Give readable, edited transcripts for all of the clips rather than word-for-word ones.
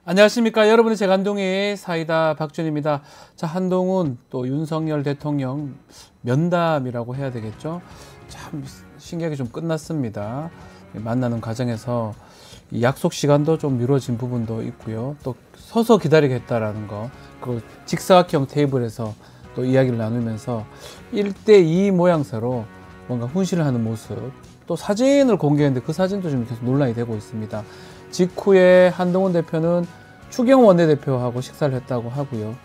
안녕하십니까. 여러분의 재간동의 사이다 박준입니다. 자, 한동훈 또 윤석열 대통령 면담이라고 해야 되겠죠. 참 신기하게 좀 끝났습니다. 만나는 과정에서 이 약속 시간도 좀 미뤄진 부분도 있고요. 또 서서 기다리겠다라는 거, 그 직사각형 테이블에서 또 이야기를 나누면서 1대2 모양새로 뭔가 훈시를 하는 모습, 또 사진을 공개했는데 그 사진도 지금 계속 논란이 되고 있습니다. 직후에 한동훈 대표는 추경호 원내대표하고 식사를 했다고 하고요.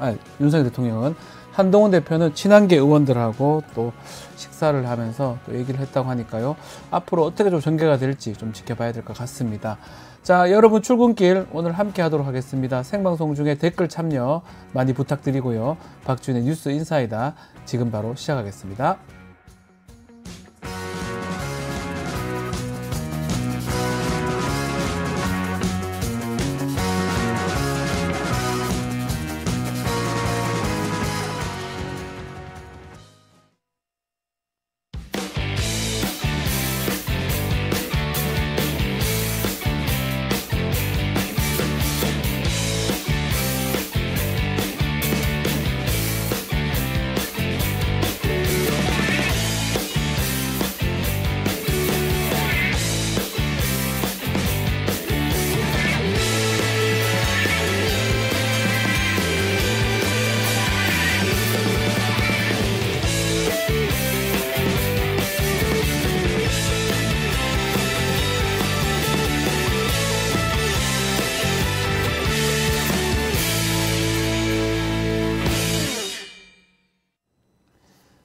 윤석열 대통령은 한동훈 대표는 친한계 의원들하고 또 식사를 하면서 또 얘기를 했다고 하니까요. 앞으로 어떻게 좀 전개가 될지 좀 지켜봐야 될 것 같습니다. 자, 여러분 출근길 오늘 함께 하도록 하겠습니다. 생방송 중에 댓글 참여 많이 부탁드리고요. 박준의 뉴스 인사이다 지금 바로 시작하겠습니다.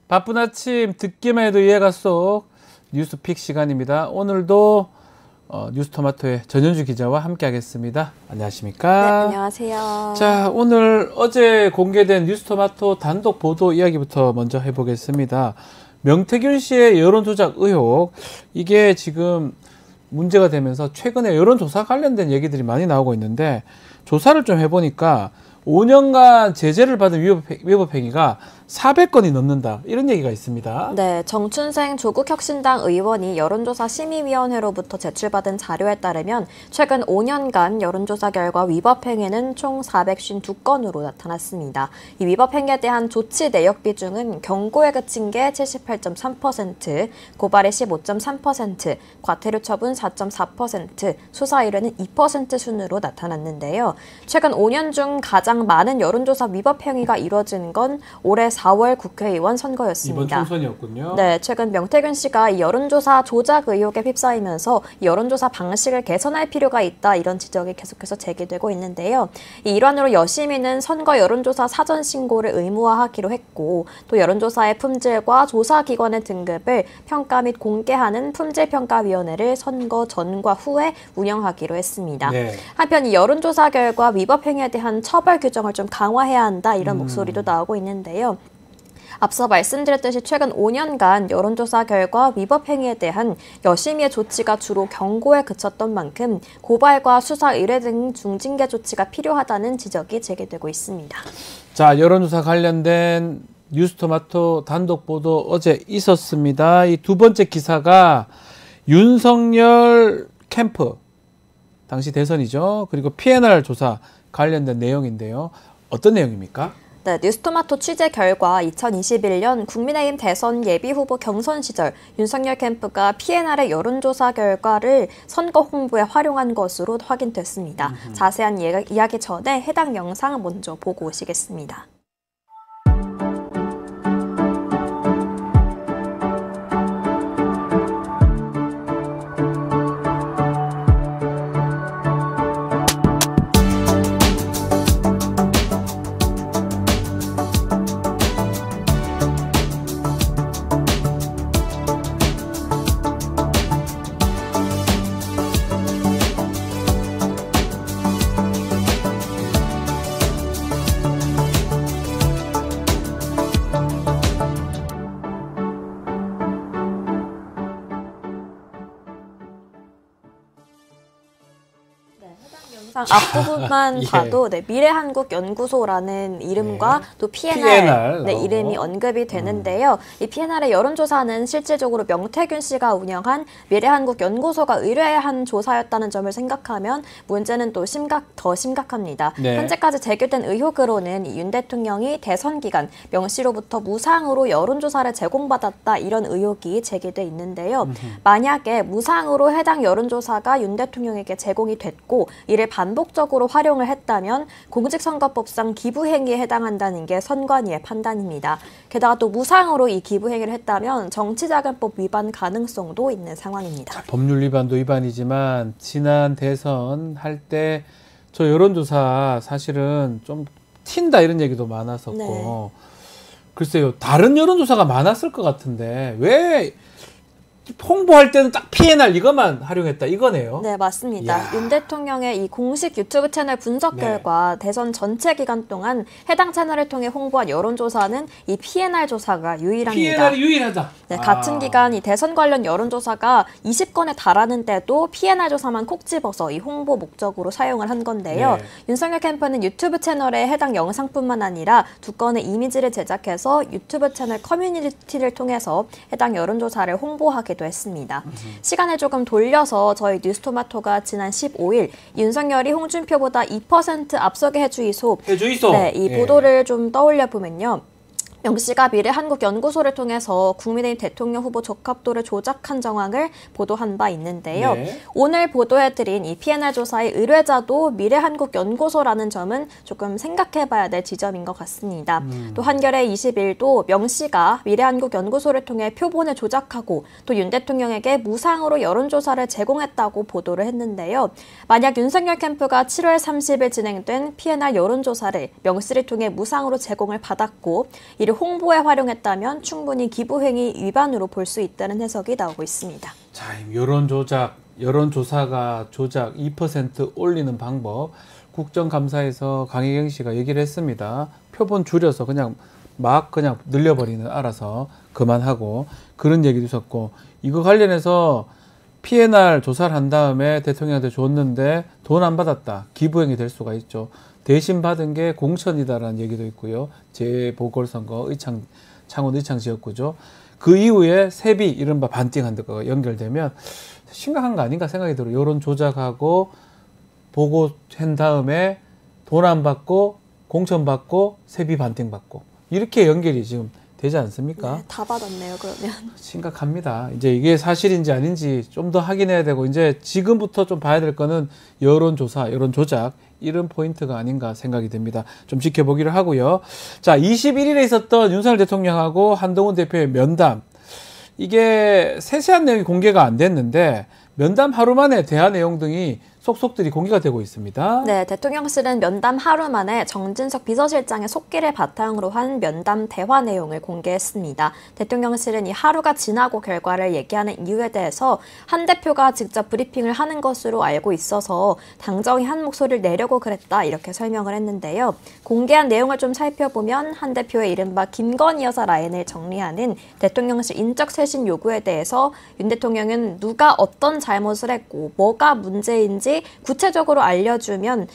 바쁜 아침 듣기만 해도 이해가 쏙 뉴스픽 시간입니다. 오늘도 뉴스토마토의 전현주 기자와 함께 하겠습니다. 안녕하십니까? 네, 안녕하세요. 자, 오늘 어제 공개된 뉴스토마토 단독 보도 이야기부터 먼저 해보겠습니다. 명태균 씨의 여론조작 의혹, 이게 지금 문제가 되면서 최근에 여론조사 관련된 얘기들이 많이 나오고 있는데, 조사를 좀 해보니까 5년간 제재를 받은 위법행위가 400건이 넘는다, 이런 얘기가 있습니다. 네, 정춘생 조국혁신당 의원이 여론조사 심의위원회로부터 제출받은 자료에 따르면 최근 5년간 여론조사 결과 위법행위는 총 452건으로 나타났습니다. 이 위법행위에 대한 조치 내역 비중은 경고에 그친 게 78.3%, 고발이 15.3%, 과태료 처분 4.4%, 수사 의뢰는 2% 순으로 나타났는데요. 최근 5년 중 가장 많은 여론조사 위법행위가 이뤄진 건 올해 4월 국회의원 선거였습니다. 이번 총선이었군요. 네, 최근 명태균 씨가 이 여론조사 조작 의혹에 휩싸이면서 여론조사 방식을 개선할 필요가 있다, 이런 지적이 계속해서 제기되고 있는데요. 이 일환으로 여심위는 선거 여론조사 사전 신고를 의무화하기로 했고, 또 여론조사의 품질과 조사기관의 등급을 평가 및 공개하는 품질평가위원회를 선거 전과 후에 운영하기로 했습니다. 네. 한편 이 여론조사 결과 위법행위에 대한 처벌 규정을 좀 강화해야 한다, 이런 목소리도 나오고 있는데요. 앞서 말씀드렸듯이 최근 5년간 여론조사 결과 위법행위에 대한 여심위의 조치가 주로 경고에 그쳤던 만큼 고발과 수사 의뢰 등 중징계 조치가 필요하다는 지적이 제기되고 있습니다. 자, 여론조사 관련된 뉴스토마토 단독 보도 어제 있었습니다. 이 두 번째 기사가 윤석열 캠프, 당시 대선이죠. 그리고 PNR 조사 관련된 내용인데요. 어떤 내용입니까? 네, 뉴스토마토 취재 결과 2021년 국민의힘 대선 예비후보 경선 시절 윤석열 캠프가 PNR의 여론조사 결과를 선거 홍보에 활용한 것으로 확인됐습니다. 자세한 이야기 전에 해당 영상 먼저 보고 오시겠습니다. 영상 앞부분만 예. 봐도 미래한국연구소라는 이름과 또 PNR, PNR. 이름이 언급이 되는데요. 이 PNR의 여론조사는 실질적으로 명태균 씨가 운영한 미래한국연구소가 의뢰한 조사였다는 점을 생각하면 문제는 또 더 심각합니다. 네. 현재까지 제기된 의혹으로는 윤 대통령이 대선 기간 명 씨로부터 무상으로 여론조사를 제공받았다 이런 의혹이 제기돼 있는데요. 만약에 무상으로 해당 여론조사가 윤 대통령에게 제공이 됐고 이를 반복적으로 활용을 했다면 공직선거법상 기부행위에 해당한다는 게 선관위의 판단입니다. 게다가 또 무상으로 이 기부행위를 했다면 정치자금법 위반 가능성도 있는 상황입니다. 자, 법률 위반도 위반이지만 지난 대선 할 때 저 여론조사 사실은 좀 튄다 이런 얘기도 많았었고 네. 글쎄요 다른 여론조사가 많았을 것 같은데 왜 홍보할 때는 딱 PNR 이것만 활용했다 이거네요. 네, 맞습니다. 이야. 윤 대통령의 이 공식 유튜브 채널 분석 네. 결과 대선 전체 기간 동안 해당 채널을 통해 홍보한 여론조사는 이 PNR 조사가 유일합니다. PNR이 유일하다. 네, 같은 기간 이 대선 관련 여론조사가 20건에 달하는데도 PNR 조사만 콕 집어서 이 홍보 목적으로 사용을 한 건데요. 네. 윤석열 캠프는 유튜브 채널에 해당 영상뿐만 아니라 2건의 이미지를 제작해서 유튜브 채널 커뮤니티를 통해서 해당 여론조사를 홍보하기도 했습니다. 시간을 조금 돌려서 저희 뉴스토마토가 지난 15일 윤석열이 홍준표보다 2% 앞서게 해주이소. 네, 이 보도를 좀 떠올려 보면요. 명 씨가 미래한국연구소를 통해서 국민의힘 대통령 후보 적합도를 조작한 정황을 보도한 바 있는데요. 네. 오늘 보도해드린 이 PNR 조사의 의뢰자도 미래한국연구소라는 점은 조금 생각해봐야 될 지점인 것 같습니다. 또 한겨레 21도 명 씨가 미래한국연구소를 통해 표본을 조작하고 또 윤 대통령에게 무상으로 여론조사를 제공했다고 보도를 했는데요. 만약 윤석열 캠프가 7월 30일 진행된 PNR 여론조사를 명 씨를 통해 무상으로 제공을 받았고 이를 홍보에 활용했다면 충분히 기부행위 위반으로 볼 수 있다는 해석이 나오고 있습니다. 자, 여론조사가 조작 2% 올리는 방법 국정감사에서 강혜경 씨가 얘기를 했습니다. 표본 줄여서 그냥 늘려버리는 알아서 그만하고 그런 얘기도 있었고 이거 관련해서 PNR 조사를 한 다음에 대통령한테 줬는데 돈 안 받았다. 기부행위 될 수가 있죠. 대신 받은 게 공천이다라는 얘기도 있고요. 재보궐선거 창원 의창 지역구죠. 그 이후에 세비 이른바 반띵한 데가 연결되면 심각한 거 아닌가 생각이 들어요. 여론 조작하고 보고한 다음에 돈 안 받고 공천 받고 세비 반띵 받고 이렇게 연결이 지금 되지 않습니까? 네, 다 받았네요, 그러면. 심각합니다. 이제 이게 사실인지 아닌지 좀 더 확인해야 되고 이제 지금부터 좀 봐야 될 거는 여론조사, 여론조작 이런 포인트가 아닌가 생각이 됩니다. 좀 지켜보기로 하고요. 자, 21일에 있었던 윤석열 대통령하고 한동훈 대표의 면담. 이게 세세한 내용이 공개가 안 됐는데 면담 하루 만에 대화 내용 등이 속속들이 공개가 되고 있습니다. 네, 대통령실은 면담 하루 만에 정진석 비서실장의 속기를 바탕으로 한 면담 대화 내용을 공개했습니다. 대통령실은 이 하루가 지나고 결과를 얘기하는 이유에 대해서 한 대표가 직접 브리핑을 하는 것으로 알고 있어서 당정이 한 목소리를 내려고 그랬다 이렇게 설명을 했는데요. 공개한 내용을 좀 살펴보면 한 대표의 이른바 김건희 여사 라인을 정리하는 대통령실 인적 쇄신 요구에 대해서 윤 대통령은 누가 어떤 잘못을 했고 뭐가 문제인지 구체적으로 알려주면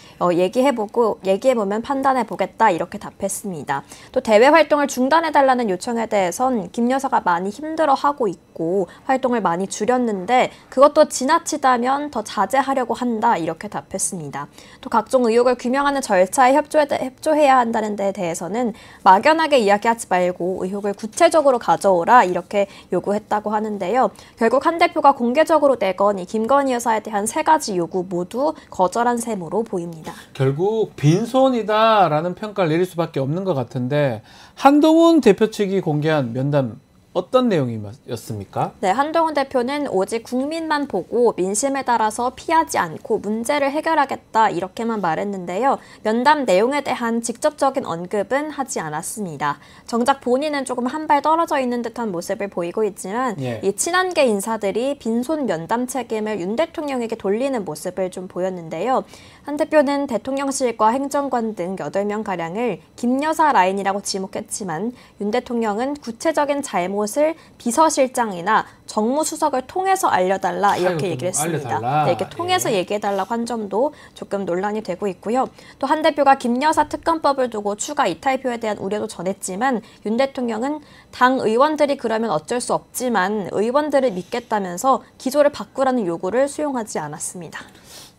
얘기해보면 판단해보겠다 이렇게 답했습니다. 또 대외 활동을 중단해달라는 요청에 대해선 김 여사가 많이 힘들어하고 있고 활동을 많이 줄였는데 그것도 지나치다면 더 자제하려고 한다 이렇게 답했습니다. 또 각종 의혹을 규명하는 절차에 협조해야 한다는 데 대해서는 막연하게 이야기하지 말고 의혹을 구체적으로 가져오라 이렇게 요구했다고 하는데요. 결국 한 대표가 공개적으로 내건 이 김건희 여사에 대한 3가지 요구 모두 거절한 셈으로 보입니다. 결국 빈손이다라는 평가를 내릴 수밖에 없는 것 같은데 한동훈 대표 측이 공개한 면담 어떤 내용이었습니까? 네, 한동훈 대표는 오직 국민만 보고 민심에 따라서 피하지 않고 문제를 해결하겠다 이렇게만 말했는데요. 면담 내용에 대한 직접적인 언급은 하지 않았습니다. 정작 본인은 조금 한 발 떨어져 있는 듯한 모습을 보이고 있지만 이 친한계 인사들이 빈손 면담 책임을 윤 대통령에게 돌리는 모습을 좀 보였는데요. 한 대표는 대통령실과 행정관 등 8명가량을 김 여사 라인이라고 지목했지만 윤 대통령은 구체적인 잘못 잘못을 비서실장이나 정무수석을 통해서 알려달라 이렇게 얘기를 했습니다. 네, 이렇게 통해서 얘기해달라고 한 점도 조금 논란이 되고 있고요. 또 한 대표가 김 여사 특검법을 두고 추가 이탈표에 대한 우려도 전했지만 윤 대통령은 당 의원들이 그러면 어쩔 수 없지만 의원들을 믿겠다면서 기조를 바꾸라는 요구를 수용하지 않았습니다.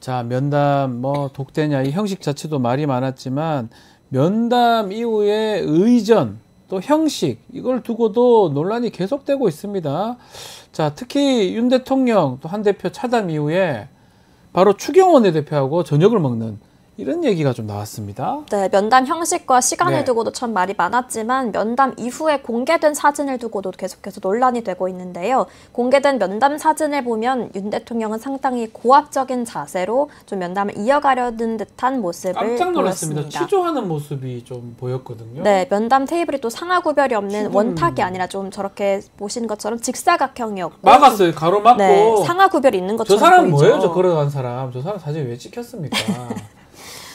자, 면담 뭐 독대냐 이 형식 자체도 말이 많았지만 면담 이후에 의전 또 형식 이걸 두고도 논란이 계속되고 있습니다. 자, 특히 윤 대통령 또 한 대표 차담 이후에 바로 추경호 원내대표하고 저녁을 먹는 이런 얘기가 좀 나왔습니다. 네, 면담 형식과 시간을 두고도 참 말이 많았지만 면담 이후에 공개된 사진을 두고도 계속해서 논란이 되고 있는데요. 공개된 면담 사진을 보면 윤 대통령은 상당히 고압적인 자세로 좀 면담을 이어가려는 듯한 모습을 깜짝 놀랐습니다. 보였습니다. 취조하는 모습이 좀 보였거든요. 네, 면담 테이블이 또 상하 구별이 없는 원탁이 아니라 좀 저렇게 보신 것처럼 직사각형이었고 막았어요. 가로막고. 네, 상하 구별이 있는 것처럼 저 사람 보이죠. 뭐예요? 저 걸어간 사람. 저 사람 사진 왜 찍혔습니까?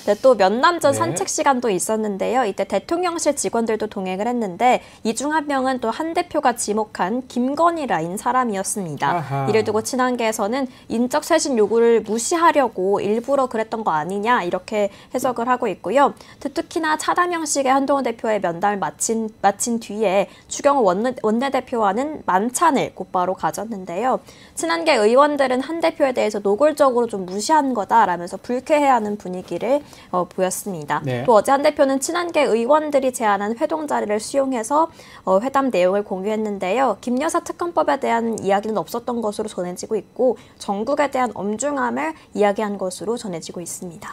네, 또 면담 전 산책 시간도 있었는데요. 이때 대통령실 직원들도 동행을 했는데 이 중 한 명은 또 한 대표가 지목한 김건희라인 사람이었습니다. 아하. 이를 두고 친한계에서는 인적 쇄신 요구를 무시하려고 일부러 그랬던 거 아니냐 이렇게 해석을 하고 있고요. 특히나 차담 형식의 한동훈 대표의 면담을 마친 뒤에 추경호 원내대표와는 만찬을 곧바로 가졌는데요. 친한계 의원들은 한 대표에 대해서 노골적으로 좀 무시한 거다라면서 불쾌해하는 분위기를 보였습니다. 네. 또 어제 한 대표는 친한계 의원들이 제안한 회동 자리를 수용해서 회담 내용을 공유했는데요. 김 여사 특검법에 대한 이야기는 없었던 것으로 전해지고 있고 정국에 대한 엄중함을 이야기한 것으로 전해지고 있습니다.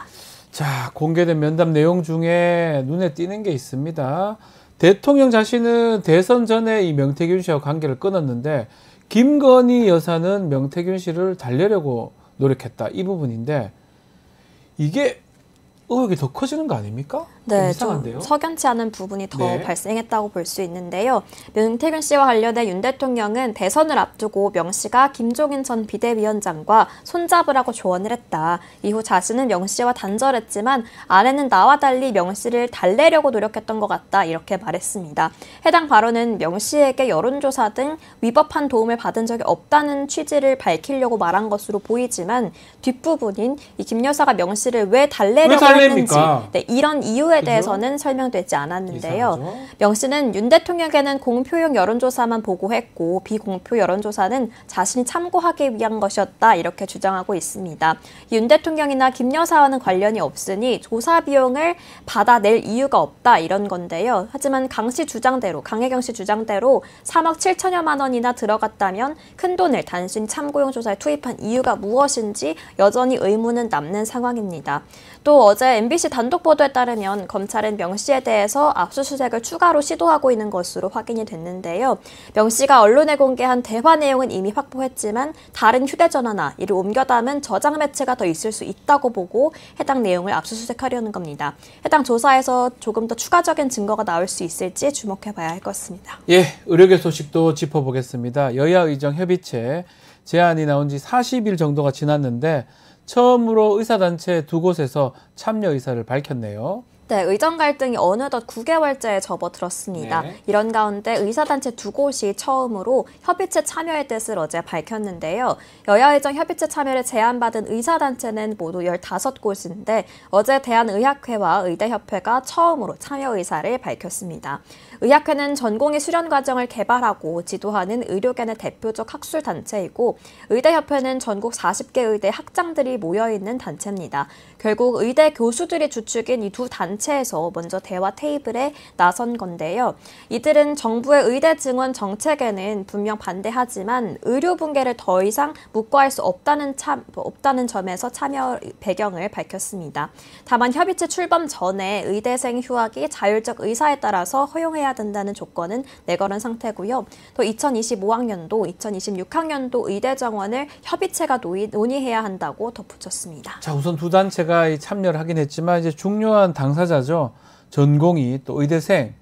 자, 공개된 면담 내용 중에 눈에 띄는 게 있습니다. 대통령 자신은 대선 전에 이 명태균 씨와 관계를 끊었는데 김건희 여사는 명태균 씨를 달래려고 노력했다. 이 부분인데 이게 의혹이 더 커지는 거 아닙니까? 네, 이상한데요? 좀 석연치 않은 부분이 더 네. 발생했다고 볼 수 있는데요. 명태균 씨와 관련해 윤 대통령은 대선을 앞두고 명 씨가 김종인 전 비대위원장과 손잡으라고 조언을 했다. 이후 자신은 명 씨와 단절했지만 아내는 나와 달리 명 씨를 달래려고 노력했던 것 같다. 이렇게 말했습니다. 해당 발언은 명 씨에게 여론조사 등 위법한 도움을 받은 적이 없다는 취지를 밝히려고 말한 것으로 보이지만 뒷부분인 이 김 여사가 명 씨를 왜 달래려고 했는지 네, 이런 이유에 대해서는 설명되지 않았는데요. 이상하죠? 명 씨는 윤 대통령에게는 공표용 여론조사만 보고했고 비공표 여론조사는 자신이 참고하기 위한 것이었다 이렇게 주장하고 있습니다. 윤 대통령이나 김 여사와는 관련이 없으니 조사 비용을 받아낼 이유가 없다 이런 건데요. 하지만 강혜경 씨 주장대로 3억 7천여만 원이나 들어갔다면 큰돈을 단순히 참고용 조사에 투입한 이유가 무엇인지 여전히 의문은 남는 상황입니다. 또 어제 MBC 단독 보도에 따르면 검찰은 명 씨에 대해서 압수수색을 추가로 시도하고 있는 것으로 확인이 됐는데요. 명 씨가 언론에 공개한 대화 내용은 이미 확보했지만 다른 휴대전화나 이를 옮겨 담은 저장 매체가 더 있을 수 있다고 보고 해당 내용을 압수수색하려는 겁니다. 해당 조사에서 조금 더 추가적인 증거가 나올 수 있을지 주목해봐야 할 것 같습니다. 예, 의료계 소식도 짚어보겠습니다. 여야 의정 협의체 제안이 나온 지 40일 정도가 지났는데 처음으로 의사단체 두 곳에서 참여 의사를 밝혔네요. 네, 의정 갈등이 어느덧 9개월째에 접어들었습니다. 네. 이런 가운데 의사단체 두 곳이 처음으로 협의체 참여의 뜻을 어제 밝혔는데요. 여야 의정 협의체 참여를 제안받은 의사단체는 모두 15곳인데 어제 대한의학회와 의대협회가 처음으로 참여 의사를 밝혔습니다. 의학회는 전공의 수련 과정을 개발하고 지도하는 의료계의 대표적 학술단체이고 의대협회는 전국 40개 의대 학장들이 모여있는 단체입니다. 결국 의대 교수들이 주축인 이 두 단체에서 먼저 대화 테이블에 나선 건데요. 이들은 정부의 의대 증원 정책에는 분명 반대하지만 의료 붕괴를 더 이상 묵과할 수 없다는 점에서 참여 배경을 밝혔습니다. 다만 협의체 출범 전에 의대생 휴학이 자율적 의사에 따라서 허용해야 된다는 조건은 내걸은 상태고요. 또 2025학년도, 2026학년도 의대 정원을 협의체가 논의해야 한다고 덧붙였습니다. 자, 우선 두 단체가 참여를 하긴 했지만 이제 중요한 당사자죠. 전공의 또 의대생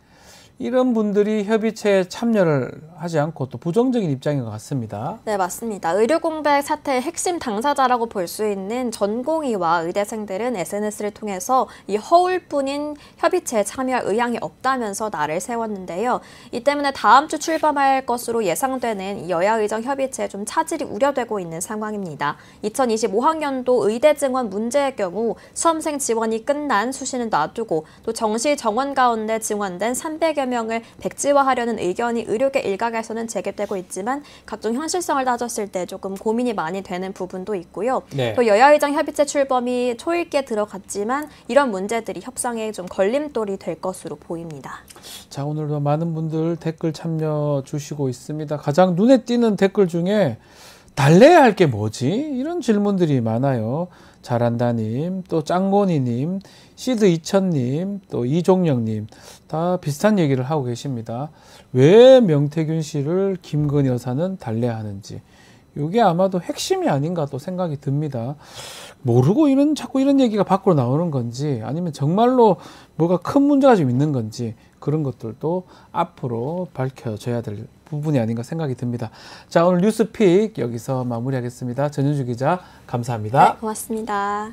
이런 분들이 협의체에 참여를 하지 않고 또 부정적인 입장인 것 같습니다. 네, 맞습니다. 의료공백 사태의 핵심 당사자라고 볼 수 있는 전공의와 의대생들은 SNS를 통해서 이 허울뿐인 협의체에 참여할 의향이 없다면서 날을 세웠는데요. 이 때문에 다음 주 출범할 것으로 예상되는 여야의정 협의체에 좀 차질이 우려되고 있는 상황입니다. 2025학년도 의대 증원 문제의 경우 수험생 지원이 끝난 수시는 놔두고 또 정시 정원 가운데 증원된 300여 명을 백지화하려는 의견이 의료계 일각에서는 제기되고 있지만 각종 현실성을 따졌을 때 조금 고민이 많이 되는 부분도 있고요. 네. 또 여야의정 협의체 출범이 초읽기에 들어갔지만 이런 문제들이 협상에 좀 걸림돌이 될 것으로 보입니다. 자, 오늘도 많은 분들 댓글 참여 주시고 있습니다. 가장 눈에 띄는 댓글 중에 달래야 할 게 뭐지? 이런 질문들이 많아요. 잘한다님, 또 짱모니님, 시드2000님, 또 이종영님 다 비슷한 얘기를 하고 계십니다. 왜 명태균 씨를 김건희 여사는 달래야 하는지. 이게 아마도 핵심이 아닌가 또 생각이 듭니다. 모르고 자꾸 이런 얘기가 밖으로 나오는 건지 아니면 정말로 뭐가 큰 문제가 좀 있는 건지 그런 것들도 앞으로 밝혀져야 될 부분이 아닌가 생각이 듭니다. 자, 오늘 뉴스픽 여기서 마무리하겠습니다. 전윤주 기자 감사합니다. 네, 고맙습니다.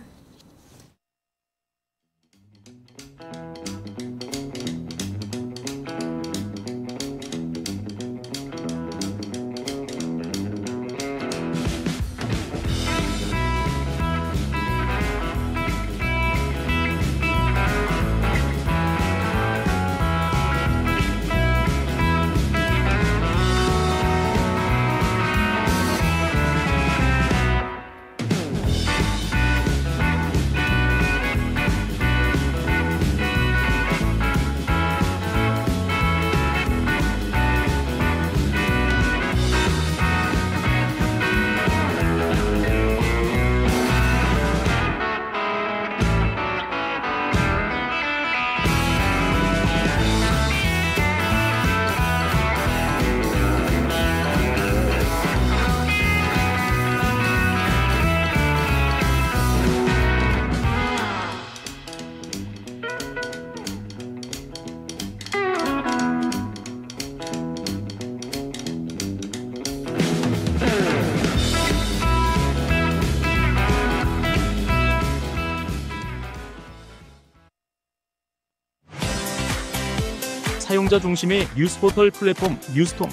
사용자 중심의 뉴스포털 플랫폼 뉴스통.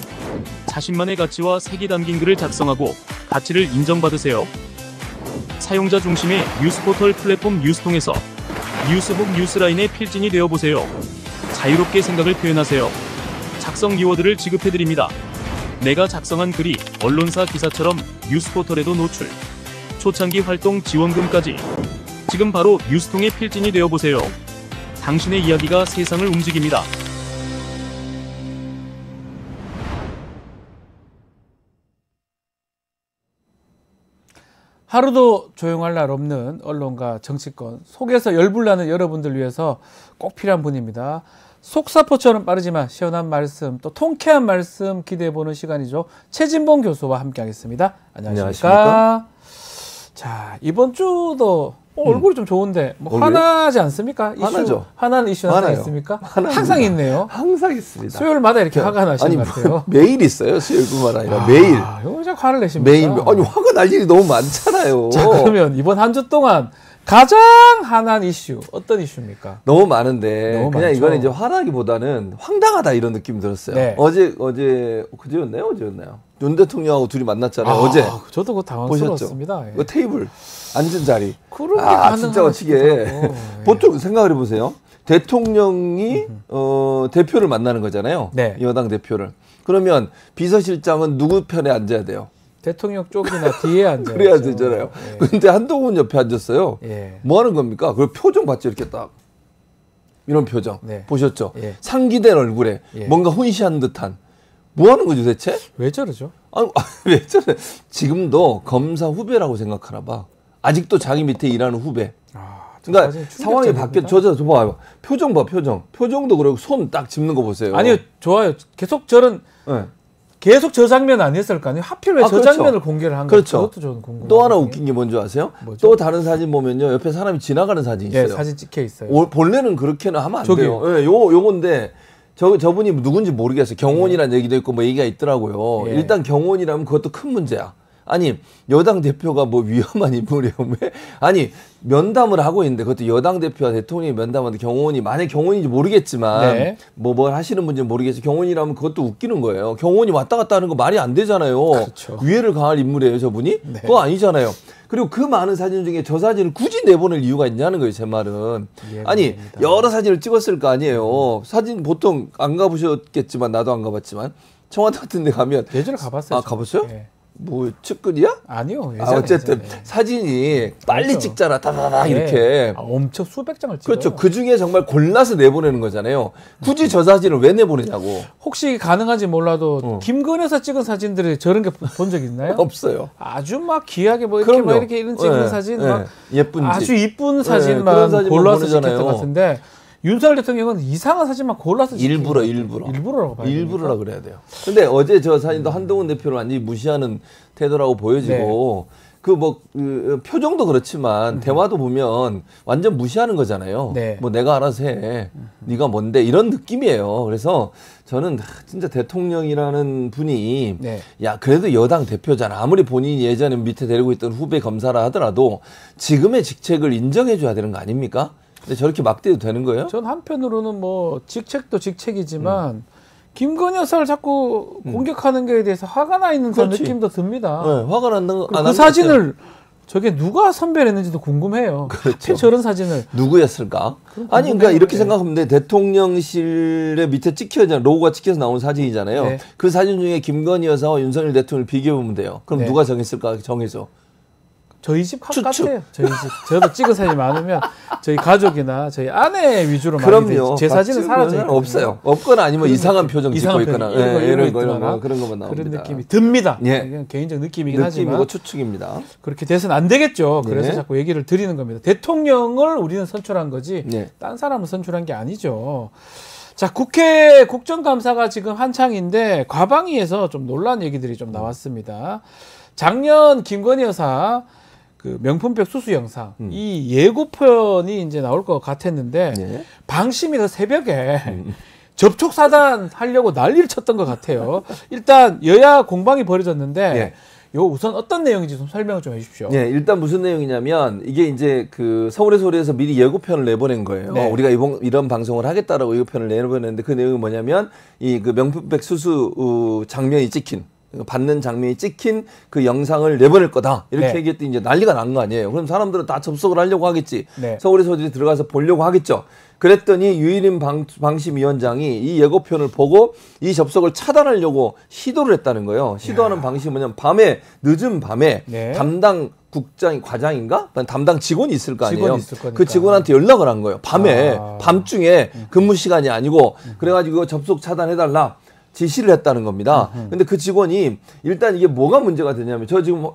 자신만의 가치와 색이 담긴 글을 작성하고 가치를 인정받으세요. 사용자 중심의 뉴스포털 플랫폼 뉴스통에서 뉴스북 뉴스라인의 필진이 되어보세요. 자유롭게 생각을 표현하세요. 작성 키워드를 지급해드립니다. 내가 작성한 글이 언론사 기사처럼 뉴스포털에도 노출. 초창기 활동 지원금까지. 지금 바로 뉴스통의 필진이 되어보세요. 당신의 이야기가 세상을 움직입니다. 하루도 조용할 날 없는 언론과 정치권 속에서 열불나는 여러분들 위해서 꼭 필요한 분입니다. 속사포처럼 빠르지만 시원한 말씀, 또 통쾌한 말씀 기대해보는 시간이죠. 최진봉 교수와 함께하겠습니다. 안녕하십니까? 자, 이번 주도 얼굴이 좀 좋은데 뭐 화나지 않습니까? 화나죠. 화나는 이슈 항상 있습니까? 항상 있네요. 항상 있습니다. 수요일마다 이렇게 화가 나시는 것 같아요. 매일 있어요. 수요일뿐만 아니라 매일. 이거 자 화를 내십니까? 매일. 아니 화가 날 일이 너무 많잖아요. 자, 그러면 이번 한 주 동안 가장 화난 이슈 어떤 이슈입니까? 너무 많은데 너무 그냥 많죠. 이거는 이제 화나기보다는 황당하다 이런 느낌이 들었어요. 네. 그제였나요? 윤 대통령하고 둘이 만났잖아요. 어제. 저도 그거 당황스러웠습니다. 예. 그 테이블 앉은 자리. 그런 게 진짜 어떻게 보통 생각을 해보세요. 대통령이 대표를 만나는 거잖아요. 네. 여당 대표를. 그러면 비서실장은 누구 편에 앉아야 돼요? 대통령 쪽이나 뒤에 앉아요. 그래야 되잖아요. 예. 근데 한동훈 옆에 앉았어요. 예. 뭐 하는 겁니까? 그 표정 봤죠? 이렇게 딱. 이런 표정. 네. 보셨죠? 예. 상기된 얼굴에 예. 뭔가 훈시한 듯한. 뭐 하는 거죠, 대체? 왜 저러죠? 아니, 왜 저래? 지금도 검사 후배라고 생각하나 봐. 아직도 자기 밑에 일하는 후배. 그러니까 상황이 바뀌어. 저 봐요. 표정 봐, 표정. 표정도 그러고 손 딱 짚는 거 보세요. 아니요, 좋아요. 계속 계속 저 장면 아니었을 거 아니에요? 하필 왜 저 그렇죠. 장면을 공개를 한 거죠? 그렇죠. 그것도 저는 궁금해요. 또 하나 웃긴 게 뭔지 아세요? 뭐죠? 또 다른 사진 보면요. 옆에 사람이 지나가는 사진이 있어요. 예, 사진 찍혀 있어요. 본래는 그렇게는 하면 안 저기요. 돼요. 예, 요건데 저분이 누군지 모르겠어요. 경호원이라는 얘기도 있고 뭐 얘기가 있더라고요. 예. 일단 경호원이라면 그것도 큰 문제야. 아니 여당 대표가 뭐 위험한 인물이에요? 왜? 아니 면담을 하고 있는데 그것도 여당 대표와 대통령이 면담하는데 경호원이 만약 경호원인지 모르겠지만 네. 뭘 하시는 분인지 모르겠지만 경호원이라면 그것도 웃기는 거예요. 경호원이 왔다 갔다 하는 거 말이 안 되잖아요. 그렇죠. 위해를 가할 인물이에요, 저분이? 네. 그거 아니잖아요. 그리고 그 많은 사진 중에 저 사진을 굳이 내보낼 이유가 있냐는 거예요, 제 말은. 아니 됩니다. 여러 사진을 찍었을 거 아니에요. 사진 보통 안 가보셨겠지만 나도 안 가봤지만 청와대 같은 데 가면 예전에 가봤어요. 아 가봤어요? 예. 뭐 측근이야? 아니요. 예전에, 어쨌든 예전에. 사진이 빨리 그렇죠. 찍잖아. 다다다 예. 이렇게. 엄청 수백 장을 찍어요. 그렇죠. 그 중에 정말 골라서 내보내는 거잖아요. 굳이 저 사진을 왜 내보내냐고. 혹시 가능한지 몰라도 김건희에서 찍은 사진들이 저런 게 본 적 있나요? 없어요. 아주 막 귀하게 뭐 이렇게 막 이렇게 이런 찍는 네, 사진 네. 막 예쁜 아주 이쁜 그런 사진만 사진만 골라서 보내잖아요. 찍혔던 것 같은데 윤석열 대통령은 이상한 사진만 골라서 찍힌 것 같아요. 일부러라고 봐요. 일부러라 그래야 돼요. 근데 어제 저 사진도 한동훈 대표를 완전히 무시하는 태도라고 보여지고 그 표정도 그렇지만 대화도 보면 완전 무시하는 거잖아요. 네. 뭐 내가 알아서 해. 네가 뭔데 이런 느낌이에요. 그래서 저는 진짜 대통령이라는 분이 네. 야 그래도 여당 대표잖아. 아무리 본인이 예전에 밑에 데리고 있던 후배 검사라 하더라도 지금의 직책을 인정해 줘야 되는 거 아닙니까? 근데 저렇게 막대도 되는 거예요? 전 한편으로는 뭐 직책도 직책이지만 김건희 여사를 자꾸 공격하는 거에 대해서 화가 나 있는 그런 그렇지. 느낌도 듭니다. 네, 화가 난다는 거. 그 사진을 저게 누가 선별했는지도 궁금해요. 그렇죠. 하필 저런 사진을. 누구였을까? 아니 그러니까 이렇게 생각하면 돼. 대통령실의 밑에 찍혀져 로고가 찍혀서 나온 사진이잖아요. 네. 그 사진 중에 김건희 여사와 윤석열 대통령을 비교해 보면 돼요. 그럼 네. 누가 정했을까? 정해서. 저희 집 추측. 같아요. 저희 집. 저도 찍은 사진이 많으면 저희 가족이나 저희 아내 위주로 많이 그럼요. 돼. 제 사진은 사라져 있거든요. 없어요. 없거나 아니면 이상한 표정 이상한 찍고 있거나 표정, 이런 거 이런 거 있거나 그런 것만 나옵니다. 그런 느낌이 듭니다. 예. 이건 개인적 느낌이긴 느낌이고 하지만 추측입니다. 그렇게 돼서는 안 되겠죠. 그래서 네. 자꾸 얘기를 드리는 겁니다. 대통령을 우리는 선출한 거지 네. 딴 사람을 선출한 게 아니죠. 자, 국회 국정감사가 지금 한창인데 과방위에서 좀 놀라운 얘기들이 좀 나왔습니다. 작년 김건희 여사 그 명품백 수수 영상 이 예고편이 이제 나올 것 같았는데 네. 방심이 그 새벽에 접촉 사단 하려고 난리를 쳤던 것 같아요. 일단 여야 공방이 벌어졌는데 네. 요 우선 어떤 내용인지 좀 설명을 좀 해주십시오. 네, 일단 무슨 내용이냐면 이게 이제 그 서울의 소리에서 미리 예고편을 내보낸 거예요. 네. 우리가 이런 방송을 하겠다라고 예고편을 내보냈는데 그 내용이 뭐냐면 이 그 명품백 수수 장면이 찍힌 받는 장면이 찍힌 그 영상을 내보낼 거다 이렇게 네. 얘기했더니 이제 난리가 난 거 아니에요. 그럼 사람들은 다 접속을 하려고 하겠지. 네. 서울의 소리에 들어가서 보려고 하겠죠. 그랬더니 유일인 방심위원장이 이 예고편을 보고 이 접속을 차단하려고 시도를 했다는 거예요. 시도하는 방식이 뭐냐면 밤에 늦은 밤에 네. 담당 과장인가? 담당 직원이 있을 거 아니에요. 직원이 있을 거니까. 그 직원한테 연락을 한 거예요. 밤에 밤중에 근무 시간이 아니고 그래가지고 접속 차단해달라. 지시를 했다는 겁니다. 근데 그 직원이 일단 이게 뭐가 문제가 되냐면 저 지금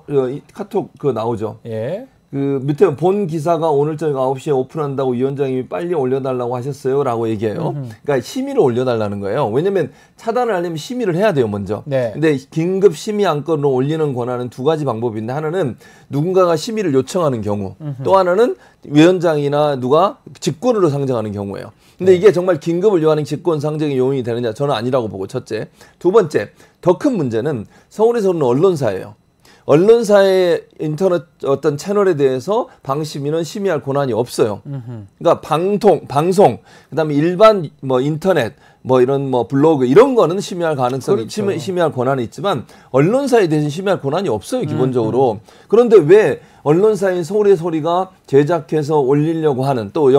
카톡 그 나오죠. 예. 그 밑에 본 기사가 오늘 저녁 9시에 오픈한다고 위원장님이 빨리 올려달라고 하셨어요 라고 얘기해요. 그러니까 심의를 올려달라는 거예요. 왜냐면 차단을 하려면 심의를 해야 돼요 먼저. 네. 근데 긴급 심의 안건으로 올리는 권한은 두 가지 방법인데 하나는 누군가가 심의를 요청하는 경우 또 하나는 위원장이나 누가 직권으로 상정하는 경우예요. 근데 이게 정말 긴급을 요하는 직권 상정의 요인이 되느냐 저는 아니라고 보고 첫째. 두 번째 더 큰 문제는 서울에서는 언론사예요. 언론사의 인터넷 어떤 채널에 대해서 방심위는 심의할 권한이 없어요. 그러니까 방송, 그다음에 일반 뭐 인터넷, 뭐 이런 뭐 블로그 이런 거는 심의할 가능성이 그렇죠. 심의할 권한이 있지만 언론사에 대해서 심의할 권한이 없어요 기본적으로. 그런데 왜 언론사인 서울의 소리가 제작해서 올리려고 하는 또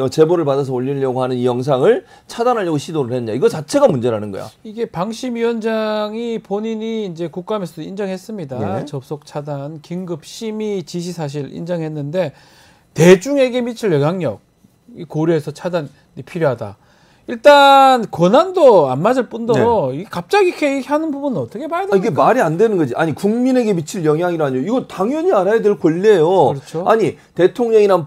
제보를 받아서 올리려고 하는 이 영상을 차단하려고 시도를 했냐 이거 자체가 문제라는 거야. 이게 방심위원장이 본인이 이제 국감에서도 인정했습니다. 네. 접속 차단, 긴급 심의 지시 사실 인정했는데 대중에게 미칠 영향력 고려해서 차단이 필요하다. 일단 권한도 안 맞을 뿐더러 이 갑자기 이렇게 하는 부분은 어떻게 봐야 됩니까? 이게 말이 안 되는 거지. 아니 국민에게 미칠 영향이라뇨. 이거 당연히 알아야 될 권리예요. 그렇죠. 아니 대통령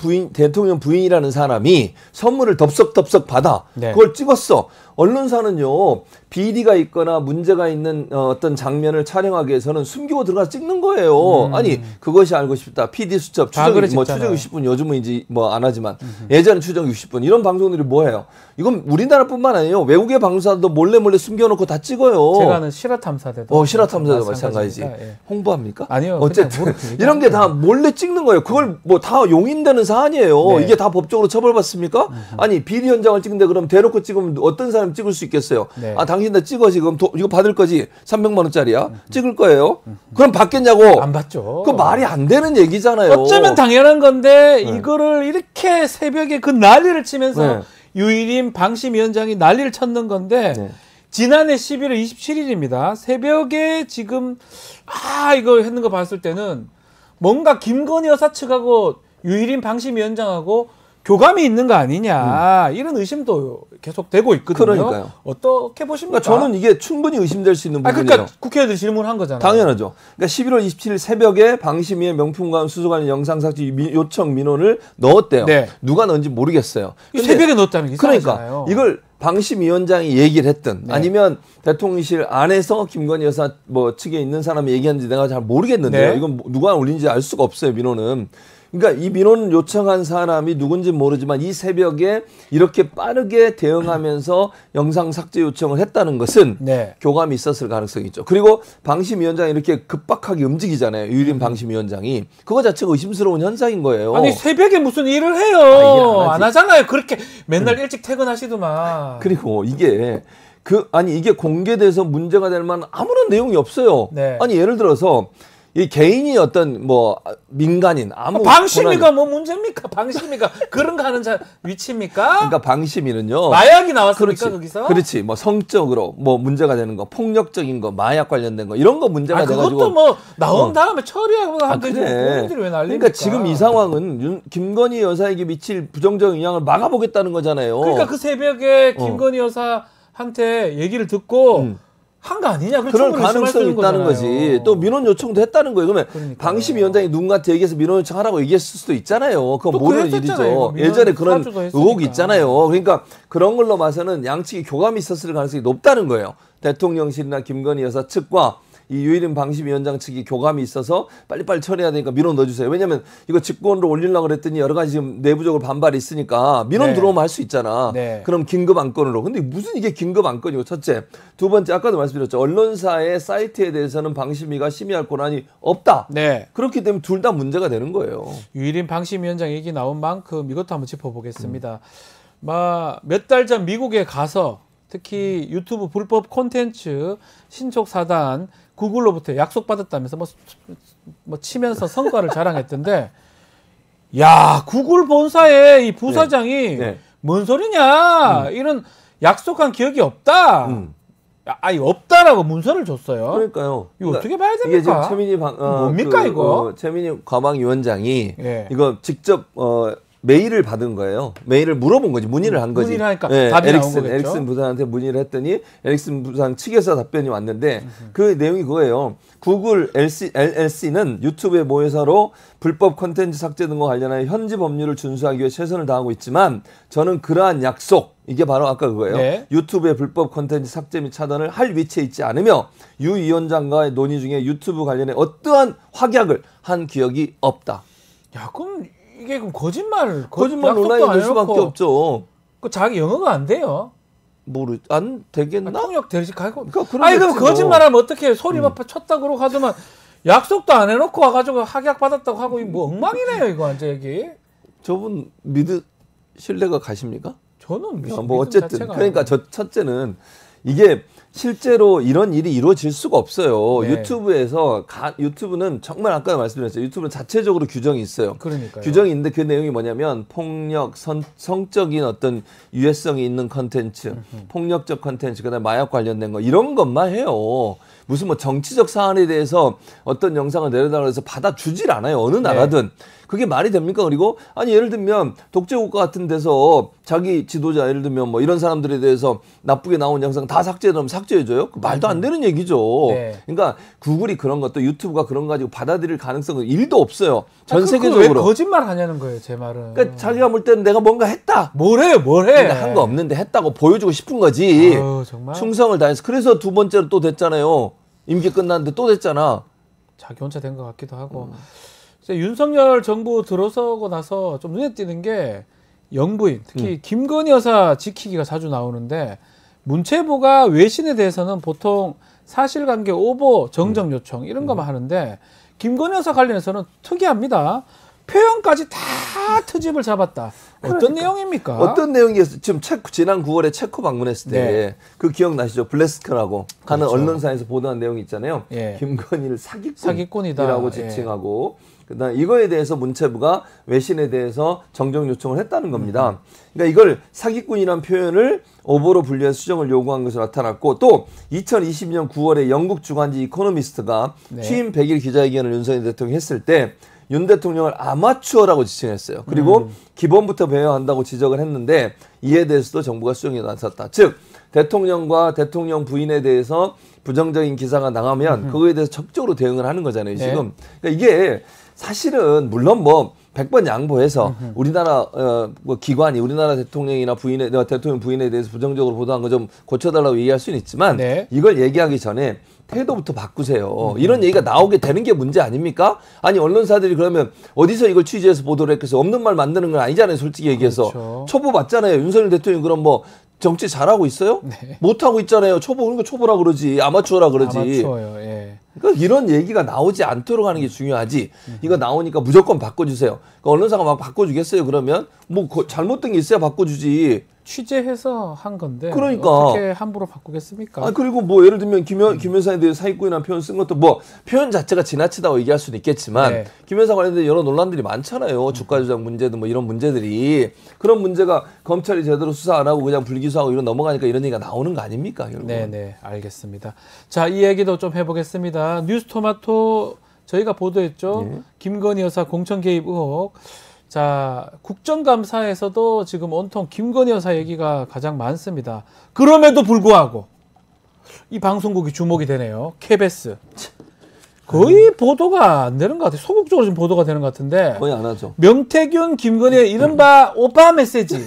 부인이라는 사람이 선물을 덥석덥석 받아. 네. 그걸 찍었어. 언론사는요 비리가 있거나 문제가 있는 어떤 장면을 촬영하기 위해서는 숨기고 들어가서 찍는 거예요. 아니 그것이 알고 싶다. PD 수첩 추적 뭐 추적 60분 요즘은 이제 뭐 안 하지만 예전에 추적 60분 이런 방송들이 뭐예요? 이건 우리는 우리나라뿐만 아니에요. 외국의 방송사도 몰래 숨겨놓고 다 찍어요. 제가 아는 실화탐사대도. 실화탐사도 마찬가지지. 예. 홍보합니까? 아니요. 어쨌든 이런 게 다 몰래 찍는 거예요. 그걸 뭐 다 용인되는 사안이에요. 네. 이게 다 법적으로 처벌받습니까? 아니 비리 현장을 찍는데 그럼 대놓고 찍으면 어떤 사람이 찍을 수 있겠어요? 네. 아 당신 다 찍어 지금 이거 받을 거지? 300만 원짜리야? 찍을 거예요? 그럼 받겠냐고? 안 받죠. 그 말이 안 되는 얘기잖아요. 어쩌면 당연한 건데 이거를 이렇게 새벽에 그 난리를 치면서 네. 유일임 방심위원장이 난리를 쳤는 건데 네. 지난해 11월 27일입니다. 새벽에 지금 이거 했는 거 봤을 때는 뭔가 김건희 여사 측하고 유일임 방심위원장하고 교감이 있는 거 아니냐 이런 의심도 계속 되고 있거든요. 그러니까요. 어떻게 보십니까? 그러니까 저는 이게 충분히 의심될 수 있는 부분이에요. 그러니까 국회의원들 질문한 거잖아요. 당연하죠. 그러니까 11월 27일 새벽에 방심위의 명품관 수수관련 영상 삭제 요청 민원을 넣었대요. 네. 누가 넣은지 모르겠어요. 근데 새벽에 넣었다는 게 이상하잖아요. 그러니까 이걸 방심위원장이 얘기를 했든 네. 아니면 대통령실 안에서 김건희 여사 뭐 측에 있는 사람이 얘기하는지 내가 잘 모르겠는데요. 네. 이건 누가 올린지 알 수가 없어요. 민원은. 그러니까 이 민원 요청한 사람이 누군지 모르지만 이 새벽에 이렇게 빠르게 대응하면서 영상 삭제 요청을 했다는 것은 네. 교감이 있었을 가능성이 있죠. 그리고 방심위원장이 이렇게 급박하게 움직이잖아요. 유일인 방심위원장이. 그거 자체가 의심스러운 현상인 거예요. 아니 새벽에 무슨 일을 해요? 일을 안 안 하잖아요. 그렇게 맨날 일찍 퇴근하시더만. 그리고 이게 이게 공개돼서 문제가 될 만한 아무런 내용이 없어요. 네. 아니 예를 들어서 이 개인이 어떤 뭐 민간인 아무 방심위가 뭐 문제입니까? 방심위가 그런 거 하는 위치입니까? 그러니까 방심위는요. 마약이 나왔습니까 거기서? 그렇지. 뭐 성적으로 뭐 문제가 되는 거, 폭력적인 거, 마약 관련된 거 이런 거 문제가 돼가지고. 그것도 뭐 나온 다음에 처리하고 하면 되지. 그래. 본인들이 왜 난립니까? 그러니까 지금 이 상황은 김건희 여사에게 미칠 부정적 영향을 막아보겠다는 거잖아요. 그러니까 그 새벽에 김건희 여사한테 얘기를 듣고 한 거 아니냐? 그런 가능성이 있다는 거지. 또 민원 요청도 했다는 거예요. 그러면 그러니까요. 방심위원장이 누군가한테 얘기해서 민원 요청하라고 얘기했을 수도 있잖아요. 그건 모르는 일이죠. 민원 예전에 그런 사주도 했으니까. 의혹이 있잖아요. 그러니까 그런 걸로 봐서는 양측이 교감이 있었을 가능성이 높다는 거예요. 대통령실이나 김건희 여사 측과 이 유일인 방심위원장 측이 교감이 있어서 빨리빨리 처리해야 되니까 민원 넣어주세요. 왜냐면 이거 직권으로 올리려고 그랬더니 여러 가지 지금 내부적으로 반발이 있으니까 민원 네. 들어오면 할 수 있잖아. 네. 그럼 긴급 안건으로. 근데 무슨 이게 긴급 안건이고 첫째. 두 번째 아까도 말씀드렸죠. 언론사의 사이트에 대해서는 방심위가 심의할 권한이 없다. 네. 그렇기 때문에 둘 다 문제가 되는 거예요. 유일인 방심위원장 얘기 나온 만큼 이것도 한번 짚어보겠습니다. 몇 달 전 미국에 가서 특히 유튜브 불법 콘텐츠 신촉 사단 구글로부터 약속받았다면서 뭐 치면서 성과를 자랑했던데 야 구글 본사의 이 부사장이 네. 뭔 소리냐 이런 약속한 기억이 없다. 아니 없다라고 문서를 줬어요. 그러니까요. 이거 어떻게 봐야 됩니까? 이게 지금 최민희 뭡니까 이거? 최민희 과방위원장이 예. 이거 직접 메일을 받은 거예요. 메일을 물어본 거지. 문의를 한 거지. 문의를 하니까 답이 나온 거겠죠. 에릭슨 부사한테 문의를 했더니 에릭슨 부사 측에서 답변이 왔는데 그 내용이 그거예요. 구글 LLC는 유튜브의 모회사로 불법 콘텐츠 삭제 등과 관련하여 현지 법률을 준수하기 위해 최선을 다하고 있지만 저는 그러한 약속 이게 바로 아까 그거예요. 네. 유튜브의 불법 콘텐츠 삭제 및 차단을 할 위치에 있지 않으며 유 위원장과의 논의 중에 유튜브 관련해 어떠한 확약을 한 기억이 없다. 야 그럼 이게 그럼 거짓말 논란이 될 수밖에 없죠. 그 자기 영어가 안 돼요. 안 되겠나? 통역 대신 가고. 그러니까 아니 그럼 그러겠지, 뭐. 거짓말하면 어떻게 소리 막 쳤다 그러고 하더만 약속도 안 해놓고 와가지고 확약 받았다고 하고 뭐 엉망이네요 이거 완전 얘기. 저분 신뢰가 가십니까? 저는 뭐 어쨌든 그러니까 첫째는 이게 실제로 이런 일이 이루어질 수가 없어요. 네. 유튜브는 정말 아까 말씀드렸죠. 유튜브는 자체적으로 규정이 있어요. 그러니까요. 규정이 있는데 그 내용이 뭐냐면 폭력, 성적인 어떤 유해성이 있는 컨텐츠, 폭력적 컨텐츠, 그다음에 마약 관련된 거 이런 것만 해요. 무슨 뭐 정치적 사안에 대해서 어떤 영상을 내려달라고 해서 받아주질 않아요. 어느 나라든. 그게 말이 됩니까? 그리고 아니 예를 들면 독재국가 같은 데서 자기 지도자 예를 들면 뭐 이런 사람들에 대해서 나쁘게 나온 영상 다 삭제하면 삭제해줘요? 그 말도 안 되는 얘기죠. 네. 그러니까 구글이 그런 것도 유튜브가 그런 거 가지고 받아들일 가능성은 1도 없어요. 전 세계적으로. 왜 거짓말 하냐는 거예요 제 말은. 그러니까 자기가 볼 때는 내가 뭔가 했다. 뭘 해? 한 거 없는데 했다고 보여주고 싶은 거지. 아유, 정말. 충성을 다해서. 그래서 두 번째로 또 됐잖아요. 임기 끝났는데 또 됐잖아. 자기 혼자 된 것 같기도 하고. 윤석열 정부 들어서고 나서 좀 눈에 띄는 게 영부인, 특히 김건희 여사 지키기가 자주 나오는데 문체부가 외신에 대해서는 보통 사실관계 오보, 정정 요청 이런 것만 하는데 김건희 여사 관련해서는 특이합니다. 표현까지 다 트집을 잡았다. 어떤 그러니까. 내용입니까? 어떤 내용이었어요? 지금 지난 9월에 체코 방문했을 때 그 기억나시죠? 블레스크라고 하는 그렇죠. 언론사에서 보도한 내용이 있잖아요. 예. 김건희를 사기꾼이다. 사기꾼이라고 지칭하고 그다음 이거에 대해서 문체부가 외신에 대해서 정정 요청을 했다는 겁니다. 그러니까 이걸 사기꾼이라는 표현을 오보로 분류해서 수정을 요구한 것으로 나타났고 또 2020년 9월에 영국 주간지 이코노미스트가 네. 취임 100일 기자회견을 윤석열 대통령이 했을 때 윤 대통령을 아마추어라고 지칭했어요. 그리고 기본부터 배워야 한다고 지적을 했는데 이에 대해서도 정부가 수정이 나섰다. 즉 대통령과 대통령 부인에 대해서 부정적인 기사가 나가면 그거에 대해서 적극적으로 대응을 하는 거잖아요. 지금. 그러니까 이게 사실은 물론 뭐 100번 양보해서 우리나라 뭐 기관이 우리나라 대통령이나 대통령 부인에 대해서 부정적으로 보도한 거 좀 고쳐달라고 얘기할 수는 있지만 네. 이걸 얘기하기 전에 태도부터 바꾸세요. 이런 얘기가 나오게 되는 게 문제 아닙니까? 아니 언론사들이 그러면 어디서 이걸 취재해서 보도를 했겠어? 없는 말 만드는 건 아니잖아요. 솔직히 얘기해서. 그렇죠. 초보 맞잖아요. 윤석열 대통령이 그럼 뭐 정치 잘하고 있어요? 네. 못하고 있잖아요. 초보, 그러니까 초보라 그러지. 아마추어라 그러지. 아마추어요. 예. 그러니까 이런 얘기가 나오지 않도록 하는 게 중요하지. 이거 나오니까 무조건 바꿔주세요. 그러니까 언론사가 막 바꿔주겠어요? 그러면 뭐 잘못된 게 있어야 바꿔주지. 취재해서 한 건데 그러니까. 어떻게 함부로 바꾸겠습니까? 아 그리고 뭐 예를 들면 김 여사에 대해 사기꾼이라는 표현 쓴 것도 뭐 표현 자체가 지나치다고 얘기할 수는 있겠지만 네. 김 여사 관련된 여러 논란들이 많잖아요. 주가 조작 문제든 뭐 이런 문제들이 그런 문제가 검찰이 제대로 수사 안 하고 그냥 불기소하고 이런 넘어가니까 이런 얘기가 나오는 거 아닙니까? 결국은. 네네 알겠습니다. 자, 이 얘기도 좀 해보겠습니다. 뉴스토마토 저희가 보도했죠. 네. 김건희 여사 공천 개입 의혹. 자, 국정감사에서도 지금 온통 김건희 여사 얘기가 가장 많습니다. 그럼에도 불구하고 이 방송국이 주목이 되네요. KBS. 거의 보도가 안 되는 것 같아요. 소극적으로 지금 보도가 되는 것 같은데. 거의 안 하죠. 명태균, 김건희의 이른바 오빠 메시지.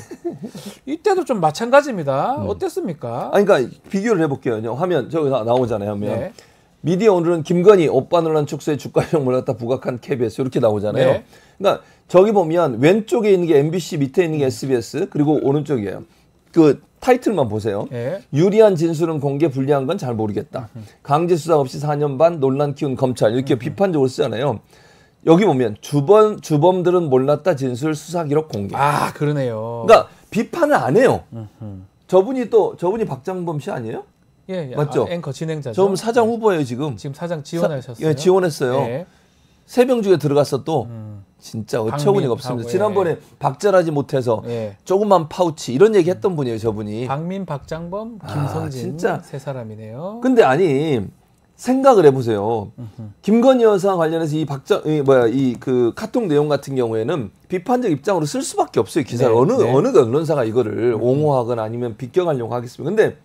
이때도 좀 마찬가지입니다. 어땠습니까? 아니 그러니까 비교를 해볼게요. 화면 저기 나오잖아요. 화면. 네. 미디어 오늘은 김건희 오빠 논란 축소에 주가형 몰랐다 부각한 KBS 이렇게 나오잖아요. 네. 그러니까 저기 보면 왼쪽에 있는 게 MBC 밑에 있는 게 SBS 그리고 오른쪽이에요. 그 타이틀만 보세요. 네. 유리한 진술은 공개 불리한 건 잘 모르겠다. 강제 수사 없이 4년 반 논란 키운 검찰 이렇게 비판적으로 쓰잖아요. 여기 보면 주범들은 몰랐다 진술 수사 기록 공개. 아, 그러네요. 그러니까 비판을 안 해요. 저분이 박장범 씨 아니에요? 예, 예. 맞죠? 앵커 진행자죠. 저분 사장 후보예요 지금. 지금 사장 지원하셨어요. 예, 지원했어요. 네. 3명 중에 들어갔어 또. 진짜 어처구니가 없습니다. 박민하고, 지난번에 박절하지 못해서 예. 조그만 파우치 이런 얘기 했던 분이에요 저분이. 박민, 박장범, 김성진 진짜. 세 사람이네요. 근데 아니 생각을 해보세요. 김건희 여사 관련해서 그 카톡 내용 같은 경우에는 비판적 입장으로 쓸 수밖에 없어요 기사를. 네, 어느 언론사가 이거를 옹호하거나 아니면 비껴가려고 하겠습니까? 근데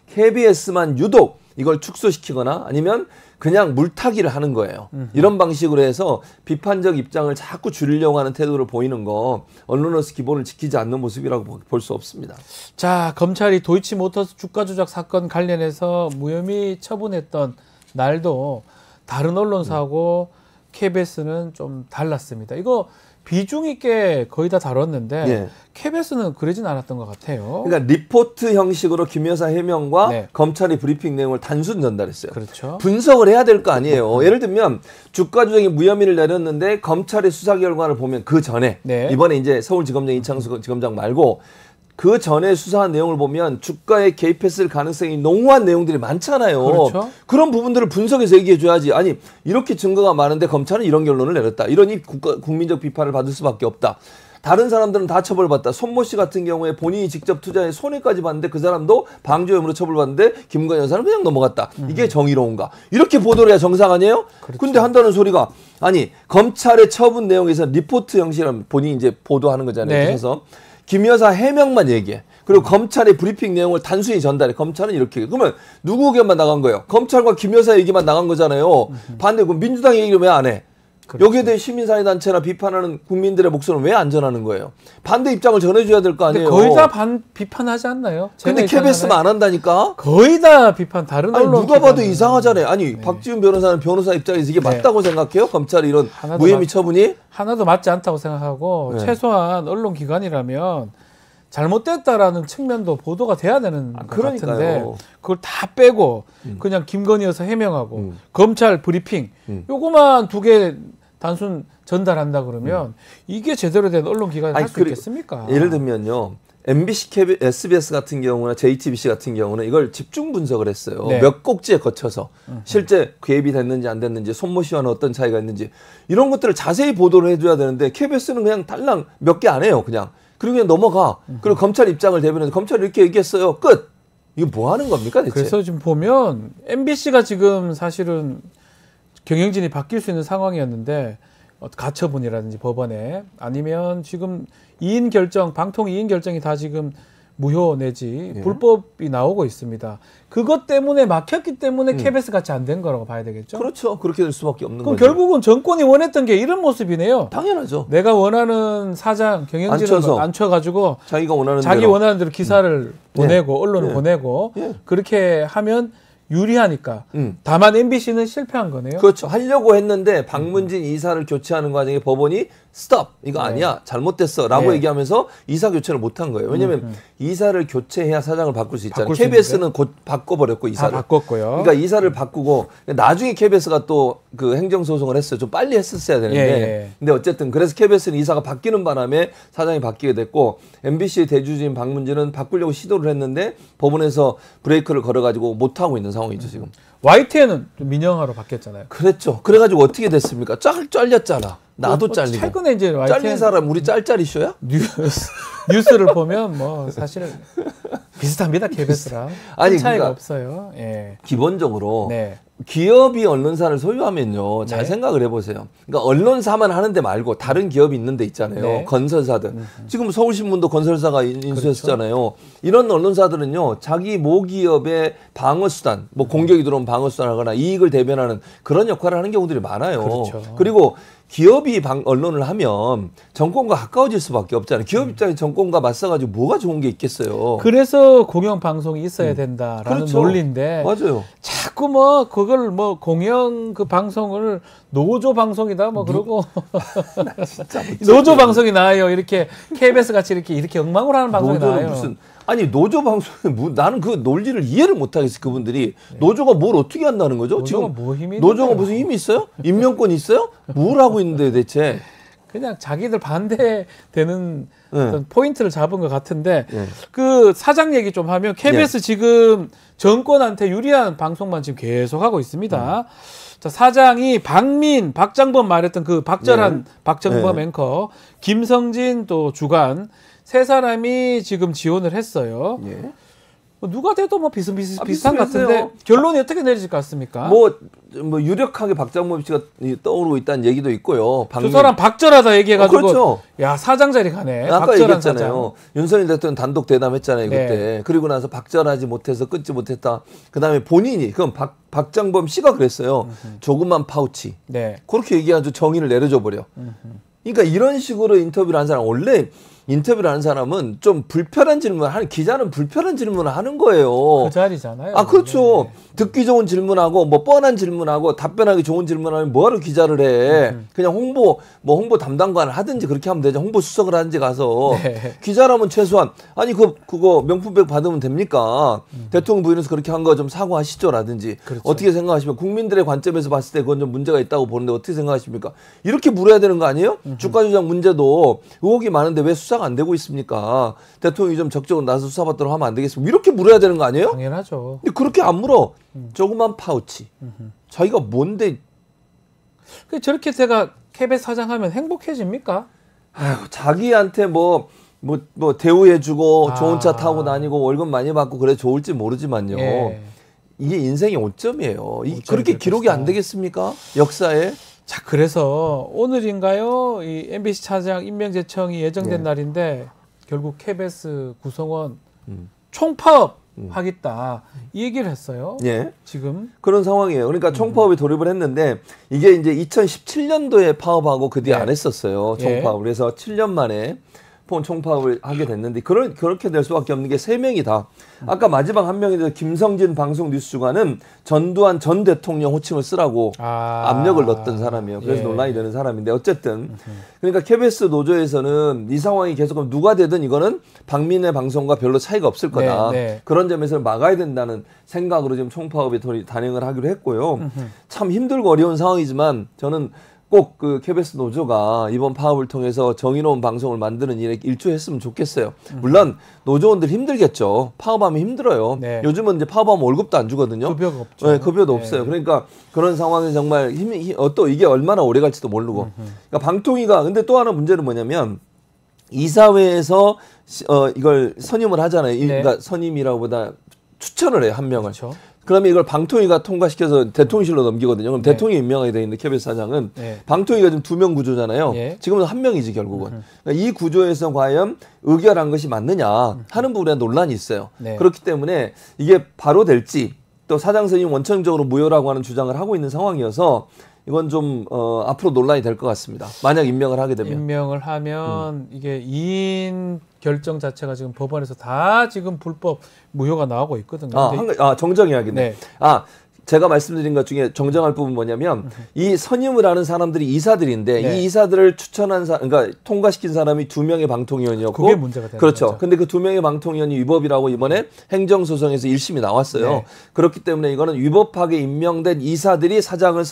KBS만 유독 이걸 축소시키거나 아니면 그냥 물타기를 하는 거예요. 이런 방식으로 해서 비판적 입장을 자꾸 줄이려고 하는 태도를 보이는 거 언론으로서 기본을 지키지 않는 모습이라고 볼 수 없습니다. 자, 검찰이 도이치모터스 주가 조작 사건 관련해서 무혐의 처분했던 날도 다른 언론사하고 KBS는 좀 달랐습니다. 이거 비중 있게 거의 다 다뤘는데 예. KBS는 그러진 않았던 것 같아요. 그러니까 리포트 형식으로 김 여사 해명과 네. 검찰이 브리핑 내용을 단순 전달했어요. 그렇죠. 분석을 해야 될 거 아니에요. 예를 들면 주가 조작에 무혐의를 내렸는데 검찰의 수사 결과를 보면 그 전에 네. 이번에 이제 서울지검장 이창수 지검장 말고 그 전에 수사한 내용을 보면 주가에 개입했을 가능성이 농후한 내용들이 많잖아요. 그렇죠. 그런 부분들을 분석해서 얘기해 줘야지. 아니 이렇게 증거가 많은데 검찰은 이런 결론을 내렸다. 이러니 국민적 비판을 받을 수밖에 없다. 다른 사람들은 다 처벌받다. 손모 씨 같은 경우에 본인이 직접 투자해 손해까지 봤는데 그 사람도 방조 혐의로 처벌받는데 김건희 여사는 그냥 넘어갔다. 이게 정의로운가? 이렇게 보도를 해야 정상 아니에요? 그렇죠. 근데 한다는 소리가 아니 검찰의 처분 내용에서 리포트 형식이라면 본인이 이제 보도하는 거잖아요. 네. 그래서 김 여사 해명만 얘기해. 그리고 검찰의 브리핑 내용을 단순히 전달해. 검찰은 이렇게. 그러면 누구 의견만 나간 거예요? 검찰과 김 여사 얘기만 나간 거잖아요. 반대, 그럼 민주당 얘기를 왜 안 해? 그렇죠. 여기에 대해 시민사회단체나 비판하는 국민들의 목소리는 왜 안 전하는 거예요? 반대 입장을 전해줘야 될 거 아니에요? 거의 다 비판하지 않나요? 근데 KBS만 안 한다니까? 거의 다 비판, 다른 아니, 언론 누가 봐도 이상하잖아요. 아니, 박지훈 변호사는 변호사 입장에서 이게 맞다고 생각해요? 검찰이 이런 무혐의 처분이? 하나도 맞지 않다고 생각하고 최소한 언론기관이라면 잘못됐다라는 측면도 보도가 돼야 되는 것 같은데 그걸 다 빼고 그냥 김건희여서 해명하고 검찰 브리핑 요거만 2개 단순 전달한다 그러면 이게 제대로 된 언론기관이 할 수 있겠습니까? 예를 들면요. MBC, SBS 같은 경우나 JTBC 같은 경우는 이걸 집중 분석을 했어요. 네. 몇 곡지에 거쳐서 실제 개입이 됐는지 안 됐는지 손모 씨와는 어떤 차이가 있는지 이런 것들을 자세히 보도를 해줘야 되는데 KBS는 그냥 달랑 몇 개 안 해요. 그리고 그냥 넘어가. 그리고 검찰 입장을 대변해서 검찰이 이렇게 얘기했어요. 끝. 이거 뭐 하는 겁니까 대체? 그래서 지금 보면 MBC가 지금 사실은 경영진이 바뀔 수 있는 상황이었는데 가처분이라든지 법원에 아니면 지금 2인 결정, 방통 2인 결정이 다 지금 무효 내지 불법이 나오고 있습니다. 그것 때문에 막혔기 때문에 KBS 같이 안 된 거라고 봐야 되겠죠? 그렇죠. 그렇게 될 수밖에 없는 그럼 거죠. 결국은 정권이 원했던 게 이런 모습이네요. 당연하죠. 내가 원하는 사장, 경영진을 앉혀가지고 자기가 원하는 자기 대로. 원하는 대로 기사를 보내고 언론을 보내고 그렇게 하면 유리하니까. 다만 MBC는 실패한 거네요. 그렇죠. 하려고 했는데 박문진 이사를 교체하는 과정에 법원이 스톱 이거 아니야 잘못됐어 라고 얘기하면서 이사 교체를 못한 거예요. 왜냐하면 이사를 교체해야 사장을 바꿀 수 있잖아요. KBS는 곧 바꿔버렸고 이사를. 바꿨고요. 그러니까 이사를 바꾸고 나중에 KBS가 또 그 행정소송을 했어요. 좀 빨리 했었어야 되는데 근데 어쨌든 그래서 KBS는 이사가 바뀌는 바람에 사장이 바뀌게 됐고 MBC 대주주인 박문진은 바꾸려고 시도를 했는데 법원에서 브레이크를 걸어가지고 못하고 있는 상황이죠 지금. YTN은 민영화로 바뀌었잖아요. 그랬죠. 그래가지고 어떻게 됐습니까? 잘렸잖아. 나도 잘리고. 최근에 이제 YTN 잘린 사람 우리 짤짤이쇼야? 뉴스를 보면 뭐 사실은 비슷합니다. KBS랑 아니 차이가 그러니까 없어요. 예. 기본적으로 기업이 언론사를 소유하면요. 잘 생각을 해보세요. 그러니까 언론사만 하는데 말고 다른 기업이 있는 데 있잖아요. 건설사들. 지금 서울신문도 건설사가 인수했잖아요. 그렇죠. 이런 언론사들은요. 자기 모기업의 방어수단, 뭐 공격이 들어오면 방어수단 하거나 이익을 대변하는 그런 역할을 하는 경우들이 많아요. 그렇죠. 그리고 기업이 언론을 하면 정권과 가까워질 수밖에 없잖아요. 기업 입장에 정권과 맞서가지고 뭐가 좋은 게 있겠어요. 그래서 공영방송이 있어야 된다라는 논리인데 맞아요. 자꾸 뭐 그걸 뭐 공영 그 방송을 노조 방송이다 뭐 그러고 노조 방송이 나아요. 이렇게 KBS 같이 이렇게 엉망으로 하는 방송이 나아요. 무슨 아니 노조 방송에 나는 그 논리를 이해를 못 하겠어. 그분들이 노조가 뭘 어떻게 한다는 거죠? 노조가 지금 뭐 힘이 노조가 무슨 힘이 있어요? 임명권이 있어요? 뭘 하고 있는데 대체? 그냥 자기들 반대되는 어떤 포인트를 잡은 것 같은데 그 사장 얘기 좀 하면 KBS 지금 정권한테 유리한 방송만 지금 계속 하고 있습니다. 자, 사장이 박장범 말했던 그 박절한 박정범 앵커, 김성진 또 주간 세 사람이 지금 지원을 했어요. 누가 돼도 뭐 비슷한 같은데 결론이 어떻게 내려질 것 같습니까? 뭐 유력하게 박장범 씨가 떠오르고 있다는 얘기도 있고요. 두 사람 박절하다 얘기해가지고 그렇죠. 야 사장 자리 가네. 아까 얘기했잖아요. 사장. 윤석열 대통령 단독 대담했잖아요 그때. 그리고 나서 박절하지 못해서 끊지 못했다. 그다음에 본인이 그럼 박장범 씨가 그랬어요. 조그만 파우치. 그렇게 얘기하죠. 정의를 내려줘 버려. 그러니까 이런 식으로 인터뷰를 한 사람 원래 인터뷰를 하는 사람은 좀 불편한 질문을 하는 기자는 불편한 질문을 하는 거예요. 그 자리잖아요. 아 그렇죠. 듣기 좋은 질문하고 뭐 뻔한 질문하고 답변하기 좋은 질문하면 뭐하러 기자를 해. 그냥 홍보 담당관을 하든지 그렇게 하면 되죠. 홍보 수석을 하든지 가서 기자라면 최소한 아니 그거 명품백 받으면 됩니까? 대통령 부인에서 그렇게 한 거 좀 사과하시죠라든지 어떻게 생각하시면 국민들의 관점에서 봤을 때 그건 좀 문제가 있다고 보는데 어떻게 생각하십니까? 이렇게 물어야 되는 거 아니에요? 주가 조작 문제도 의혹이 많은데 왜 수사가 안 되고 있습니까? 대통령이 좀 적극적으로 나서 수사받도록 하면 안 되겠습니까? 이렇게 물어야 되는 거 아니에요? 당연하죠. 근데 그렇게 안 물어. 조그만 파우치. 자기가 뭔데? 저렇게 제가 KBS 사장하면 행복해집니까? 아휴, 자기한테 뭐 대우해주고 좋은 차 타고 다니고 월급 많이 받고 그래 좋을지 모르지만요. 이게 인생의 오점이에요. 그렇게 기록이 안 되겠습니까? 역사에. 자, 그래서 오늘인가요? 이 MBC 차장 임명제청이 예정된 날인데 결국 KBS 구성원 총파업 하겠다 이 얘기를 했어요. 예. 지금 그런 상황이에요. 그러니까 총파업에 돌입을 했는데 이게 이제 2017년도에 파업하고 그 뒤에 네. 안 했었어요. 총파업. 그래서 7년 만에 총파업을 하게 됐는데 그렇게 될 수밖에 없는 게 3명이 다 아까 마지막 한 명이 김성진 방송 뉴스 주간은 전두환 전 대통령 호칭을 쓰라고 압력을 넣었던 사람이에요. 그래서 논란이 되는 사람인데 어쨌든 그러니까 KBS 노조에서는 이 상황이 계속 누가 되든 이거는 박민의 방송과 별로 차이가 없을 거다. 그런 점에서 막아야 된다는 생각으로 지금 총파업에 단행을 하기로 했고요. 참 힘들고 어려운 상황이지만 저는 꼭 그 KBS 노조가 이번 파업을 통해서 정의로운 방송을 만드는 일에 일조했으면 좋겠어요. 물론 노조원들 힘들겠죠. 파업하면 힘들어요. 요즘은 이제 파업하면 월급도 안 주거든요. 급여가 없죠. 네, 급여도 없어요. 그러니까 그런 상황에 정말 또 이게 얼마나 오래 갈지도 모르고. 그러니까 방통위가 근데 또 하나 문제는 뭐냐면 이사회에서 이걸 선임을 하잖아요. 그러니까 선임이라고보다 추천을 해요, 한 명을. 그렇죠. 그러면 이걸 방통위가 통과시켜서 대통령실로 넘기거든요. 그럼 대통령이 임명하게 돼 있는데 KBS 사장은 방통위가 지금 2명 구조잖아요. 지금은 1명이지 결국은. 그러니까 이 구조에서 과연 의결한 것이 맞느냐 하는 부분에 논란이 있어요. 그렇기 때문에 이게 바로 될지 또 사장 선임 원천적으로 무효라고 하는 주장을 하고 있는 상황이어서 이건 좀 앞으로 논란이 될 것 같습니다. 만약 임명을 하게 되면. 임명을 하면 이게 2인 결정 자체가 지금 법원에서 다 지금 불법 무효가 나오고 있거든요. 정정해야겠네. 제가 말씀드린 것 중에 정정할 부분 뭐냐면 이 선임을 하는 사람들이 이사들인데 이 이사들을 추천한 그러니까 통과시킨 사람이 2명의 방통위원이었고 그게 문제가 되는 그렇죠. 거죠. 근데 그 2명의 방통위원이 위법이라고 이번에 행정소송에서 1심이 나왔어요. 그렇기 때문에 이거는 위법하게 임명된 이사들이 사장을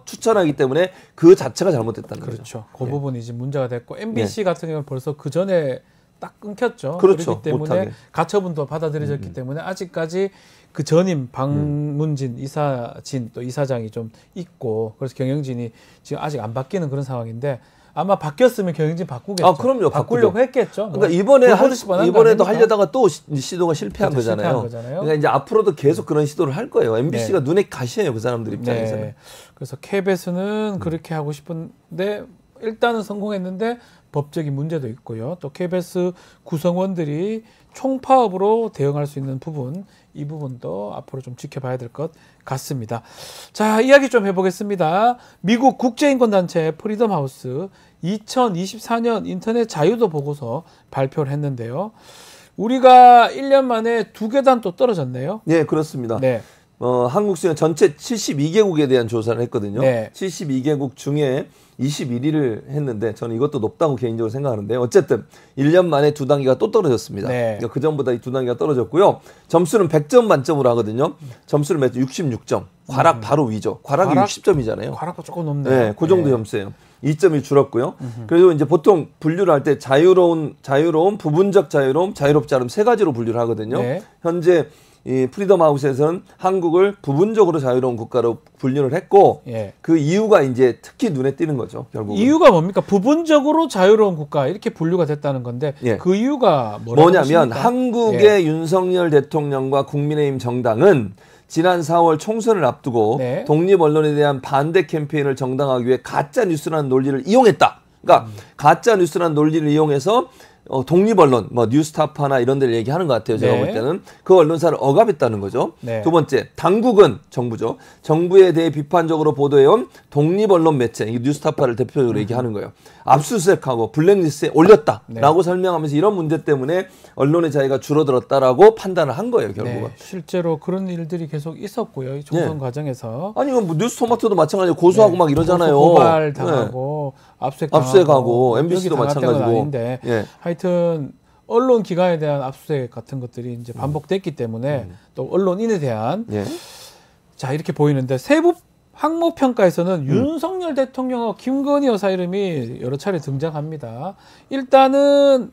추천하기 때문에 그 자체가 잘못됐다는 거죠. 그렇죠. 그 부분이 지금 문제가 됐고 MBC 같은 경우는 벌써 그 전에 딱 끊겼죠. 그렇죠. 그렇기 때문에 못하게. 가처분도 받아들여졌기 때문에 아직까지 그 전임 방문진 이사진 또 이사장이 좀 있고 그래서 경영진이 지금 아직 안 바뀌는 그런 상황인데 아마 바뀌었으면 경영진 바꾸겠죠. 그럼요. 바꾸려고 했겠죠. 그러니까 이번에도 하려다가 또 시도가 실패한 거잖아요. 그러니까 이제 앞으로도 계속 그런 시도를 할 거예요. MBC가 눈에 가시예요. 그 사람들 입장에서는. 그래서 KBS는 그렇게 하고 싶은데 일단은 성공했는데 법적인 문제도 있고요. 또 KBS 구성원들이 총파업으로 대응할 수 있는 부분, 이 부분도 앞으로 좀 지켜봐야 될 것 같습니다. 자, 이야기 좀 해보겠습니다. 미국 국제인권단체 프리덤 하우스 2024년 인터넷 자유도 보고서 발표를 했는데요. 우리가 1년 만에 2계단 또 떨어졌네요. 네, 그렇습니다. 한국 수요 전체 72개국에 대한 조사를 했거든요. 72개국 중에 21위를 했는데 저는 이것도 높다고 개인적으로 생각하는데 어쨌든 1년 만에 2단계가 또 떨어졌습니다. 그러니까 그 전보다 이 2단계가 떨어졌고요. 점수는 100점 만점으로 하거든요. 점수를 매주 66점. 과락 바로 위죠. 과락이 60점이잖아요. 과락도 조금 높네요. 네, 그 정도 점수예요. 2점이 줄었고요. 그리고 이제 보통 분류를 할 때 자유로운, 부분적 자유로움, 자유롭지 않음 3가지로 분류를 하거든요. 현재 이 프리덤 하우스에서는 한국을 부분적으로 자유로운 국가로 분류를 했고 그 이유가 이제 특히 눈에 띄는 거죠. 결국 이유가 뭡니까? 부분적으로 자유로운 국가 이렇게 분류가 됐다는 건데 그 이유가 뭐냐면 한국의 윤석열 대통령과 국민의힘 정당은 지난 4월 총선을 앞두고 독립 언론에 대한 반대 캠페인을 정당하기 위해 가짜 뉴스라는 논리를 이용했다. 그러니까 가짜 뉴스라는 논리를 이용해서 독립언론, 뉴스타파나 이런 데를 얘기하는 것 같아요. 제가 볼 때는. 그 언론사를 억압했다는 거죠. 두 번째, 당국은 정부죠. 정부에 대해 비판적으로 보도해온 독립언론 매체, 뉴스타파를 대표적으로 얘기하는 거예요. 압수수색하고 블랙리스트에 올렸다라고 설명하면서 이런 문제 때문에 언론의 자유가 줄어들었다라고 판단을 한 거예요. 결국은. 실제로 그런 일들이 계속 있었고요. 이 총선 과정에서. 아니, 뉴스토마토도 마찬가지로 고소하고 막 이러잖아요. 고발 당하고 압수수색하고 MBC도 마찬가지고. 아닌데 하여튼 언론 기관에 대한 압수수색 같은 것들이 이제 반복됐기 때문에 또 언론인에 대한 자 이렇게 보이는데 세부 항목 평가에서는 윤석열 대통령과 김건희 여사 이름이 여러 차례 등장합니다. 일단은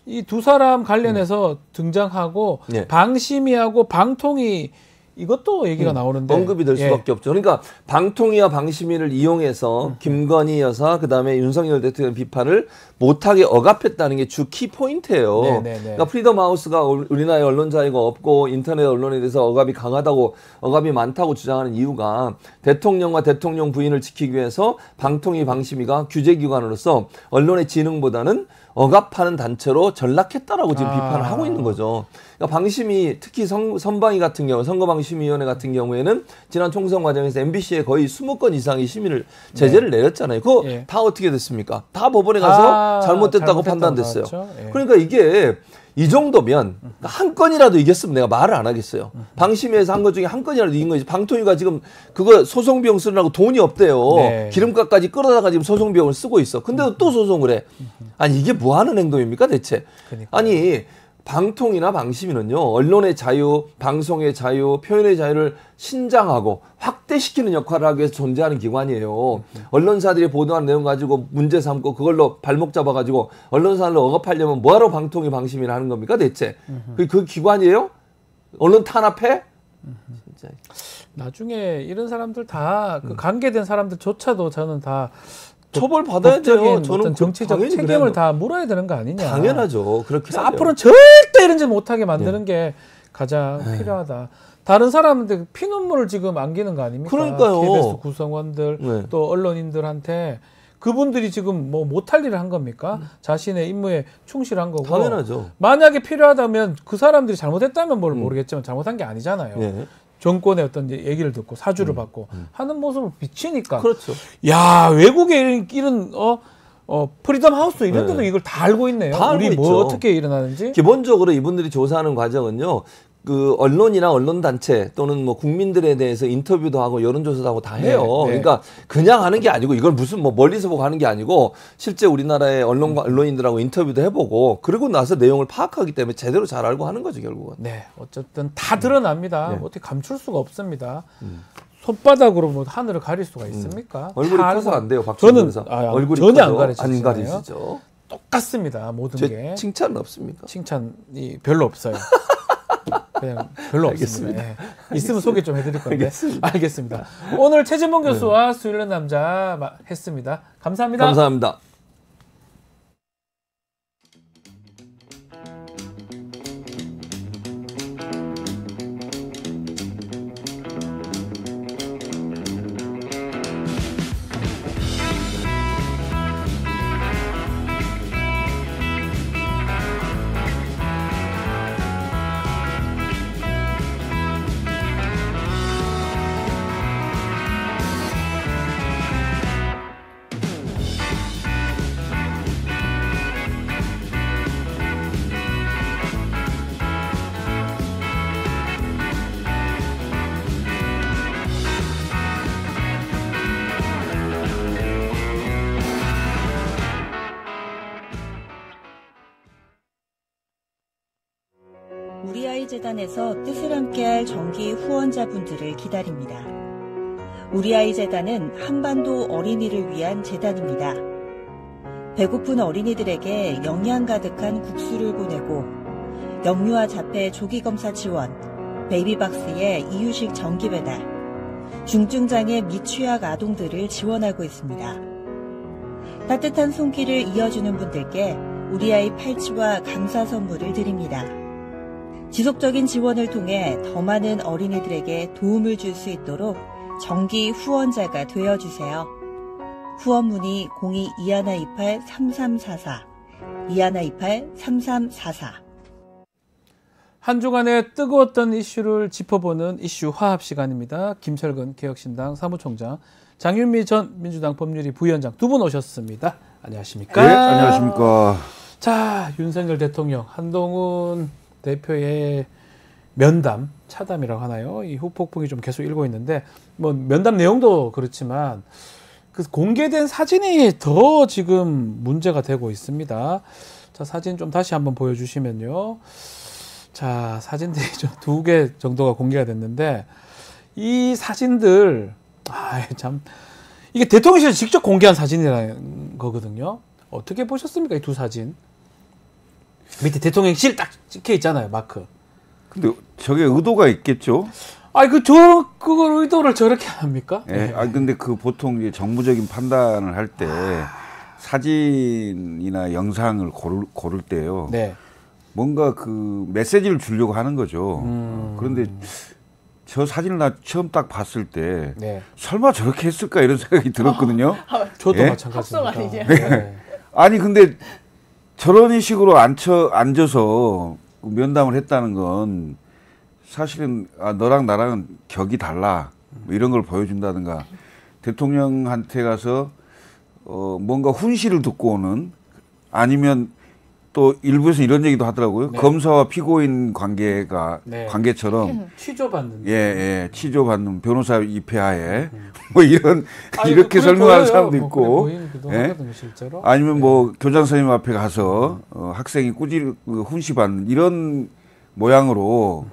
이 두 사람 관련해서 등장하고 방심위하고 방통위 이것도 얘기가 나오는데 언급이 될 수밖에 없죠. 그러니까 방통위와 방심위를 이용해서 김건희 여사 그다음에 윤석열 대통령 비판을 못하게 억압했다는 게 주 키포인트예요. 그러니까 프리덤 하우스가 우리나라에 언론 자유가 없고 인터넷 언론에 대해서 억압이 많다고 주장하는 이유가 대통령과 대통령 부인을 지키기 위해서 방통위 방심위가 규제기관으로서 언론의 진흥보다는 억압하는 단체로 전락했다라고 지금 비판을 하고 있는 거죠. 그러니까 방심위 특히 선방위 같은 경우 선거방심위원회 같은 경우에는 지난 총선 과정에서 MBC에 거의 20건 이상의 심의를 제재를 내렸잖아요. 그거 다 어떻게 됐습니까? 다 법원에 가서 잘못됐다고 판단됐어요. 그러니까 이게 이 정도면 한 건이라도 이겼으면 내가 말을 안 하겠어요. 방심위에서 한 것 중에 한 건이라도 이긴 거지. 방통위가 지금 그거 소송 비용 쓰느라고 돈이 없대요. 기름값까지 끌어다가 지금 소송 비용을 쓰고 있어. 근데도 또 소송을 해. 아니 이게 뭐 하는 행동입니까 대체? 그러니까요. 아니 방통이나 방심위는요. 언론의 자유, 방송의 자유, 표현의 자유를 신장하고 확대시키는 역할을 하기 위해서 존재하는 기관이에요. 언론사들이 보도한 내용 가지고 문제 삼고 그걸로 발목 잡아가지고 언론사를 억압하려면 뭐하러 방통위 방심위를 하는 겁니까 대체? 그 기관이에요? 언론 탄압해? 진짜. 나중에 이런 사람들 다 그 관계된 사람들조차도 저는 다 처벌 받아야 돼요. 저는 정치적 책임을 다 물어야 되는 거 아니냐. 당연하죠. 그렇게 앞으로는 절대 이런지 못하게 만드는 게 가장 필요하다. 다른 사람한테 피눈물을 지금 안기는 거 아닙니까? 그러니까요. KBS 구성원들 또 언론인들한테 그분들이 지금 뭐 못할 일을 한 겁니까? 자신의 임무에 충실한 거고. 당연하죠. 만약에 필요하다면 그 사람들이 잘못했다면 뭘 모르겠지만 잘못한 게 아니잖아요. 정권의 어떤 얘기를 듣고 사주를 받고 하는 모습을 비치니까. 그렇죠. 야, 외국에 이런 프리덤 하우스 이런 데도 이걸 다 알고 있네요. 다 우리 알고 뭐 있죠. 어떻게 일어나는지. 기본적으로 이분들이 조사하는 과정은요. 그 언론이나 언론단체 또는 뭐 국민들에 대해서 인터뷰도 하고 여론조사도 하고 다 해요. 그러니까 그냥 하는 게 아니고 이걸 무슨 뭐 멀리서 보고 하는 게 아니고 실제 우리나라의 언론인들하고 인터뷰도 해보고 그러고 나서 내용을 파악하기 때문에 제대로 잘 알고 하는 거죠 결국은. 네, 어쨌든 다 드러납니다. 어떻게 감출 수가 없습니다. 손바닥으로 뭐 하늘을 가릴 수가 있습니까? 얼굴이 커서 안 돼요, 박준호 변호사. 얼굴이 전혀 커서 안 안 가리시죠. 똑같습니다, 모든 게. 칭찬은 없습니까? 칭찬이 별로 없어요. 그냥 별로 없습니다. 네. 있으면 소개 좀 해드릴 건데. 알겠습니다. 오늘 최진봉 교수와 수일는 남자 했습니다. 감사합니다. 감사합니다. 우리아이 재단에서 뜻을 함께할 정기 후원자분들을 기다립니다. 우리아이 재단은 한반도 어린이를 위한 재단입니다. 배고픈 어린이들에게 영양 가득한 국수를 보내고 영유아 자폐 조기검사 지원, 베이비박스의 이유식 정기 배달, 중증장애 및 취약 아동들을 지원하고 있습니다. 따뜻한 손길을 이어주는 분들께 우리아이 팔찌와 감사 선물을 드립니다. 지속적인 지원을 통해 더 많은 어린이들에게 도움을 줄 수 있도록 정기 후원자가 되어주세요. 후원 문의 02-2128-3344, 2128-3344. 한 주간의 뜨거웠던 이슈를 짚어보는 이슈 화합 시간입니다. 김철근 개혁신당 사무총장, 장윤미 전 민주당 법률위 부위원장 두 분 오셨습니다. 안녕하십니까? 네, 안녕하십니까? 자, 윤석열 대통령, 한동훈 대표의 면담, 차담이라고 하나요? 이 후폭풍이 좀 계속 일고 있는데, 뭐 면담 내용도 그렇지만 그 공개된 사진이 더 지금 문제가 되고 있습니다. 자, 사진 좀 다시 한번 보여주시면요. 자, 사진들이 좀 2개 정도가 공개가 됐는데, 이 사진들, 참, 이게 대통령실이 직접 공개한 사진이라는 거거든요. 어떻게 보셨습니까? 이 두 사진. 밑에 대통령실 딱 찍혀 있잖아요, 마크. 근데 저게 의도가 있겠죠? 그걸 의도를 저렇게 합니까? 예. 근데 그 보통 이제 정무적인 판단을 할 때 사진이나 영상을 고를 때요. 네. 뭔가 그 메시지를 주려고 하는 거죠. 그런데 저 사진을 나 처음 딱 봤을 때 설마 저렇게 했을까 이런 생각이 들었거든요. 저도 예? 마찬가지입니다. 아니 근데 저런 식으로 앉아서 면담을 했다는 건 사실은 너랑 나랑은 격이 달라 뭐 이런 걸 보여준다든가 대통령한테 가서 뭔가 훈시를 듣고 오는 아니면 또 일부에서 이런 얘기도 하더라고요. 네. 검사와 피고인 관계처럼 취조받는 취조받는 변호사 입회하에 뭐 이렇게 설명하는 사람도 있고 실제로. 아니면 뭐 교장 선생님 앞에 가서 학생이 훈시 받는 이런 모양으로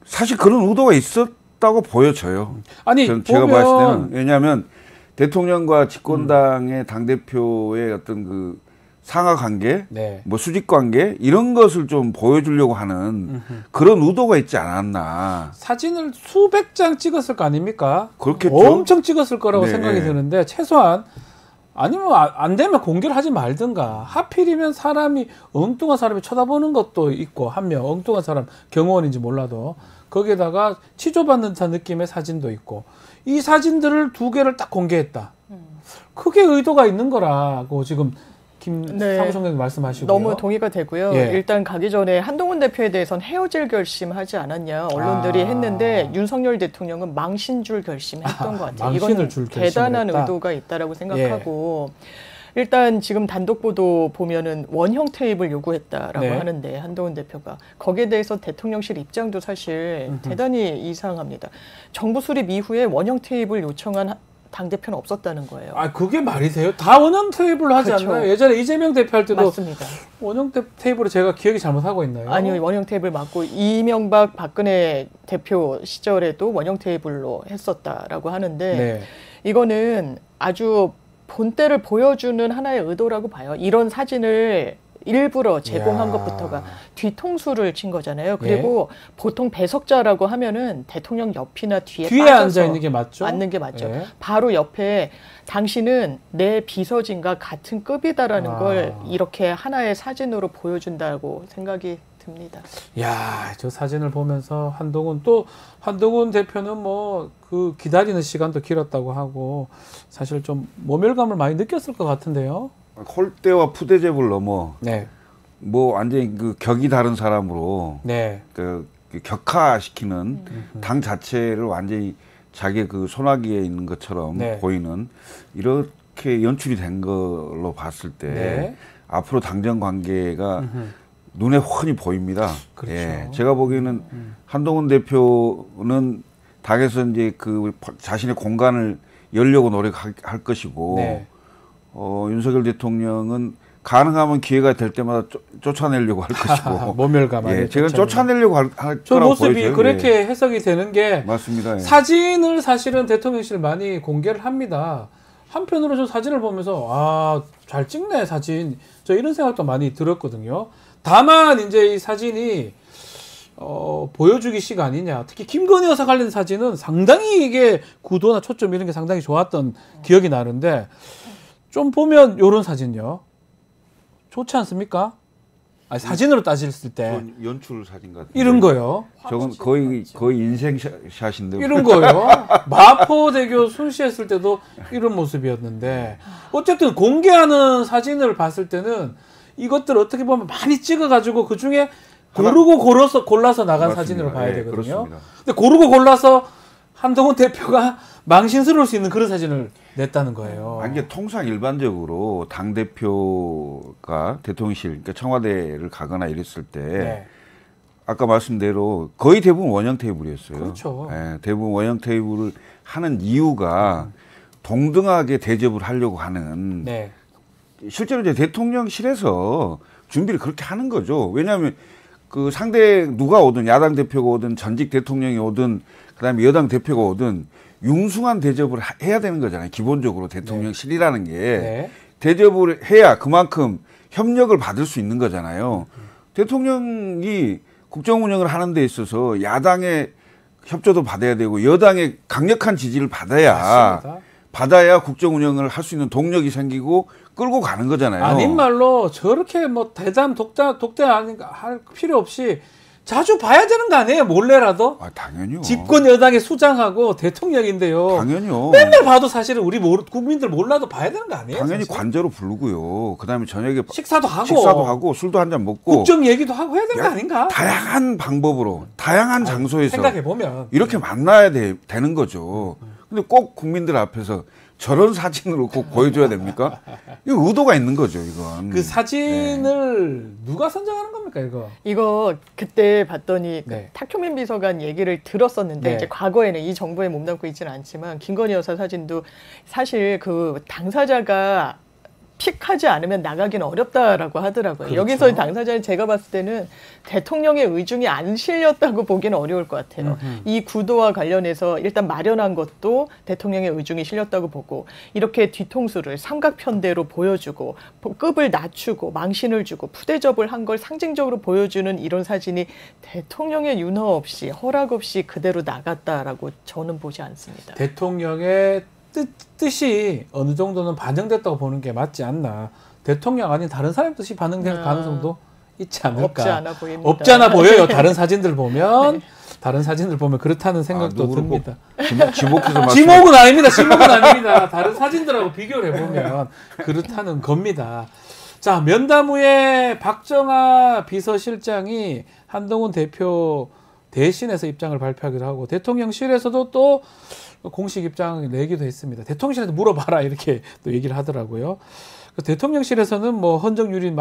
사실 그런 의도가 있었다고 보여져요. 아니 제가 봤을 때는 왜냐하면 대통령과 집권당의 당대표의 어떤 그 상하 관계, 뭐 수직 관계 이런 것을 좀 보여주려고 하는 그런 의도가 있지 않았나. 사진을 수백 장 찍었을 거 아닙니까? 그렇겠죠. 엄청 찍었을 거라고 생각이 드는데 최소한 아니면 안 되면 공개를 하지 말든가. 하필이면 엉뚱한 사람이 쳐다보는 것도 있고 한 명 엉뚱한 사람 경호원인지 몰라도 거기에다가 취조받는 듯한 느낌의 사진도 있고 이 사진들을 2개를 딱 공개했다. 크게 의도가 있는 거라고 지금 사무총장님 말씀하시고요. 너무 동의가 되고요. 일단 가기 전에 한동훈 대표에 대해서는 헤어질 결심하지 않았냐 언론들이 했는데 윤석열 대통령은 망신줄 결심했던 것 같아요. 이건 대단한 의도가 있다라고 생각하고 일단 지금 단독 보도 보면은 원형 테이블 요구했다라고 하는데 한동훈 대표가 거기에 대해서 대통령실 입장도 사실 대단히 이상합니다. 정부 수립 이후에 원형 테이블 요청한 당대표는 없었다는 거예요. 그게 말이 돼요? 다 원형 테이블로 하지 않나요? 예전에 이재명 대표 할 때도 맞습니다. 원형 테이블을 제가 기억이 잘못하고 있나요? 아니요. 원형 테이블 맞고 이명박 박근혜 대표 시절에도 원형 테이블로 했었다라고 하는데 이거는 아주 본때를 보여주는 하나의 의도라고 봐요. 이런 사진을 일부러 제공한 것부터가 뒤통수를 친 거잖아요. 그리고 보통 배석자라고 하면은 대통령 옆이나 뒤에 앉아 있는 게 맞죠? 앉는 게 맞죠. 바로 옆에 당신은 내 비서진과 같은 급이다라는 걸 이렇게 하나의 사진으로 보여준다고 생각이 듭니다. 저 사진을 보면서 한동훈 대표는 뭐 그 기다리는 시간도 길었다고 하고 사실 좀 모멸감을 많이 느꼈을 것 같은데요. 홀대와 푸대접을 넘어 뭐 완전히 그 격이 다른 사람으로 그 격화시키는 당 자체를 완전히 자기 그 손아귀에 있는 것처럼 보이는 이렇게 연출이 된 걸로 봤을 때 앞으로 당정 관계가 눈에 훤히 보입니다. 그렇죠. 제가 보기에는 한동훈 대표는 당에서 이제 그 자신의 공간을 열려고 노력할 것이고 윤석열 대통령은 가능하면 기회가 될 때마다 쫓아내려고 할 것이고 모멸감 제가 쫓아내려고 할 저 모습이 보여줘요. 그렇게 해석이 되는 게 맞습니다. 사진을 사실은 대통령실 많이 공개를 합니다. 한편으로 저 사진을 보면서 잘 찍네 사진 저 이런 생각도 많이 들었거든요. 다만 이제 이 사진이 보여주기식 아니냐. 특히 김건희 여사 관련 사진은 상당히 이게 구도나 초점 이런 게 상당히 좋았던 기억이 나는데 좀 보면 요런 사진요. 좋지 않습니까? 사진으로 따졌을 때 연출 사진 같은 이런 거요. 저건 거의 인생샷인데 이런 거요. 마포대교 순시했을 때도 이런 모습이었는데 어쨌든 공개하는 사진을 봤을 때는 이것들 어떻게 보면 많이 찍어가지고 그 중에 고르고 골라서 나간 맞습니다. 사진으로 봐야 되거든요. 근데 고르고 골라서 한동훈 대표가 망신스러울 수 있는 그런 사진을 냈다는 거예요. 이게 통상 일반적으로 당 대표가 대통령실, 그러니까 청와대를 가거나 이랬을 때 아까 말씀대로 거의 대부분 원형 테이블이었어요. 그렇죠. 대부분 원형 테이블을 하는 이유가 동등하게 대접을 하려고 하는. 실제로 이제 대통령실에서 준비를 그렇게 하는 거죠. 왜냐하면 그 상대 누가 오든 야당 대표가 오든 전직 대통령이 오든 그다음에 여당 대표가 오든 융숭한 대접을 해야 되는 거잖아요. 기본적으로 대통령실이라는 게 대접을 해야 그만큼 협력을 받을 수 있는 거잖아요. 대통령이 국정 운영을 하는 데 있어서 야당의 협조도 받아야 되고 여당의 강력한 지지를 받아야 국정 운영을 할 수 있는 동력이 생기고 끌고 가는 거잖아요. 아닌 말로 저렇게 뭐 대담 독대 아닌가 할 필요 없이 자주 봐야 되는 거 아니에요? 몰래라도? 아, 당연히요. 집권 여당의 수장하고 대통령인데요. 당연히요. 맨날 봐도 사실은 우리 국민들 몰라도 봐야 되는 거 아니에요? 당연히 사실? 관저로 부르고요. 그다음에 저녁에 식사도 하고 술도 한 잔 먹고 국정 얘기도 하고 해야 되는 거 아닌가? 다양한 방법으로 다양한 장소에서 생각해 보면 이렇게 만나야 되는 거죠. 근데 꼭 국민들 앞에서 저런 사진으로 꼭 보여줘야 됩니까? 이거 의도가 있는 거죠, 이건. 그 사진을 누가 선정하는 겁니까, 이거? 이거 그때 봤더니 그 탁효민 비서관 얘기를 들었었는데 이제 과거에는 이 정부에 몸담고 있지는 않지만 김건희 여사 사진도 사실 그 당사자가 픽하지 않으면 나가기는 어렵다라고 하더라고요. 그렇죠. 여기서 당사자는 제가 봤을 때는 대통령의 의중이 안 실렸다고 보기는 어려울 것 같아요. 이 구도와 관련해서 일단 마련한 것도 대통령의 의중이 실렸다고 보고 이렇게 뒤통수를 삼각편대로 보여주고 급을 낮추고 망신을 주고 푸대접을 한 걸 상징적으로 보여주는 이런 사진이 대통령의 윤허 없이 허락 없이 그대로 나갔다라고 저는 보지 않습니다. 대통령의 뜻이 어느 정도는 반영됐다고 보는 게 맞지 않나. 대통령 아닌 다른 사람 뜻이 반영될 가능성도 있지 않을까. 없지 않아 보입니다. 없지 않아 보여요. 다른 사진들 보면. 다른 사진들 보면 그렇다는 생각도 듭니다. 지목은 아닙니다. 지목은 아닙니다. 다른 사진들하고 비교를 해보면 그렇다는 겁니다. 자, 면담 후에 박정아 비서실장이 한동훈 대표 대신해서 입장을 발표하기도 하고 대통령실에서도 또 공식 입장을 내기도 했습니다. 대통령실에서 물어봐라 이렇게 또 얘기를 하더라고요. 대통령실에서는 뭐 헌정유린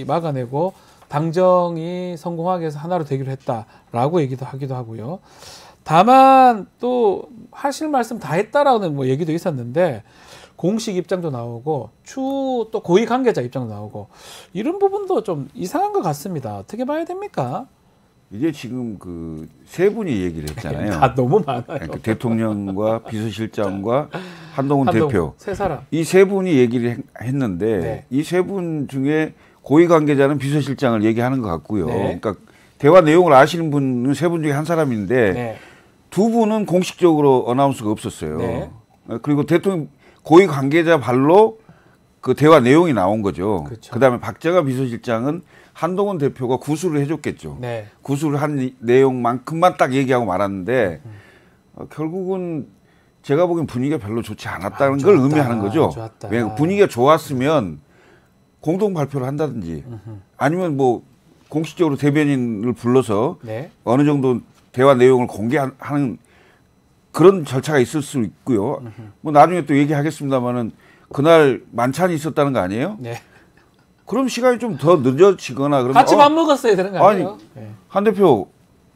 막아내고 당정이 성공하게 해서 하나로 되기로 했다라고 얘기도 하기도 하고요. 다만 또 하실 말씀 다 했다라는 뭐 얘기도 있었는데 공식 입장도 나오고 또 고위 관계자 입장도 나오고 이런 부분도 좀 이상한 것 같습니다. 어떻게 봐야 됩니까? 이게 지금 그 세 분이 얘기를 했잖아요. 다 너무 많아요. 그러니까 대통령과 비서실장과 한동훈 대표. 세 사람. 이 세 분이 얘기를 했는데 이 세 분 중에 고위 관계자는 비서실장을 얘기하는 것 같고요. 그러니까 대화 내용을 아시는 분은 세 분 중에 한 사람인데 두 분은 공식적으로 어나운스가 없었어요. 그리고 대통령 고위 관계자 발로 그 대화 내용이 나온 거죠. 그렇죠. 그다음에 박정아 비서실장은 한동훈 대표가 구술을 해줬겠죠. 구술을 한 내용만큼만 딱 얘기하고 말았는데 결국은 제가 보기엔 분위기가 별로 좋지 않았다는 걸 의미하는 거죠. 분위기가 좋았으면 공동 발표를 한다든지 아니면 뭐 공식적으로 대변인을 불러서 어느 정도 대화 내용을 공개하는 그런 절차가 있을 수 있고요. 뭐 나중에 또 얘기하겠습니다만은 그날 만찬이 있었다는 거 아니에요? 그럼 시간이 좀 더 늦어지거나 그러면 같이 밥 먹었어야 되는 거 아니에요? 아니, 한 대표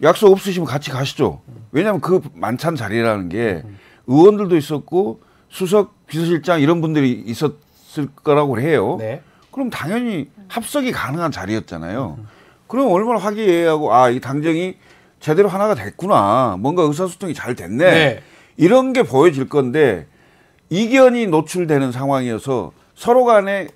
약속 없으시면 같이 가시죠. 왜냐하면 그 만찬 자리라는 게 의원들도 있었고 수석 비서실장 이런 분들이 있었을 거라고 해요. 그럼 당연히 합석이 가능한 자리였잖아요. 그럼 얼마나 화기애애하고 이 당정이 제대로 하나가 됐구나. 뭔가 의사소통이 잘 됐네. 이런 게 보여질 건데 이견이 노출되는 상황이어서 서로 간에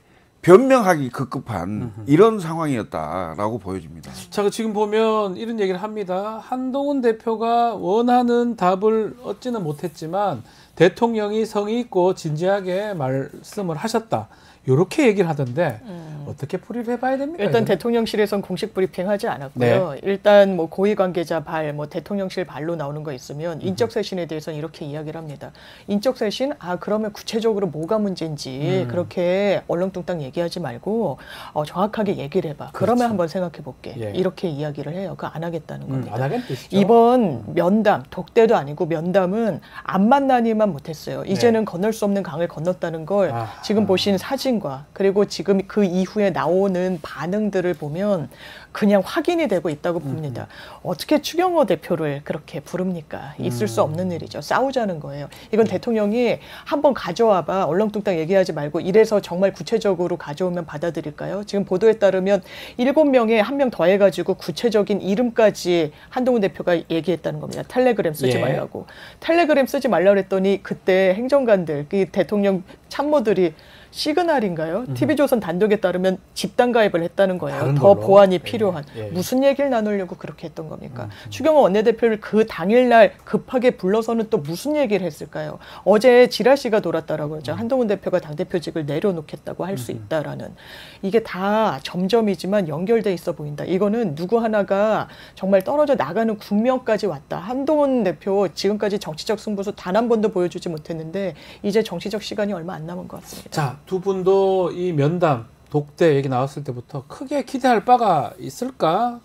변명하기 급급한 이런 상황이었다라고 보여집니다. 자, 지금 보면 이런 얘기를 합니다. 한동훈 대표가 원하는 답을 얻지는 못했지만 대통령이 성의 있고 진지하게 말씀을 하셨다. 이렇게 얘기를 하던데 어떻게 풀이를 해봐야 됩니까? 일단 대통령실에선 공식 브리핑하지 않았고요. 일단 뭐 고위 관계자 발, 뭐 대통령실 발로 나오는 거 있으면 인적 쇄신에 대해서는 이렇게 이야기를 합니다. 인적 쇄신? 그러면 구체적으로 뭐가 문제인지 그렇게 얼렁뚱땅 얘기하지 말고 정확하게 얘기를 해봐. 그러면 한번 생각해 볼게. 이렇게 이야기를 해요. 그거 안 하겠다는 겁니다. 안 하겠는 뜻이죠. 이번 면담, 독대도 아니고 면담은 안 만나니만 못했어요. 이제는 건널 수 없는 강을 건넜다는 걸 지금 보신 사진 그리고 지금 그 이후에 나오는 반응들을 보면 그냥 확인이 되고 있다고 봅니다. 어떻게 추경호 대표를 그렇게 부릅니까? 있을 수 없는 일이죠. 싸우자는 거예요. 이건 대통령이 한번 가져와봐. 얼렁뚱땅 얘기하지 말고 이래서 정말 구체적으로 가져오면 받아들일까요? 지금 보도에 따르면 7명에 1명 더해가지고 구체적인 이름까지 한동훈 대표가 얘기했다는 겁니다. 텔레그램 쓰지 말라고. 텔레그램 쓰지 말라고 했더니 그때 행정관들, 그 대통령 참모들이 시그널인가요? TV조선 단독에 따르면 집단 가입을 했다는 거예요. 더 보완이 필요한. 무슨 얘기를 나누려고 그렇게 했던 겁니까? 추경호 원내대표를 그 당일날 급하게 불러서는 또 무슨 얘기를 했을까요? 어제 지라시가 돌았다라고 그러죠. 한동훈 대표가 당대표직을 내려놓겠다고 할 수 있다라는. 이게 다 점점이지만 연결돼 있어 보인다. 이거는 누구 하나가 정말 떨어져 나가는 국면까지 왔다. 한동훈 대표 지금까지 정치적 승부수 단 한 번도 보여주지 못했는데 이제 정치적 시간이 얼마 안 남은 것 같습니다. 자, 두 분도 이 면담, 독대 얘기 나왔을 때부터 크게 기대할 바가 있을까?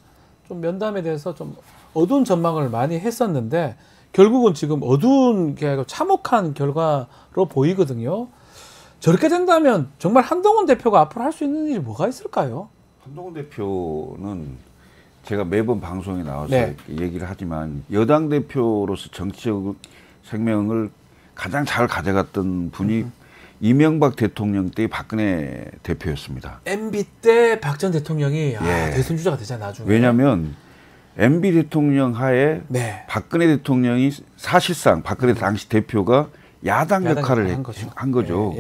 좀 면담에 대해서 좀 어두운 전망을 많이 했었는데 결국은 지금 어두운 게 아니고 참혹한 결과로 보이거든요. 저렇게 된다면 정말 한동훈 대표가 앞으로 할 수 있는 일이 뭐가 있을까요? 한동훈 대표는 제가 매번 방송에 나와서 얘기를 하지만 여당 대표로서 정치적 생명을 가장 잘 가져갔던 분이 이명박 대통령 때 박근혜 대표였습니다. MB 때 박 전 대통령이 대선 주자가 되잖아요, 나중에. 왜냐하면 MB 대통령 하에 박근혜 대통령이 사실상 박근혜 당시 대표가 야당 역할을 한 거죠.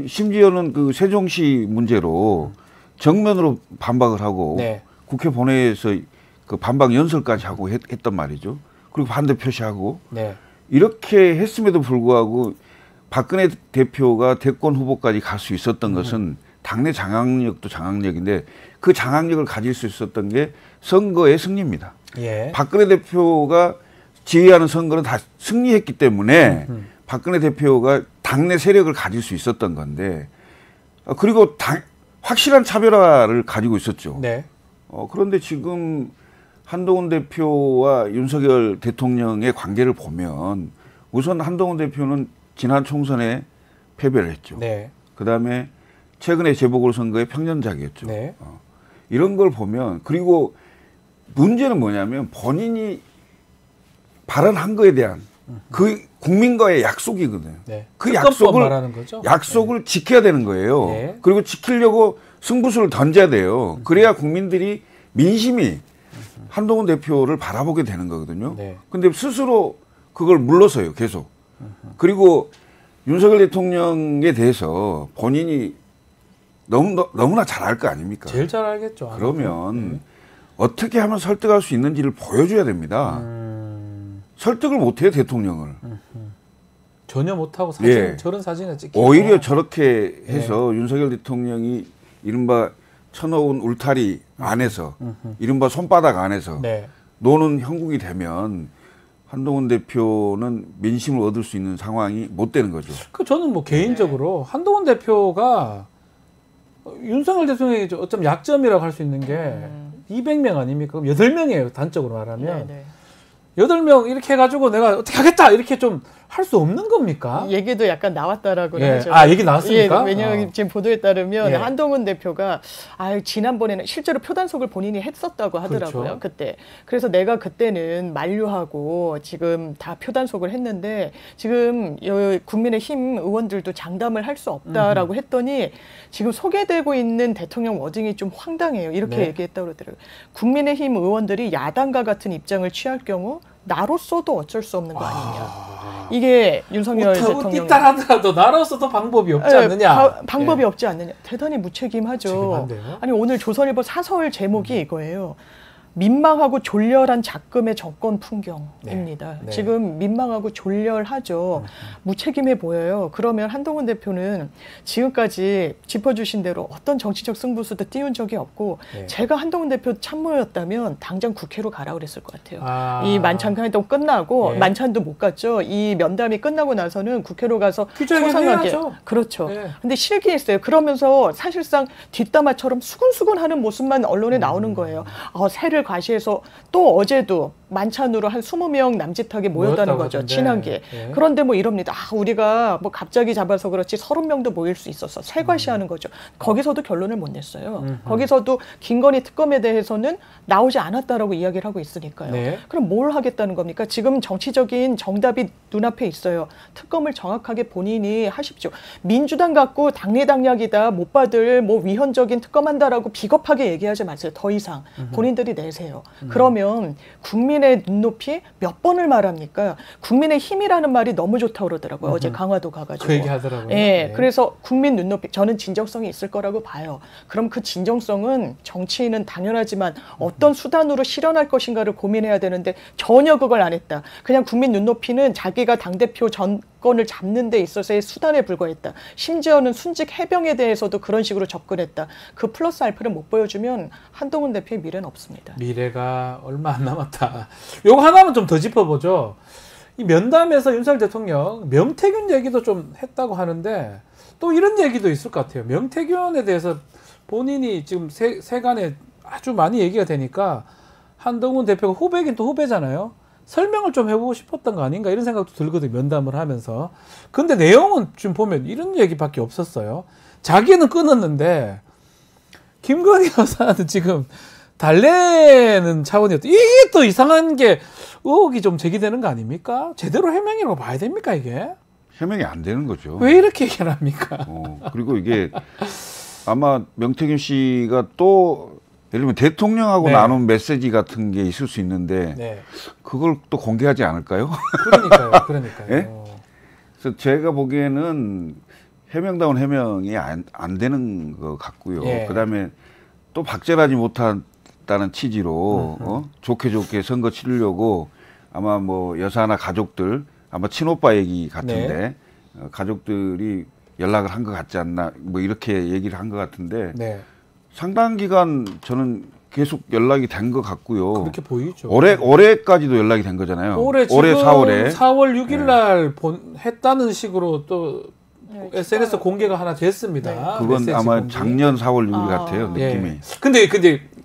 심지어는 그 세종시 문제로 정면으로 반박을 하고 국회 본회의에서 그 반박 연설까지 하고 했단 말이죠. 그리고 반대 표시하고 이렇게 했음에도 불구하고 박근혜 대표가 대권 후보까지 갈 수 있었던 것은 당내 장악력도 장악력인데 그 장악력을 가질 수 있었던 게 선거의 승리입니다. 박근혜 대표가 지휘하는 선거는 다 승리했기 때문에 박근혜 대표가 당내 세력을 가질 수 있었던 건데 그리고 확실한 차별화를 가지고 있었죠. 그런데 지금 한동훈 대표와 윤석열 대통령의 관계를 보면 우선 한동훈 대표는 지난 총선에 패배를 했죠. 그다음에 최근에 재보궐선거의 평전작이었죠. 이런 걸 보면 그리고 문제는 뭐냐면 본인이 발언한 거에 대한 그 국민과의 약속이거든요. 그 약속을 지켜야 되는 거예요. 그리고 지키려고 승부수를 던져야 돼요. 그래야 국민들이 민심이 한동훈 대표를 바라보게 되는 거거든요. 근데 스스로 그걸 물러서요, 계속. 그리고 윤석열 대통령에 대해서 본인이 너무나 잘 알 거 아닙니까? 제일 잘 알겠죠. 그러면 어떻게 하면 설득할 수 있는지를 보여줘야 됩니다. 설득을 못해요, 대통령을. 전혀 못하고 사진, 저런 사진을 찍히고. 오히려 저렇게 해서 윤석열 대통령이 이른바 쳐놓은 울타리 안에서 이른바 손바닥 안에서 노는 형국이 되면 한동훈 대표는 민심을 얻을 수 있는 상황이 못 되는 거죠. 저는 뭐 개인적으로 한동훈 대표가 윤석열 대통령의 어쩜 약점이라고 할 수 있는 게 200명 아닙니까? 그럼 8명이에요, 단적으로 말하면. 8명 이렇게 해가지고 내가 어떻게 하겠다 이렇게 좀 할 수 없는 겁니까? 얘기도 약간 나왔다라고 하죠. 얘기 나왔습니까? 왜냐하면 지금 보도에 따르면 한동훈 대표가 지난번에는 실제로 표단속을 본인이 했었다고 하더라고요. 그때. 그래서 내가 그때는 만류하고 지금 다 표단속을 했는데 지금 국민의힘 의원들도 장담을 할 수 없다라고 했더니 지금 소개되고 있는 대통령 워딩이 좀 황당해요. 이렇게 얘기했다고 그러더라고요. 국민의힘 의원들이 야당과 같은 입장을 취할 경우 나로서도 어쩔 수 없는 거 아니냐. 이게 윤석열 대통령. 띠따라더라도 나로서도 방법이 없지 않느냐. 방법이 없지 않느냐. 대단히 무책임하죠. 아니 오늘 조선일보 사설 제목이 이거예요. 민망하고 졸렬한 작금의 정권 풍경입니다. 지금 민망하고 졸렬하죠. 무책임해 보여요. 그러면 한동훈 대표는 지금까지 짚어주신 대로 어떤 정치적 승부수도 띄운 적이 없고 제가 한동훈 대표 참모였다면 당장 국회로 가라 그랬을 것 같아요. 이 만찬 활동 끝나고 만찬도 못 갔죠. 이 면담이 끝나고 나서는 국회로 가서 소상하게. 그렇죠. 근데 실기했어요. 그러면서 사실상 뒷담화처럼 수근수근하는 모습만 언론에 나오는 거예요. 새를 과시해서 또 어제도 만찬으로 한 20명 남짓하게 모였다는 거죠. 친하게. 그런데 뭐 이럽니다. 우리가 뭐 갑자기 잡아서 그렇지 30명도 모일 수 있어서 새과시하는 거죠. 거기서도 결론을 못 냈어요. 거기서도 김건희 특검에 대해서는 나오지 않았다라고 이야기를 하고 있으니까요. 그럼 뭘 하겠다는 겁니까? 지금 정치적인 정답이 눈앞에 있어요. 특검을 정확하게 본인이 하십시오. 민주당 갖고 당내 당략이다 못 받을 뭐 위헌적인 특검한다라고 비겁하게 얘기하지 마세요. 더 이상 본인들이 낼 내세요. 그러면 국민의 눈높이 몇 번을 말합니까? 국민의 힘이라는 말이 너무 좋다고 그러더라고요. 어제 강화도 가가지고. 그 얘기 하더라고요. 예, 네. 그래서 국민 눈높이, 저는 진정성이 있을 거라고 봐요. 그럼 그 진정성은 정치인은 당연하지만 어떤 수단으로 실현할 것인가를 고민해야 되는데 전혀 그걸 안 했다. 그냥 국민 눈높이는 자기가 당대표 정권을 잡는 데 있어서의 수단에 불과했다. 심지어는 순직 해병에 대해서도 그런 식으로 접근했다. 그 플러스 알파를 못 보여주면 한동훈 대표의 미래는 없습니다. 미래가 얼마 안 남았다. 요거 하나만 좀 더 짚어보죠. 이 면담에서 윤석열 대통령 명태균 얘기도 좀 했다고 하는데 또 이런 얘기도 있을 것 같아요. 명태균에 대해서 본인이 지금 세간에 아주 많이 얘기가 되니까 한동훈 대표가 후배긴 또 후배잖아요. 설명을 좀 해보고 싶었던 거 아닌가 이런 생각도 들거든요. 면담을 하면서. 근데 내용은 지금 보면 이런 얘기밖에 없었어요. 자기는 끊었는데 김건희 여사는 지금 달래는 차원이었다. 이게 또 이상한 게 의혹이 좀 제기되는 거 아닙니까? 제대로 해명이라고 봐야 됩니까 이게? 해명이 안 되는 거죠. 왜 이렇게 얘기를 합니까? 그리고 이게 아마 명태균 씨가 또 예를 들면 대통령하고 네. 나눈 메시지 같은 게 있을 수 있는데 네. 그걸 또 공개하지 않을까요? 그러니까요. 네? 그래서 제가 보기에는 해명다운 해명이 안 되는 것 같고요. 예. 그다음에 또 박제하지 못했다는 취지로 좋게 선거 치르려고 아마 뭐 여사나 가족들 아마 친오빠 얘기 같은데 네. 가족들이 연락을 한 것 같지 않나 뭐 이렇게 얘기를 한 것 같은데 네. 상당 기간 저는 계속 연락이 된 것 같고요. 그렇게 보이죠. 올해까지도 연락이 된 거잖아요. 올해 4월에 4월 6일 날 했다는 식으로 또 SNS 공개가 하나 됐습니다. 네. 그건 아마 공개. 작년 4월 6일 같아요. 느낌이. 네. 근데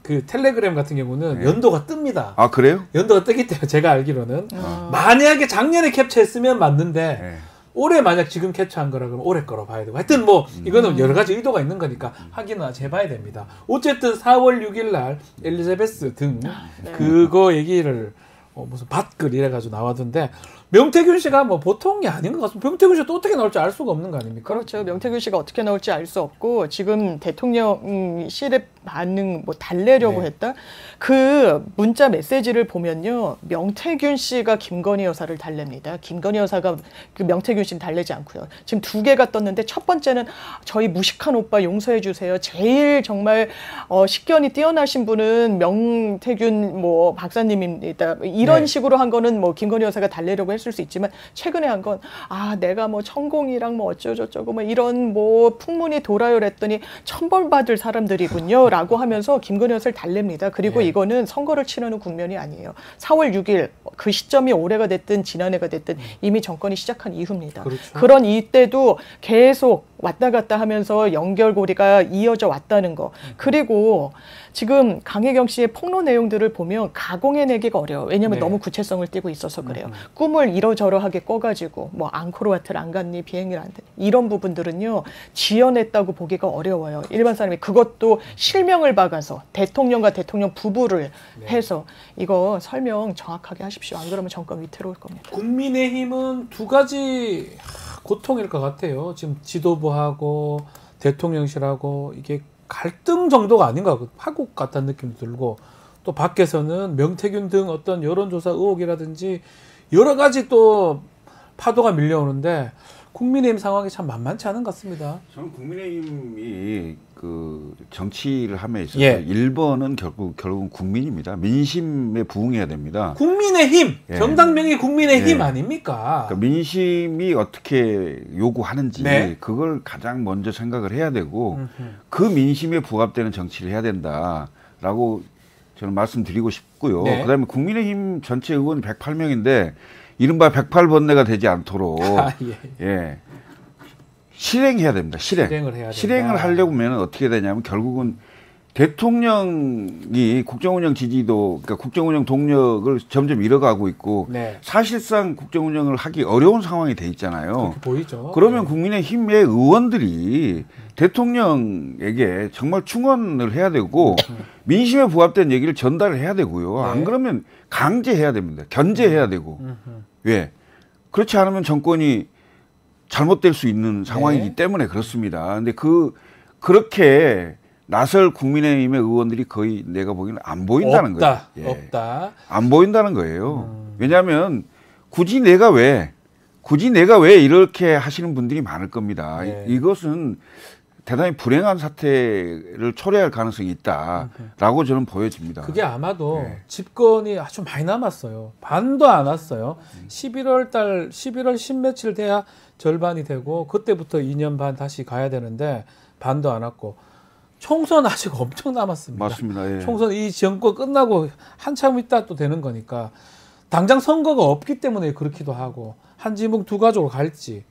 그 텔레그램 같은 경우는 연도가 뜹니다. 아 그래요? 연도가 뜨기 때문에 제가 알기로는 만약에 작년에 캡처했으면 맞는데 올해 만약 지금 캡처한 거라 그러면 올해 거로 봐야 되고 하여튼 뭐 이거는 여러 가지 의도가 있는 거니까 확인은 아직 해봐야 됩니다. 어쨌든 4월 6일 날 엘리자베스 등 그거 얘기를 무슨 밭글 이래가지고 나와던데 명태균 씨가 뭐 보통이 아닌 것 같습니다. 명태균 씨가 또 어떻게 나올지 알 수가 없는 거 아닙니까? 그렇죠. 명태균 씨가 어떻게 나올지 알 수 없고 지금 대통령실의 반응 뭐 달래려고 했다. 그 문자 메시지를 보면요. 명태균 씨가 김건희 여사를 달랩니다. 김건희 여사가 그 명태균 씨는 달래지 않고요. 지금 두 개가 떴는데 첫 번째는 저희 무식한 오빠 용서해 주세요. 제일 정말 식견이 뛰어나신 분은 명태균 뭐 박사님입니다. 이런 식으로 한 거는 뭐 김건희 여사가 달래려고 했을 수 있지만 최근에 한 건 내가 뭐 천공이랑 뭐 어쩌고저쩌고 뭐 이런 뭐 풍문이 돌아요 그랬더니 천벌받을 사람들이군요 라고 하면서 김건희 여사를 달랩니다. 그리고 이거는 선거를 치르는 국면이 아니에요. 4월 6일 그 시점이 올해가 됐든 지난해가 됐든 이미 정권이 시작한 이후입니다. 그렇죠. 그런 이때도 계속 왔다 갔다 하면서 연결고리가 이어져 왔다는 거. 그리고 지금 강혜경 씨의 폭로 내용들을 보면 가공해내기가 어려워요. 왜냐하면 너무 구체성을 띠고 있어서 그래요. 꿈을 이러저러하게 꿔가지고 뭐 앙코르와트를 안 갔니 비행기를 안 됐니 이런 부분들은요. 지어냈다고 보기가 어려워요. 일반 사람이 그것도 실명을 박아서 대통령과 대통령 부부를 해서 이거 설명 정확하게 하십시오. 안 그러면 정권 위태로울 겁니다. 국민의힘은 두 가지 고통일 것 같아요. 지금 지도부하고 대통령실하고 이게 갈등 정도가 아닌가 파국 같다는 느낌도 들고 또 밖에서는 명태균 등 어떤 여론조사 의혹이라든지 여러 가지 또 파도가 밀려오는데 국민의힘 상황이 참 만만치 않은 것 같습니다. 저는 국민의힘이 그 정치를 함에 있어서 1번은 결국은 국민입니다. 민심에 부응해야 됩니다. 국민의힘! 정당명이 국민의힘 아닙니까? 그러니까 민심이 어떻게 요구하는지 그걸 가장 먼저 생각을 해야 되고 그 민심에 부합되는 정치를 해야 된다라고 저는 말씀드리고 싶고요. 그다음에 국민의힘 전체 의원 108명인데 이른바 108번뇌가 되지 않도록 실행해야 됩니다. 실행을 하려고 하면 어떻게 되냐면 결국은 대통령이 국정운영 지지도, 그러니까 국정운영 동력을 점점 잃어가고 있고 사실상 국정운영을 하기 어려운 상황이 돼 있잖아요. 보이죠. 그러면 국민의힘의 의원들이 대통령에게 정말 충원을 해야 되고 민심에 부합된 얘기를 전달을 해야 되고요. 안 그러면 강제해야 됩니다. 견제해야 되고. 왜? 그렇지 않으면 정권이 잘못될 수 있는 상황이기 때문에 그렇습니다. 근데 그렇게 나설 국민의힘의 의원들이 거의 내가 보기에는 안 보인다는 거예요. 없다. 안 보인다는 거예요. 왜냐하면 굳이 내가 왜 이렇게 하시는 분들이 많을 겁니다. 이것은 대단히 불행한 사태를 초래할 가능성이 있다라고 저는 보여집니다. 그게 아마도 집권이 아주 많이 남았어요. 반도 안 왔어요. 11월 10 며칠 돼야 절반이 되고 그때부터 2년 반 다시 가야 되는데 반도 안 왔고 총선 아직 엄청 남았습니다. 맞습니다. 총선 이 정권 끝나고 한참 있다 또 되는 거니까 당장 선거가 없기 때문에 그렇기도 하고 한지붕 두 가족으로 갈지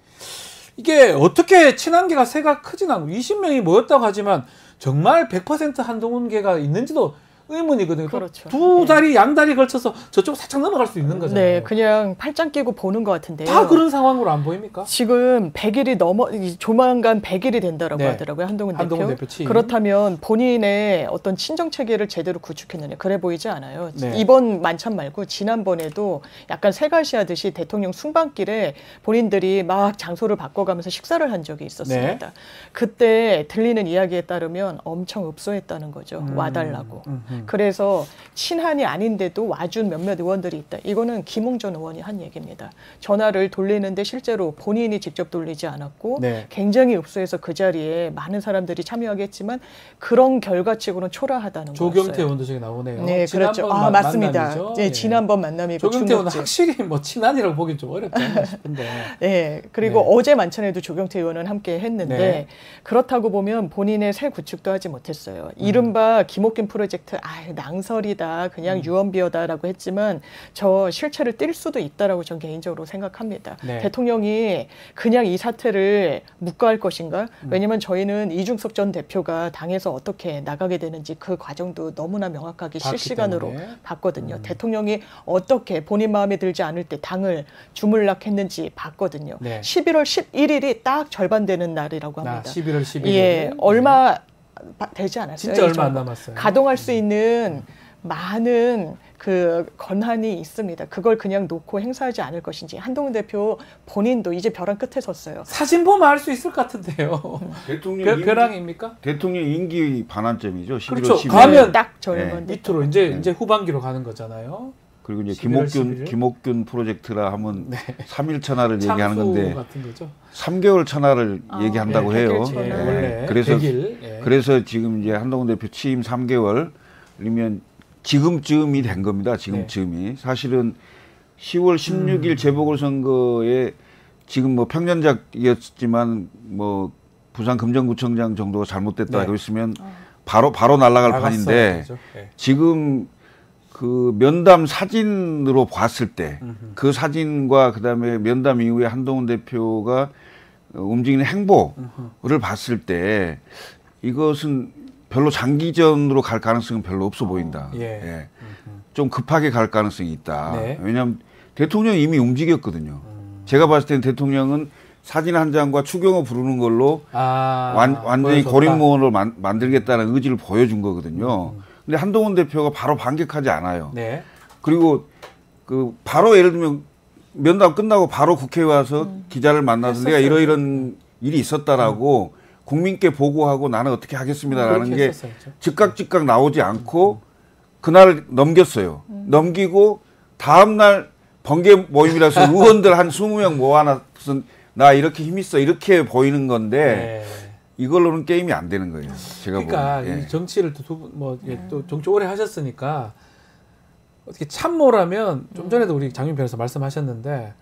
이게 어떻게 친한계가 세가 크진 않고 20명이 모였다고 하지만 정말 100% 한동훈계가 있는지도 의문이거든요. 그렇죠. 두 다리 양다리 걸쳐서 저쪽 살짝 넘어갈 수 있는 거잖아요. 네, 그냥 팔짱 끼고 보는 것 같은데요. 다 그런 상황으로 안 보입니까? 지금 100일이 조만간 100일이 된다라고 하더라고요. 한동훈 대표. 그렇다면 본인의 어떤 친정 체계를 제대로 구축했느냐 그래 보이지 않아요. 이번 만찬 말고 지난번에도 약간 세가시하듯이 대통령 순방길에 본인들이 막 장소를 바꿔가면서 식사를 한 적이 있었습니다. 그때 들리는 이야기에 따르면 엄청 읍소했다는 거죠. 와달라고. 그래서 친한이 아닌데도 와준 몇몇 의원들이 있다. 이거는 김웅전 의원이 한 얘기입니다. 전화를 돌리는데 실제로 본인이 직접 돌리지 않았고 굉장히 읍소해서 그 자리에 많은 사람들이 참여하겠지만 그런 결과치고는 초라하다는 거였어요. 조경태 의원도 저기 나오네요. 네, 그렇죠. 맞습니다. 네, 지난번 만남이고 조경태 의원은 확실히 뭐 친한이라고 보긴 좀 어렵지 않나 싶은데. 네, 그리고 어제 만찬에도 조경태 의원은 함께 했는데 그렇다고 보면 본인의 새 구축도 하지 못했어요. 이른바 김옥균 프로젝트 낭설이다, 그냥 유언비어다라고 했지만 저 실체를 띨 수도 있다라고 전 개인적으로 생각합니다. 대통령이 그냥 이 사태를 묵과할 것인가? 왜냐하면 저희는 이중석 전 대표가 당에서 어떻게 나가게 되는지 그 과정도 너무나 명확하게 실시간으로 봤거든요. 대통령이 어떻게 본인 마음에 들지 않을 때 당을 주물락했는지 봤거든요. 11월 11일이 딱 절반 되는 날이라고 합니다. 11월 11일. 예, 얼마 되지 않았어요. 진짜 얼마 안 남았어요. 가동할 수 있는 많은 그 권한이 있습니다. 그걸 그냥 놓고 행사하지 않을 것인지. 한동훈 대표 본인도 이제 벼랑 끝에 섰어요. 사진 보면 알 수 있을 것 같은데요. 대통령 벼랑입니까? 대통령 임기 반환점이죠. 11월 그렇죠. 12일. 가면 딱 절반 밑으로 이제 후반기로 가는 거잖아요. 그리고 이제 김옥균 프로젝트라 하면 3일 천하를 얘기하는 건데 같은 거죠. 3개월 천하를 얘기한다고 해요. 그래서 지금 이제 한동훈 대표 취임 3개월이면 지금쯤이 된 겁니다. 지금쯤이. 사실은 10월 16일 재보궐선거에 지금 뭐 평년작이었지만 뭐 부산 금정구청장 정도가 잘못됐다고 했으면 바로 날아갈 판인데 지금 그 면담 사진으로 봤을 때 그 사진과 그다음에 면담 이후에 한동훈 대표가 움직이는 행보를 봤을 때 이것은 별로 장기전으로 갈 가능성은 별로 없어 보인다. 좀 급하게 갈 가능성이 있다. 왜냐하면 대통령이 이미 움직였거든요. 제가 봤을 때는 대통령은 사진 한 장과 추경호 부르는 걸로 완전히 고립무원으로 만들겠다는 의지를 보여준 거거든요. 근데 한동훈 대표가 바로 반격하지 않아요. 그리고 그 바로 예를 들면 면담 끝나고 바로 국회에 와서 기자를 만나서 내가 이런 일이 있었다라고 국민께 보고하고 나는 어떻게 하겠습니다라는 게 즉각 나오지 않고 그날 넘겼어요. 넘기고 다음날 번개 모임이라서 의원들 한 20명 모아놔서 나 이렇게 힘있어 이렇게 보이는 건데 이걸로는 게임이 안 되는 거예요. 제가 그러니까 이 정치를 또 정치 오래 하셨으니까 어떻게 참모라면 좀 전에도 우리 장윤 변호사 말씀하셨는데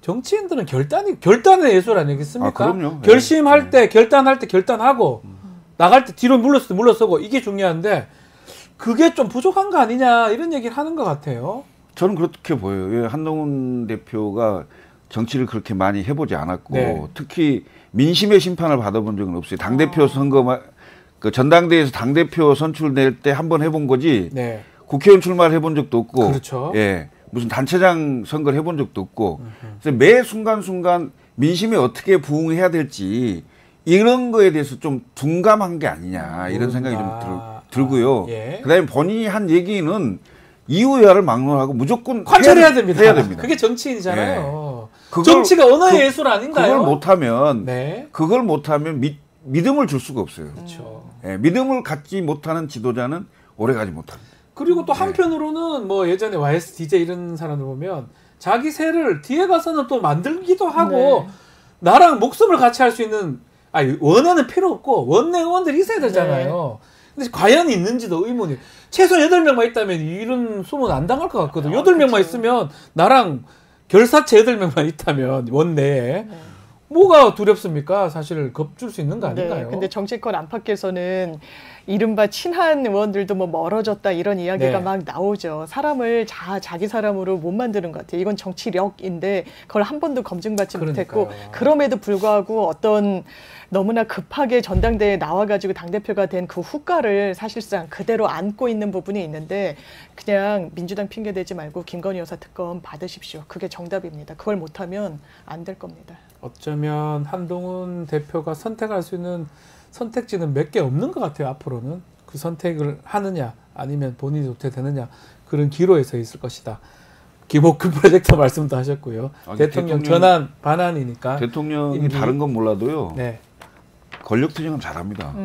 정치인들은 결단의 예술 아니겠습니까? 그럼요. 결심할 때 결단할 때 결단하고 나갈 때 뒤로 물러서도 물러서고 이게 중요한데 그게 좀 부족한 거 아니냐 이런 얘기를 하는 것 같아요. 저는 그렇게 보여요. 한동훈 대표가 정치를 그렇게 많이 해보지 않았고 특히 민심의 심판을 받아본 적은 없어요. 당대표 선거 그 전당대회에서 당대표 선출될 때 한 번 해본 거지 국회의원 출마를 해본 적도 없고 무슨 단체장 선거를 해본 적도 없고 그래서 매 순간순간 민심에 어떻게 부응해야 될지 이런 거에 대해서 좀 둔감한 게 아니냐 이런 생각이 좀 들고요. 그다음에 본인이 한 얘기는 이유야를 막론하고 무조건 관철해야 됩니다. 그게 정치인이잖아요. 정치가 언어의 예술 아닌가요? 그걸 못하면 믿음을 줄 수가 없어요. 그렇죠. 예, 믿음을 갖지 못하는 지도자는 오래가지 못합니다. 그리고 또 한편으로는 뭐 예전에 YS DJ 이런 사람들 보면 자기 세를 뒤에 가서는 또 만들기도 하고 나랑 목숨을 같이 할 수 있는 원내는 필요 없고 원내 의원들이 있어야 되잖아요. 근데 과연 있는지도 의문이에요. 최소 8명만 있다면 이런 소문 안 당할 것 같거든. 8명만 있으면 나랑 결사체 8명만 있다면 원내에 뭐가 두렵습니까? 사실 겁줄 수 있는 거 아닌가요? 근데 정치권 안팎에서는 이른바 친한 의원들도 뭐 멀어졌다 이런 이야기가 막 나오죠. 사람을 자기 사람으로 못 만드는 것 같아요. 이건 정치력인데 그걸 한 번도 검증받지 못했고 그럼에도 불구하고 어떤 너무나 급하게 전당대회에 나와가지고 당대표가 된 그 후과를 사실상 그대로 안고 있는 부분이 있는데 그냥 민주당 핑계대지 말고 김건희 여사 특검 받으십시오. 그게 정답입니다. 그걸 못하면 안 될 겁니다. 어쩌면 한동훈 대표가 선택할 수 있는 선택지는 몇 개 없는 것 같아요. 앞으로는 그 선택을 하느냐 아니면 본인이 도태되느냐 그런 기로에 서 있을 것이다. 김옥균 프로젝터 말씀도 하셨고요. 대통령 전환 반환이니까 대통령이 다른 건 몰라도요. 권력 투쟁은 잘합니다.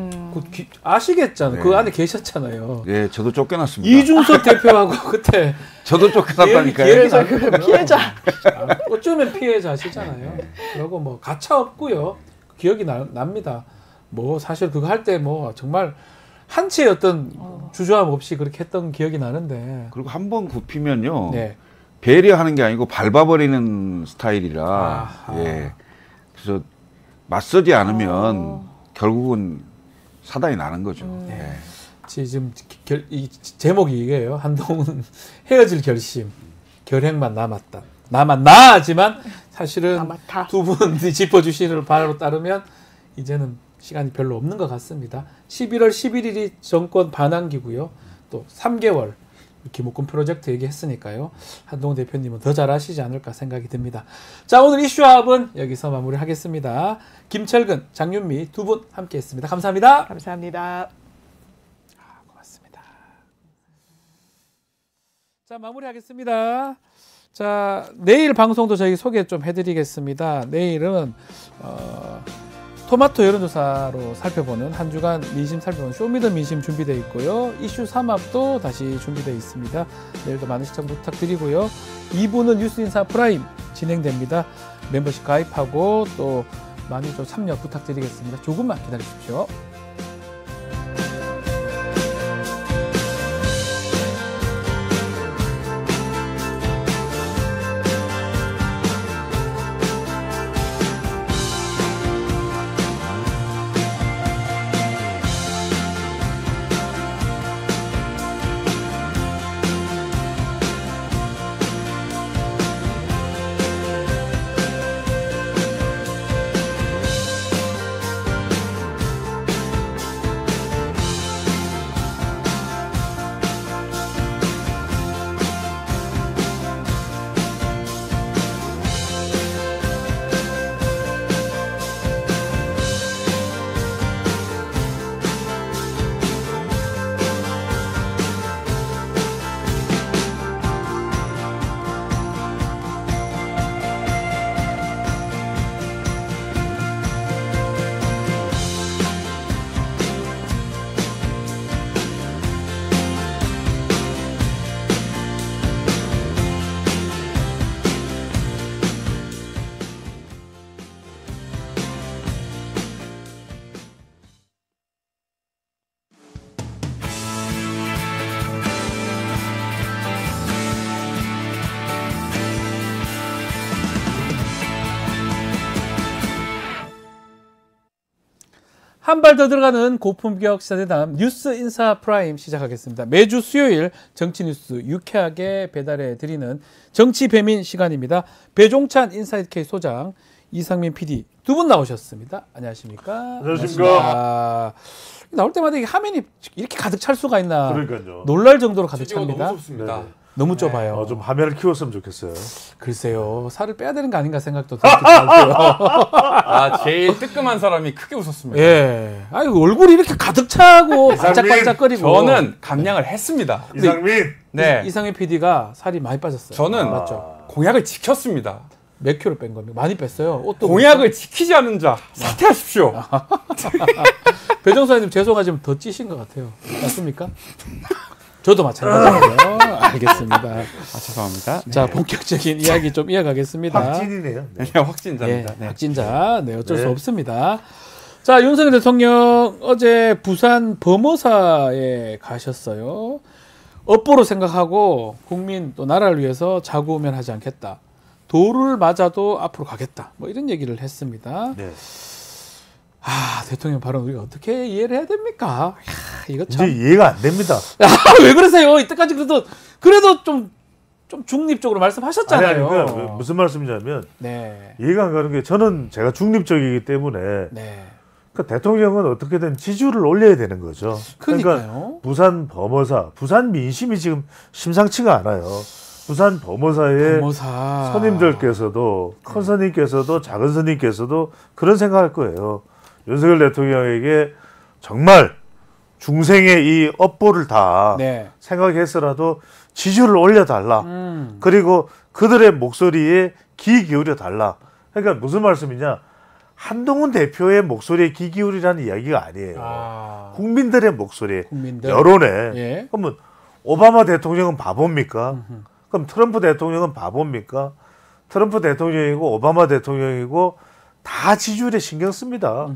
아시겠잖아요. 그 안에 계셨잖아요. 예, 저도 쫓겨났습니다. 이준석 대표하고 그때 저도 쫓겨났다니까요. 그래서 그 피해자. 어쩌면 피해자시잖아요. 그리고 뭐 가차 없고요. 기억이 납니다. 뭐 사실 그거 할 때 뭐 정말 한치의 어떤 주저함 없이 그렇게 했던 기억이 나는데. 그리고 한 번 굽히면요. 배려하는 게 아니고 밟아버리는 스타일이라. 예. 그래서 맞서지 않으면 결국은 사단이 나는 거죠. 지금 이 제목이 이게요. 한동훈 헤어질 결심, 결핵만 남았다. 남았나 하지만 사실은 두 분이 짚어주시는 바로 따르면 이제는 시간이 별로 없는 것 같습니다. 11월 11일이 정권 반환기고요. 또 3개월 김옥균 프로젝트 얘기했으니까요. 한동훈 대표님은 더 잘하시지 않을까 생각이 듭니다. 자, 오늘 이슈합은 여기서 마무리하겠습니다. 김철근, 장윤미 두 분 함께했습니다. 감사합니다. 감사합니다. 고맙습니다. 자, 마무리하겠습니다. 자, 내일 방송도 저희 소개 좀 해드리겠습니다. 내일은 토마토 여론조사로 살펴보는 한 주간 민심 살펴보는 쇼미더민심 준비되어 있고요. 이슈 3합도 다시 준비되어 있습니다. 내일도 많은 시청 부탁드리고요. 2부는 뉴스인사 프라임 진행됩니다. 멤버십 가입하고 또 많이 좀 참여 부탁드리겠습니다. 조금만 기다리십시오. 한 발 더 들어가는 고품격 시사대담 뉴스 인사 프라임 시작하겠습니다. 매주 수요일 정치 뉴스 유쾌하게 배달해 드리는 정치 배민 시간입니다. 배종찬 인사이드 K 소장, 이상민 PD 두 분 나오셨습니다. 안녕하십니까? 안녕하십니까? 나올 때마다 이게 화면이 이렇게 가득 찰 수가 있나 그러니까요. 놀랄 정도로 가득 찹니다. 너무 좁습니다. 너무 좁아요. 좀 화면을 키웠으면 좋겠어요. 글쎄요. 살을 빼야 되는 거 아닌가 생각도 들고요. 제일 뜨끔한 사람이 크게 웃었습니다. 예. 아이고, 얼굴이 이렇게 가득 차고 반짝반짝거리고. 저는 감량을 했습니다. 이상민. 네. 이상민 PD가 살이 많이 빠졌어요. 저는 맞죠? 공약을 지켰습니다. 몇 킬로 뺀 겁니까? 많이 뺐어요. 옷도 공약을 지키지 않는 자 사퇴하십시오. 배정사님 죄송하지만 더 찌신 것 같아요. 맞습니까? 저도 마찬가지고요. 알겠습니다. 죄송합니다. 자, 본격적인 이야기 좀 이어가겠습니다. 확진이네요. 네, 확진자입니다. 네, 확진자. 네, 어쩔 수 없습니다. 자, 윤석열 대통령 어제 부산 범어사에 가셨어요. 업보로 생각하고 국민 또 나라를 위해서 자구우면하지 않겠다. 돌을 맞아도 앞으로 가겠다. 뭐 이런 얘기를 했습니다. 네. 대통령 발언 우리가 어떻게 이해를 해야 됩니까? 이거 참 이제 이해가 안 됩니다. 왜 그러세요? 이때까지 그래도 좀 중립적으로 말씀하셨잖아요. 아니, 그러니까 무슨 말씀이냐면 네. 이해가 안 가는 게 저는 제가 중립적이기 때문에 그러니까 대통령은 어떻게든 지지율을 올려야 되는 거죠. 그러니까 부산 범어사, 부산 민심이 지금 심상치가 않아요. 부산 범어사의 선임들께서도 큰 선임께서도 작은 선임께서도 그런 생각할 거예요. 윤석열 대통령에게 정말 중생의 이 업보를 다 생각해서라도 지지율을 올려달라. 그리고 그들의 목소리에 귀 기울여달라. 그러니까 무슨 말씀이냐. 한동훈 대표의 목소리에 귀 기울이라는 이야기가 아니에요. 국민들의 목소리, 여론에. 그러면 오바마 대통령은 바보입니까? 그럼 트럼프 대통령은 바보입니까? 트럼프 대통령이고 오바마 대통령이고 다 지지율에 신경 씁니다.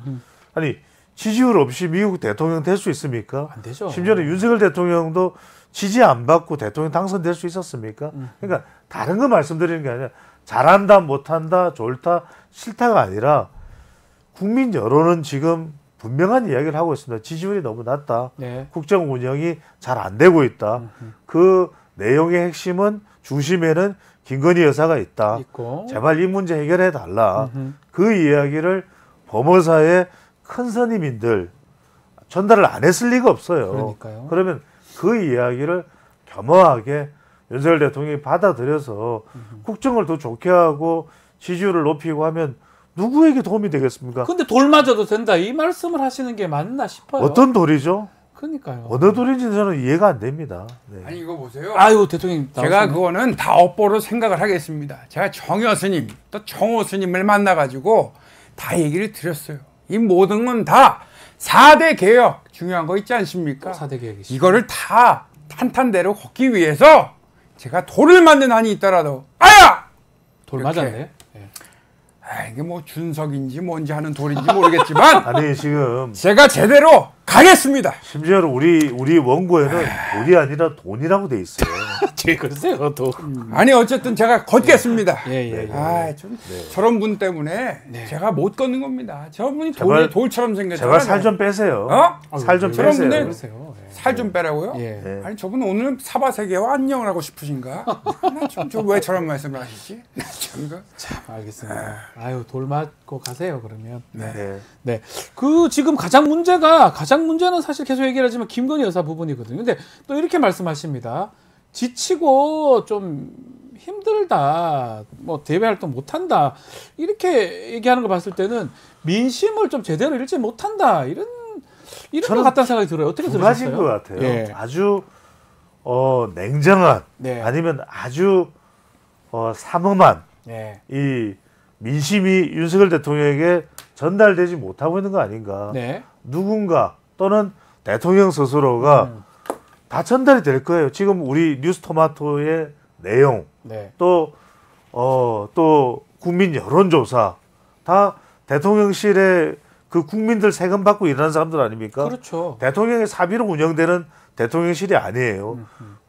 아니 지지율 없이 미국 대통령 될 수 있습니까? 안 되죠. 심지어는 윤석열 대통령도 지지 안 받고 대통령 당선될 수 있었습니까? 그러니까 다른 거 말씀드리는 게 아니라 잘한다, 못한다, 좋다, 싫다가 아니라 국민 여론은 지금 분명한 이야기를 하고 있습니다. 지지율이 너무 낮다. 국정 운영이 잘 안 되고 있다. 그 내용의 핵심은 중심에는 김건희 여사가 있다. 제발 이 문제 해결해 달라. 그 이야기를 범어사의 큰 선임인들 전달을 안 했을 리가 없어요. 그러니까요. 그러면 그 이야기를 겸허하게 윤석열 대통령이 받아들여서 국정을 더 좋게 하고 지지율을 높이고 하면 누구에게 도움이 되겠습니까? 근데 돌 맞아도 된다. 이 말씀을 하시는 게 맞나 싶어요. 어떤 돌이죠? 그러니까요. 어느 돌인지 저는 이해가 안 됩니다. 아니 이거 보세요. 아유 대통령 제가 그거는 다 업보로 생각을 하겠습니다. 제가 정여 스님 또 정호 스님을 만나가지고 다 얘기를 드렸어요. 이 모든 건 다 4대 개혁 중요한 거 있지 않습니까? 4대 개혁이죠. 이거를 다 탄탄대로 걷기 위해서 제가 돌을 맞는 한이 있더라도 돌 맞았네. 이게 뭐 준석인지 뭔지 하는 돌인지 모르겠지만 아니 지금 제가 제대로 가겠습니다. 심지어 우리 원고에는 돌이 아니라 돈이라고 돼 있어요. 그러세요, 돈. 아니 어쨌든 제가 걷겠습니다. 좀 저런 분 때문에 제가 못 걷는 겁니다. 저분이 돌처럼 생겼잖아요. 제발 살 좀 빼세요. 살 좀 빼세요. 살 좀 빼라고요? 아니 저분 오늘 사바세계와 안녕을 하고 싶으신가? 왜 저런 말씀을 하시지? 참 알겠습니다. 아유 돌 맞고 가세요 그러면. 네. 그 지금 가장 문제는 사실 계속 얘기를 하지만 김건희 여사 부분이거든요. 근데 또 이렇게 말씀하십니다. 지치고 좀 힘들다, 뭐 대외 활동 못한다 이렇게 얘기하는 거 봤을 때는 민심을 좀 제대로 읽지 못한다 이런 것 같다는 생각이 들어요. 어떻게 들으셨어요? 두 가지인 것 같아요. 아주 냉정한 아니면 아주 삼엄한 이 민심이 윤석열 대통령에게 전달되지 못하고 있는 거 아닌가. 누군가 또는 대통령 스스로가 다 전달이 될 거예요. 지금 우리 뉴스토마토의 내용, 또 국민 여론조사 다 대통령실에 그 국민들 세금 받고 일하는 사람들 아닙니까? 그렇죠. 대통령의 사비로 운영되는 대통령실이 아니에요.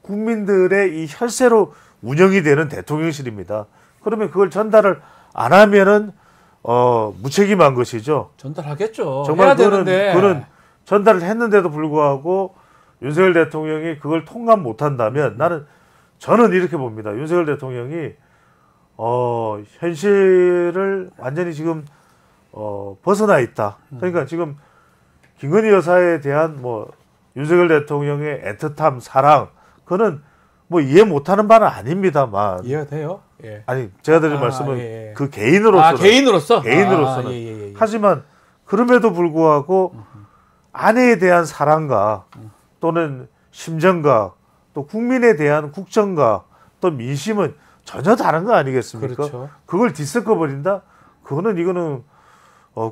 국민들의 이 혈세로 운영이 되는 대통령실입니다. 그러면 그걸 전달을 안 하면은 무책임한 것이죠. 전달하겠죠. 정말 그거는 전달을 했는데도 불구하고 윤석열 대통령이 그걸 통감 못한다면 저는 이렇게 봅니다. 윤석열 대통령이 현실을 완전히 지금 벗어나 있다. 그러니까 지금 김건희 여사에 대한 뭐 윤석열 대통령의 애틋함, 사랑 그거는 뭐 이해 못하는 바는 아닙니다만 이해가 돼요. 아니 제가 드린 말씀은 그 개인으로서는 개인으로서는 하지만 그럼에도 불구하고 아내에 대한 사랑과 또는 심정과 또 국민에 대한 국정과 또 민심은 전혀 다른 거 아니겠습니까? 그렇죠. 그걸 뒤섞어 버린다? 이거는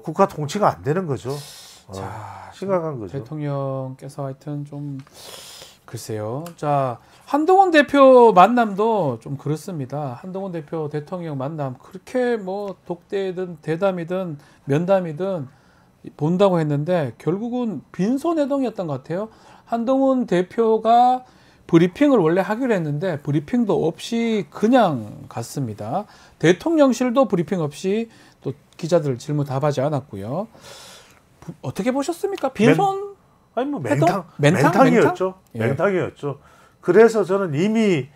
국가 통치가 안 되는 거죠. 자, 심각한 거죠. 대통령께서 하여튼 좀 글쎄요. 자, 한동훈 대표 만남도 좀 그렇습니다. 한동훈 대표 대통령 만남 그렇게 뭐 독대든 대담이든 면담이든 본다고 했는데 결국은 빈손해동이었던 것 같아요. 한동훈 대표가 브리핑을 원래 하기로 했는데 브리핑도 없이 그냥 갔습니다. 대통령실도 브리핑 없이 또 기자들 질문 답하지 않았고요. 어떻게 보셨습니까? 빈손? 아니 뭐 맹탕이었죠. 예. 맹탕이었죠. 그래서 저는 이미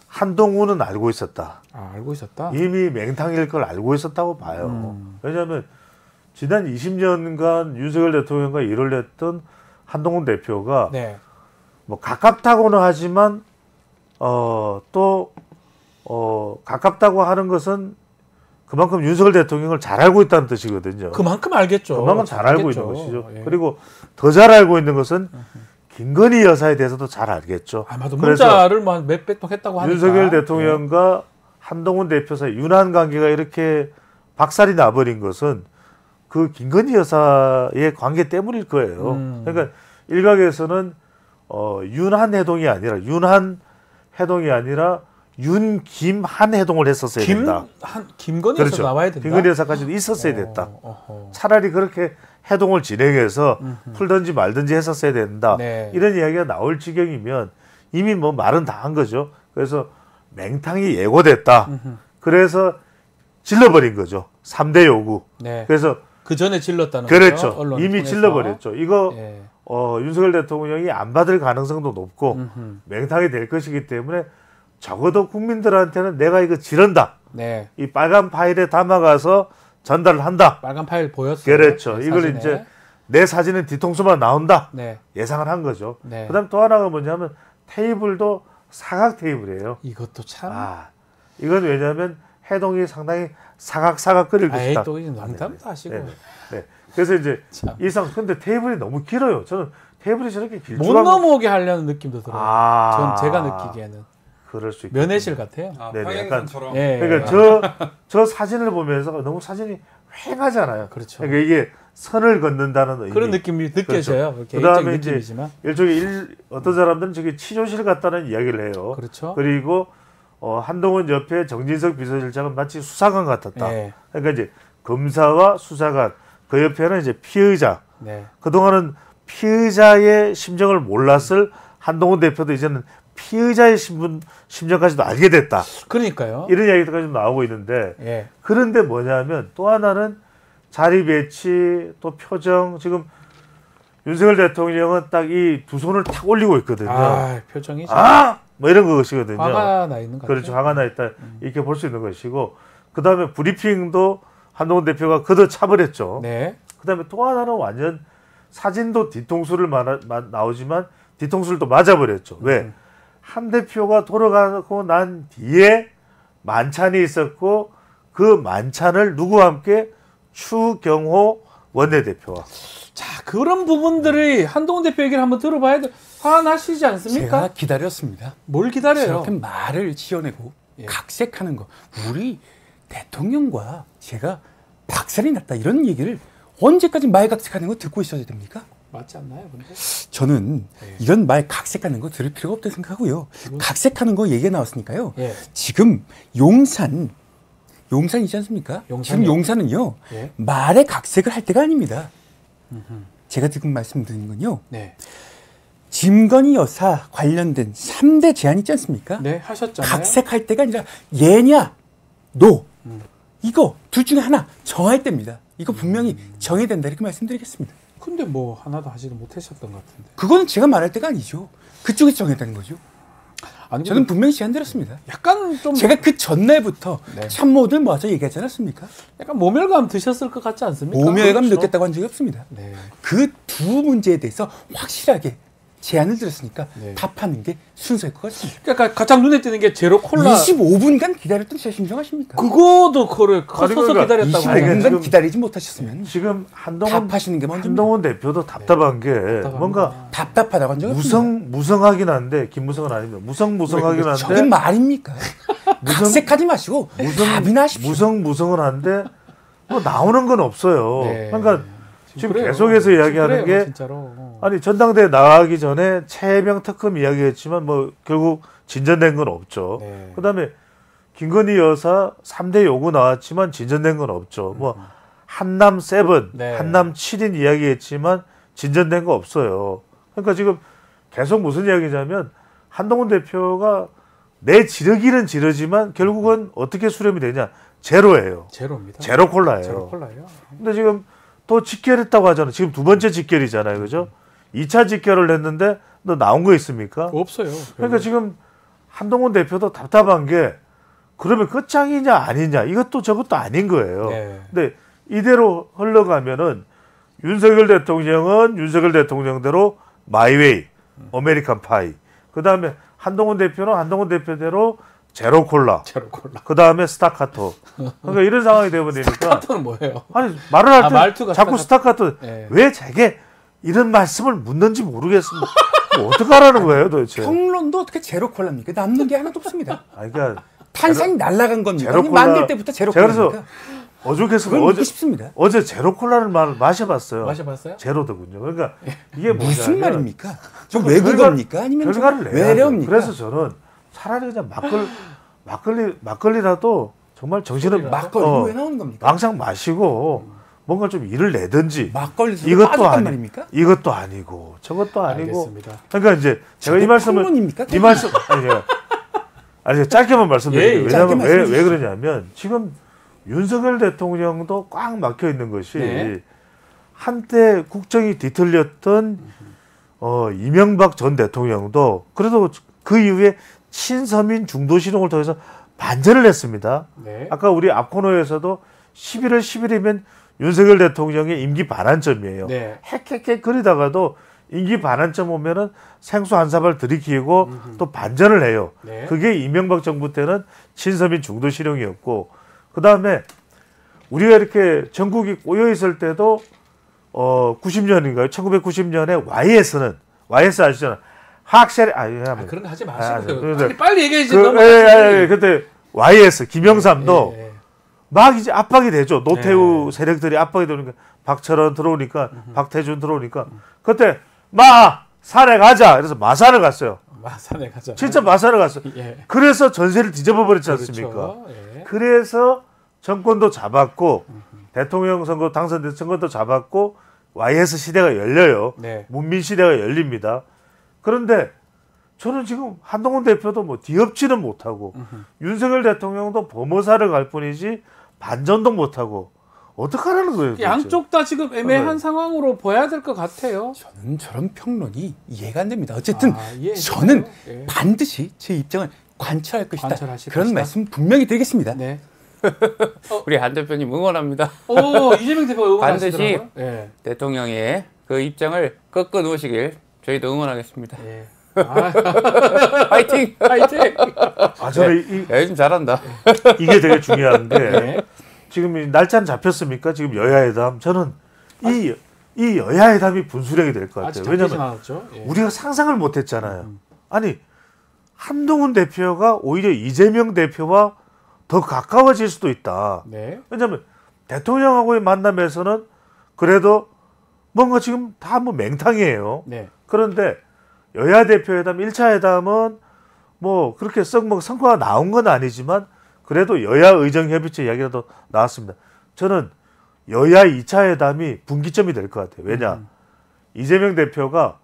한동훈은 알고 있었다. 아, 알고 있었다? 이미 맹탕일 걸 알고 있었다고 봐요. 왜냐하면 지난 20년간 윤석열 대통령과 일을 했던 한동훈 대표가 네. 뭐 가깝다고는 하지만 가깝다고 하는 것은 그만큼 윤석열 대통령을 잘 알고 있다는 뜻이거든요. 그만큼 알겠죠. 그만큼 잘 알고 있는 것이죠. 예. 그리고 더 잘 알고 있는 것은 김건희 여사에 대해서도 잘 알겠죠. 아마도 문자를 몇 배 또 했다고 하니까. 윤석열 대통령과 한동훈 대표 사이 윤한 관계가 이렇게 박살이 나버린 것은 그 김건희 여사의 관계 때문일 거예요. 그러니까 일각에서는 윤한 해동이 아니라 윤김한 해동을 했었어야 된다. 김건희 여사 나와야 된다. 김건희 여사까지도 있었어야 됐다. 차라리 그렇게 해동을 진행해서 풀든지 말든지 했었어야 된다. 네. 이런 이야기가 나올 지경이면 이미 뭐 말은 다 한 거죠. 그래서 맹탕이 예고됐다. 그래서 질러버린 거죠. 3대 요구. 네. 그래서 그 전에 질렀다는 그렇죠. 거죠. 언론을 이미 통해서. 질러버렸죠. 이거 예. 윤석열 대통령이 안 받을 가능성도 높고 맹탕이 될 것이기 때문에 적어도 국민들한테는 내가 이거 지른다. 네. 이 빨간 파일에 담아가서 전달을 한다. 빨간 파일 보였어요. 그렇죠. 네, 이걸 사진에. 이제 내 사진은 뒤통수만 나온다. 네. 예상을 한 거죠. 네. 그다음 또 하나가 뭐냐면 테이블도 사각 테이블이에요. 이것도 참. 이건 왜냐하면 해동이 상당히 사각 끓일 것이다. 또 농담도 하시고. 네. 그래서 이제 참. 근데 테이블이 너무 길어요. 저는 테이블이 저렇게 길쭉 못 넘어오게 하려는 느낌도 들어요. 전 제가 느끼기에는. 그럴 수 있겠군요. 면회실 같아요. 네네, 약간 예. 그러니까 저 사진을 보면서 너무 사진이 휑하잖아요. 그렇죠. 그러니까 이게 선을 걷는다는 의미. 그런 느낌이 느껴져요. 그렇죠. 그다음에 이제 느낌이지만. 일종의 어떤 사람들은 저게 치료실 같다는 이야기를 해요. 그렇죠. 그리고 한동훈 옆에 정진석 비서실장은 마치 수사관 같았다. 네. 그러니까 이제 검사와 수사관, 그 옆에는 이제 피의자. 네. 그동안은 피의자의 심정을 몰랐을 한동훈 대표도 이제는 피의자의 심정까지도 알게 됐다. 그러니까요. 이런 이야기가 좀 나오고 있는데 예. 그런데 뭐냐면 또 하나는 자리 배치 또 표정 지금 윤석열 대통령은 딱 이 두 손을 탁 올리고 있거든요. 표정이 뭐 이런 것이거든요. 화가 나 있는 것 같아요. 그렇죠. 화가 나 있다. 이렇게 볼 수 있는 것이고 그다음에 브리핑도 한동훈 대표가 거듭 차버렸죠. 네. 그다음에 또 하나는 완전 사진도 뒤통수를 나오지만 뒤통수를 또 맞아버렸죠. 왜? 한 대표가 돌아가고 난 뒤에 만찬이 있었고 그 만찬을 누구와 함께 추경호 원내대표와. 자, 그런 부분들이 한동훈 대표 얘기를 한번 들어봐야 돼. 화나시지 않습니까? 제가 기다렸습니다. 뭘 기다려요? 저렇게 말을 지어내고 각색하는 거. 우리 대통령과 제가 박살이 났다 이런 얘기를 언제까지 말 각색하는 거 듣고 있어야 됩니까? 맞지 않나요, 근데? 저는 이런 말 각색하는 거 들을 필요가 없다고 생각하고요. 각색하는 거 얘기가 나왔으니까요. 예. 지금 용산이지 않습니까? 지금 용산은요. 예. 말에 각색을 할 때가 아닙니다. 제가 지금 말씀드린 건요. 네. 김건희 여사 관련된 3대 제안 있지 않습니까? 네, 하셨잖아요. 각색할 때가 아니라 예냐, 노. 이거 둘 중에 하나 정할 때입니다. 이거 분명히 정해야 된다 이렇게 말씀드리겠습니다. 근데 뭐 하나도 하지도 못하셨던 것 같은데. 그거는 제가 말할 때가 아니죠. 그쪽에서 정했다는 거죠. 아니, 저는 분명히 제안 드렸습니다. 약간 좀 제가 그 전날부터 네. 참모들 모아서 얘기하지 않았습니까? 약간 모멸감 드셨을 것 같지 않습니까? 모멸감 그렇죠. 느꼈다고 한 적이 없습니다. 네. 그 두 문제에 대해서 확실하게 제안을 드렸으니까 네. 답하는 게 순서일 것 같습니다. 그러니까 가장 눈에 띄는 게 제로 콜라. 25분간 기다렸던 제 심정 아십니까? 그거도 그거를 커서서 기다렸다고. 25분간 기다리지 못하셨으면 지금 답하시는 게 먼저입니다. 한동훈 대표도 답답한 게 뭔가 답답하다고 한 적이 없습니다. 무성하긴 한데 김무성은 아닙니다. 무성하긴 한데 저게 말입니까? 각색하지 마시고 답이나 하십시오. 무성은 한데 뭐 나오는 건 없어요. 네. 그러니까 지금 그래요. 계속해서 이야기하는 게 진짜로. 아니 전당대회 나가기 전에 최혜병 특검 이야기했지만 뭐 결국 진전된 건 없죠. 네. 그다음에 김건희 여사 3대 요구 나왔지만 진전된 건 없죠. 뭐 한남 7, 네. 한남 7인 이야기했지만 진전된 거 없어요. 그러니까 지금 계속 무슨 이야기냐면 한동훈 대표가 내 지르기는 지르지만 결국은 어떻게 수렴이 되냐? 제로예요. 제로입니다. 제로 콜라예요. 제로 콜라예요. 근데 지금 또 직결했다고 하잖아요. 지금 두 번째 직결이잖아요. 그죠? 2차 직결을 했는데 너 나온 거 있습니까? 없어요. 그러니까 지금 한동훈 대표도 답답한 게 그러면 끝장이냐 아니냐 이것도 저것도 아닌 거예요. 네. 근데 이대로 흘러가면은 윤석열 대통령은 윤석열 대통령대로 마이웨이, 아메리칸 파이. 그다음에 한동훈 대표는 한동훈 대표대로 제로 콜라. 그다음에 스타카토. 그러니까 이런 상황이 되어 버리니까 스타카토는 뭐예요? 아니 말을 할 때 자꾸 스타카토. 네. 왜 제게 이런 말씀을 묻는지 모르겠습니다. 뭐 어떡하라는 거예요, 도대체? 평론도 어떻게 제로 콜라입니까? 남는 게 하나도 없습니다. 아니, 그러니까 탄생이 날아간 겁니다. 만들 때부터 제로 콜라입니까? 그래서 어저께서 어제 제로 콜라를 마셔봤어요. 마셔봤어요? 제로더군요. 그러니까 이게 무슨 말입니까? 저 외국어입니까? 아니면 결과를 외래입니까? 그래서 저는 차라리 그냥 막걸리라도 정말 정신을 막걸리 왜 나오는 겁니까? 왕창 마시고 뭔가 좀 일을 내든지. 막걸리 이것도 말입니까? 이것도 아니고 저것도 아니고. 알겠습니다. 그러니까 이제 제가 이 말씀을 이 말씀 아니 짧게만 말씀드릴게요. 왜냐하면 왜 그러냐면 지금 윤석열 대통령도 꽉 막혀 있는 것이 네. 한때 국정이 뒤틀렸던 이명박 전 대통령도 그래도 그 이후에 친서민 중도 실용을 통해서 반전을 했습니다. 네. 아까 우리 앞 코너에서도 11월 10일이면 윤석열 대통령의 임기 반환점이에요. 네. 핵핵핵 거리다가도 임기 반환점 오면은 생수 한 사발 들이키고 또 반전을 해요. 네. 그게 이명박 정부 때는 친서민 중도 실용이었고 그 다음에 우리가 이렇게 전국이 꼬여 있을 때도 90년인가요? 1990년에 YS 아시잖아요. 학셀 그런 거 하지 마시고요. 빨리 얘기해 주세요. 그때 YS 김영삼도 막 이제 압박이 되죠. 노태우 세력들이 압박이 되니까 박철원 들어오니까 박태준 들어오니까 그때 산에 가자. 그래서 마산을 갔어요. 마산에 가자. 진짜 마산을 갔어요. 예. 그래서 전세를 뒤집어 버렸지 않습니까? 그렇죠. 예. 그래서 정권도 잡았고 대통령 선거 당선된 선거도 잡았고 YS 시대가 열려요. 네. 문민 시대가 열립니다. 그런데 저는 지금 한동훈 대표도 뭐 뒤엎지는 못하고 윤석열 대통령도 범어사를 갈 뿐이지 반전도 못하고 어떡하라는 거예요? 도대체? 양쪽 다 지금 애매한 상황으로 보여야 될 것 같아요. 저는 저런 평론이 이해가 안 됩니다. 어쨌든 저는 반드시 제 입장을 관철할 것이다. 그런 말씀 분명히 드리겠습니다. 네. 우리 한 대표님 응원합니다. 이재명 대표 응원하시더라고요. 반드시 대통령의 그 입장을 꺾어 놓으시길 저희도 응원하겠습니다. 네. 파이팅! 파이팅! 저는 요즘 잘한다. 이게 되게 중요한 게 지금 날짜는 잡혔습니까? 지금 여야회담. 저는 이 여야회담이 분수령이 될 것 같아요. 왜냐하면 우리가 상상을 못했잖아요. 아니 한동훈 대표가 오히려 이재명 대표와 더 가까워질 수도 있다. 네. 왜냐하면 대통령하고의 만남에서는 그래도 뭔가 지금 다 뭐 맹탕이에요. 네. 그런데 여야 대표회담 1차 회담은 뭐 그렇게 성과가 나온 건 아니지만 그래도 여야 의정협의체 이야기라도 나왔습니다. 저는 여야 2차 회담이 분기점이 될 것 같아요. 왜냐? 이재명 대표가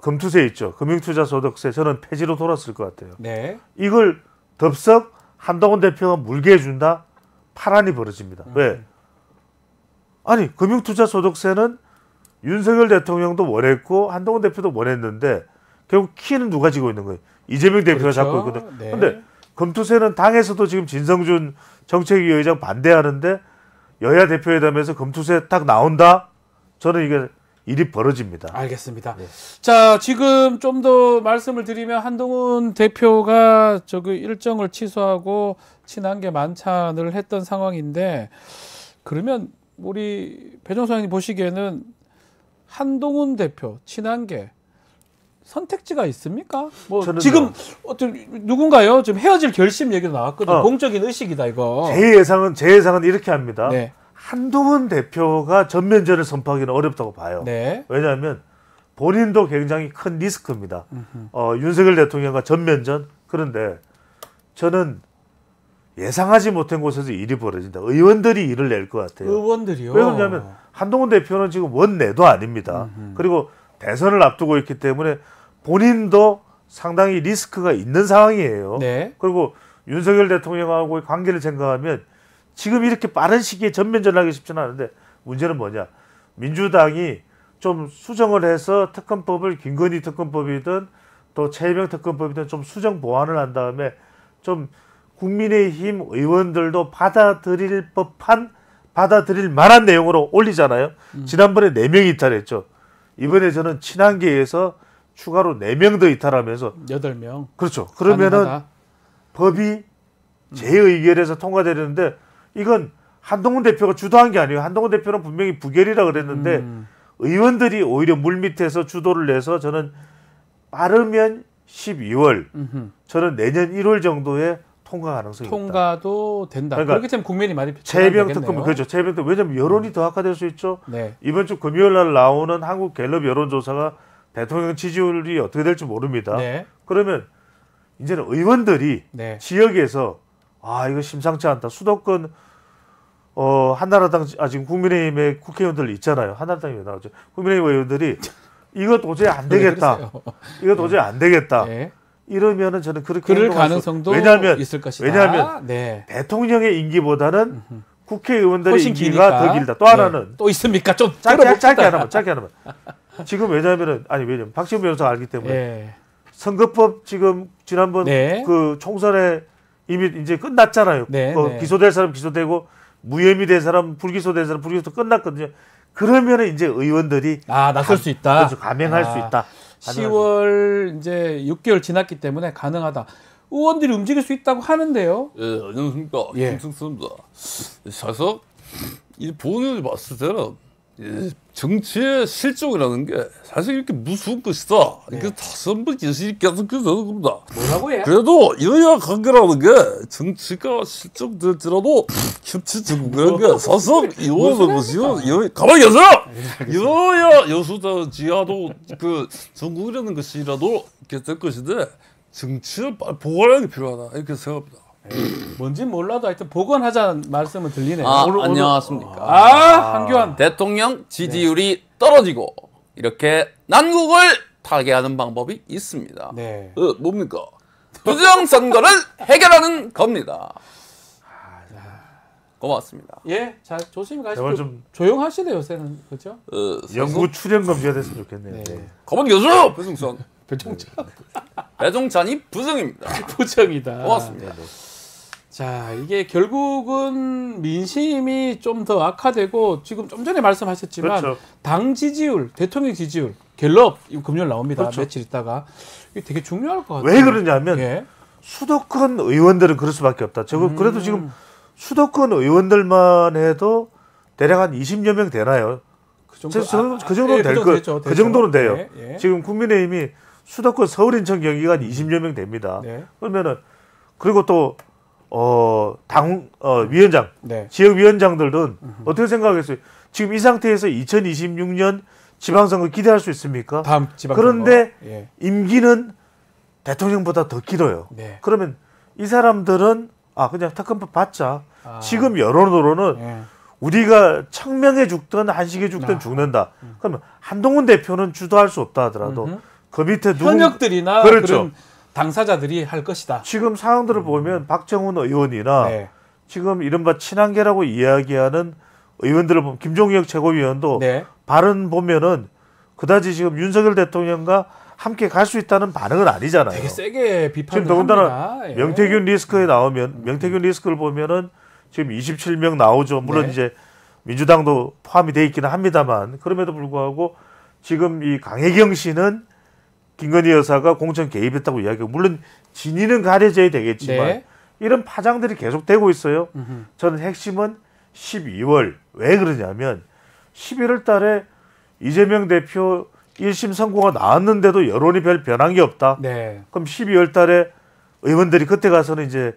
금투세 있죠. 금융투자소득세 저는 폐지로 돌았을 것 같아요. 네. 이걸 덥석 한동훈 대표가 물게 해준다? 파란이 벌어집니다. 왜? 아니 금융투자소득세는 윤석열 대통령도 원했고 한동훈 대표도 원했는데 결국 키는 누가 지고 있는 거예요? 이재명 대표가 잡고 있거든요. 그런데 금투세는 당에서도 지금 진성준 정책위 의장 반대하는데 여야 대표회담에서 금투세 딱 나온다? 저는 이게 일이 벌어집니다. 알겠습니다. 네. 자, 지금 좀 더 말씀을 드리면 한동훈 대표가 일정을 취소하고 친한계 만찬을 했던 상황인데 그러면 우리 배종수 의원님 보시기에는 한동훈 대표 친한계 선택지가 있습니까? 뭐 지금 어떤 누군가요? 지금 헤어질 결심 얘기도 나왔거든요. 공적인 의식이다 이거. 제 예상은 이렇게 합니다. 네. 한동훈 대표가 전면전을 선포하기는 어렵다고 봐요. 네. 왜냐하면 본인도 굉장히 큰 리스크입니다. 윤석열 대통령과 전면전. 그런데 저는 예상하지 못한 곳에서 일이 벌어진다. 의원들이 일을 낼 것 같아요. 의원들이요? 왜 그러냐면 한동훈 대표는 지금 원내도 아닙니다. 그리고 대선을 앞두고 있기 때문에 본인도 상당히 리스크가 있는 상황이에요. 네. 그리고 윤석열 대통령하고의 관계를 생각하면 지금 이렇게 빠른 시기에 전면전하기 쉽지는 않은데 문제는 뭐냐. 민주당이 좀 수정을 해서 특검법을 김건희 특검법이든 또 최혜병 특검법이든 좀 수정 보완을 한 다음에 좀 국민의힘 의원들도 받아들일 만한 내용으로 올리잖아요. 지난번에 4명이 이탈했죠. 이번에 저는 친한계에서 추가로 4명 더 이탈하면서 8명. 그렇죠. 그러면은 가능하다. 법이 재의결에서 통과되는데 이건 한동훈 대표가 주도한 게 아니에요. 한동훈 대표는 분명히 부결이라 그랬는데 의원들이 오히려 물밑에서 주도를 내서 저는 빠르면 12월, 저는 내년 1월 정도에 통과 가능성이 있다. 통과도 된다. 그러니까 그렇기 때문에 국민이 많이 최혜병 특검 그렇죠. 최혜병 특검 왜냐하면 여론이 더 악화될 수 있죠. 네. 이번 주 금요일 날 나오는 한국 갤럽 여론조사가 대통령 지지율이 어떻게 될지 모릅니다. 네. 그러면 이제는 의원들이 네. 지역에서 이거 심상치 않다. 수도권 한나라당 지금 국민의힘의 국회의원들 있잖아요. 한나라당이 왜 나오죠? 국민의힘 의원들이 이거 도저히 안 되겠다. 이거 도저히 안 되겠다. 네. 이러면은 저는 그럴 가능성도 있을 것이다. 왜냐하면 네. 대통령의 임기보다는 국회의원들의 임기가 더 길다. 또 하나는 네. 또 있습니까? 좀 짧게 하나만. 지금 왜냐하면 박지원 변호사가 알기 때문에 네. 선거법 지금 지난번 네. 그 총선에 이미 이제 끝났잖아요. 네. 기소될 사람 기소되고 무혐의 된 사람 불기소된 사람 불기소 끝났거든요. 그러면은 이제 의원들이 나설 수 있다. 그렇죠. 감행할 수 있다. 10월 이제 6개월 지났기 때문에 가능하다. 의원들이 움직일 수 있다고 하는데요. 예, 안녕하십니까. 김승수입니다. 사실 이 본인을 봤을 때는 정치의 실종이라는 게 사실 이렇게 무서운 것이다. 네. 이게 다선부 계시 계속해서 되는 겁니다. 뭐라고 해요? 그래도 여야 관계라는 게 정치가 실종될지라도 협치적 그런 게 사실 이혼하는 것이요. 가만히 계세요. 여야 여수자 지하도 그 전국이라는 것이라도 이렇게 될 것인데 정치를 빨리 보완하는 게 필요하다 이렇게 생각합니다. 뭔진 몰라도 하여튼 복원하자는 말씀은 들리네요. 안녕하십니까. 한교안 대통령 지지율이 떨어지고 이렇게 난국을 타개하는 방법이 있습니다. 네. 뭡니까? 부정선거를 해결하는 겁니다. 고맙습니다. 예, 자 조심히 가시고 좀 조용하시네요 요새는 그렇죠? 연구 출연 검사가 됐으면 좋겠네요. 네. 가만히 계세요, 배종찬. 배종찬이 부정입니다. 부정이다. 고맙습니다. 자, 이게 결국은 민심이 좀 더 악화되고 지금 좀 전에 말씀하셨지만 그렇죠. 당 지지율, 대통령 지지율, 갤럽 이거 금요일 나옵니다. 그렇죠. 며칠 있다가 이게 되게 중요할 것 같아요. 왜 그러냐면 수도권 의원들은 그럴 수밖에 없다. 그래도 지금 수도권 의원들만 해도 대략 한 20여 명 되나요? 그 정도는 될 거. 그 정도는 돼요. 예. 지금 국민의힘이 수도권 서울, 인천, 경기가 한 20여 명 됩니다. 네. 그러면은 그리고 또 위원장, 네. 지역 위원장들은 어떻게 생각하겠어요? 지금 이 상태에서 2026년 지방선거 기대할 수 있습니까? 다음 지방선거. 그런데 임기는 대통령보다 더 길어요. 네. 그러면 이 사람들은 그냥 특검법 받자. 지금 여론으로는 우리가 청명해 죽든 한식해 죽든 죽는다. 그러면 한동훈 대표는 주도할 수 없다 하더라도 그 밑에 현역들이나 그렇죠. 그런 당사자들이 할 것이다. 지금 상황들을 보면 박정훈 의원이나 지금 이른바 친한계라고 이야기하는 의원들을 보면 김종혁 최고위원도 발언 보면은 그다지 지금 윤석열 대통령과 함께 갈 수 있다는 반응은 아니잖아요. 되게 세게 비판을 지금 더군다나 명태균 리스크에 나오면 명태균 리스크를 보면은 지금 27명 나오죠. 물론 이제 민주당도 포함이 돼 있기는 합니다만 그럼에도 불구하고 지금 이 강혜경 씨는 김건희 여사가 공천 개입했다고 이야기하고 물론 진위는 가려져야 되겠지만 이런 파장들이 계속되고 있어요. 저는 핵심은 12월 왜 그러냐면 11월 달에 이재명 대표 1심 선고가 나왔는데도 여론이 별 변한 게 없다. 네. 그럼 12월 달에 의원들이 그때 가서는 이제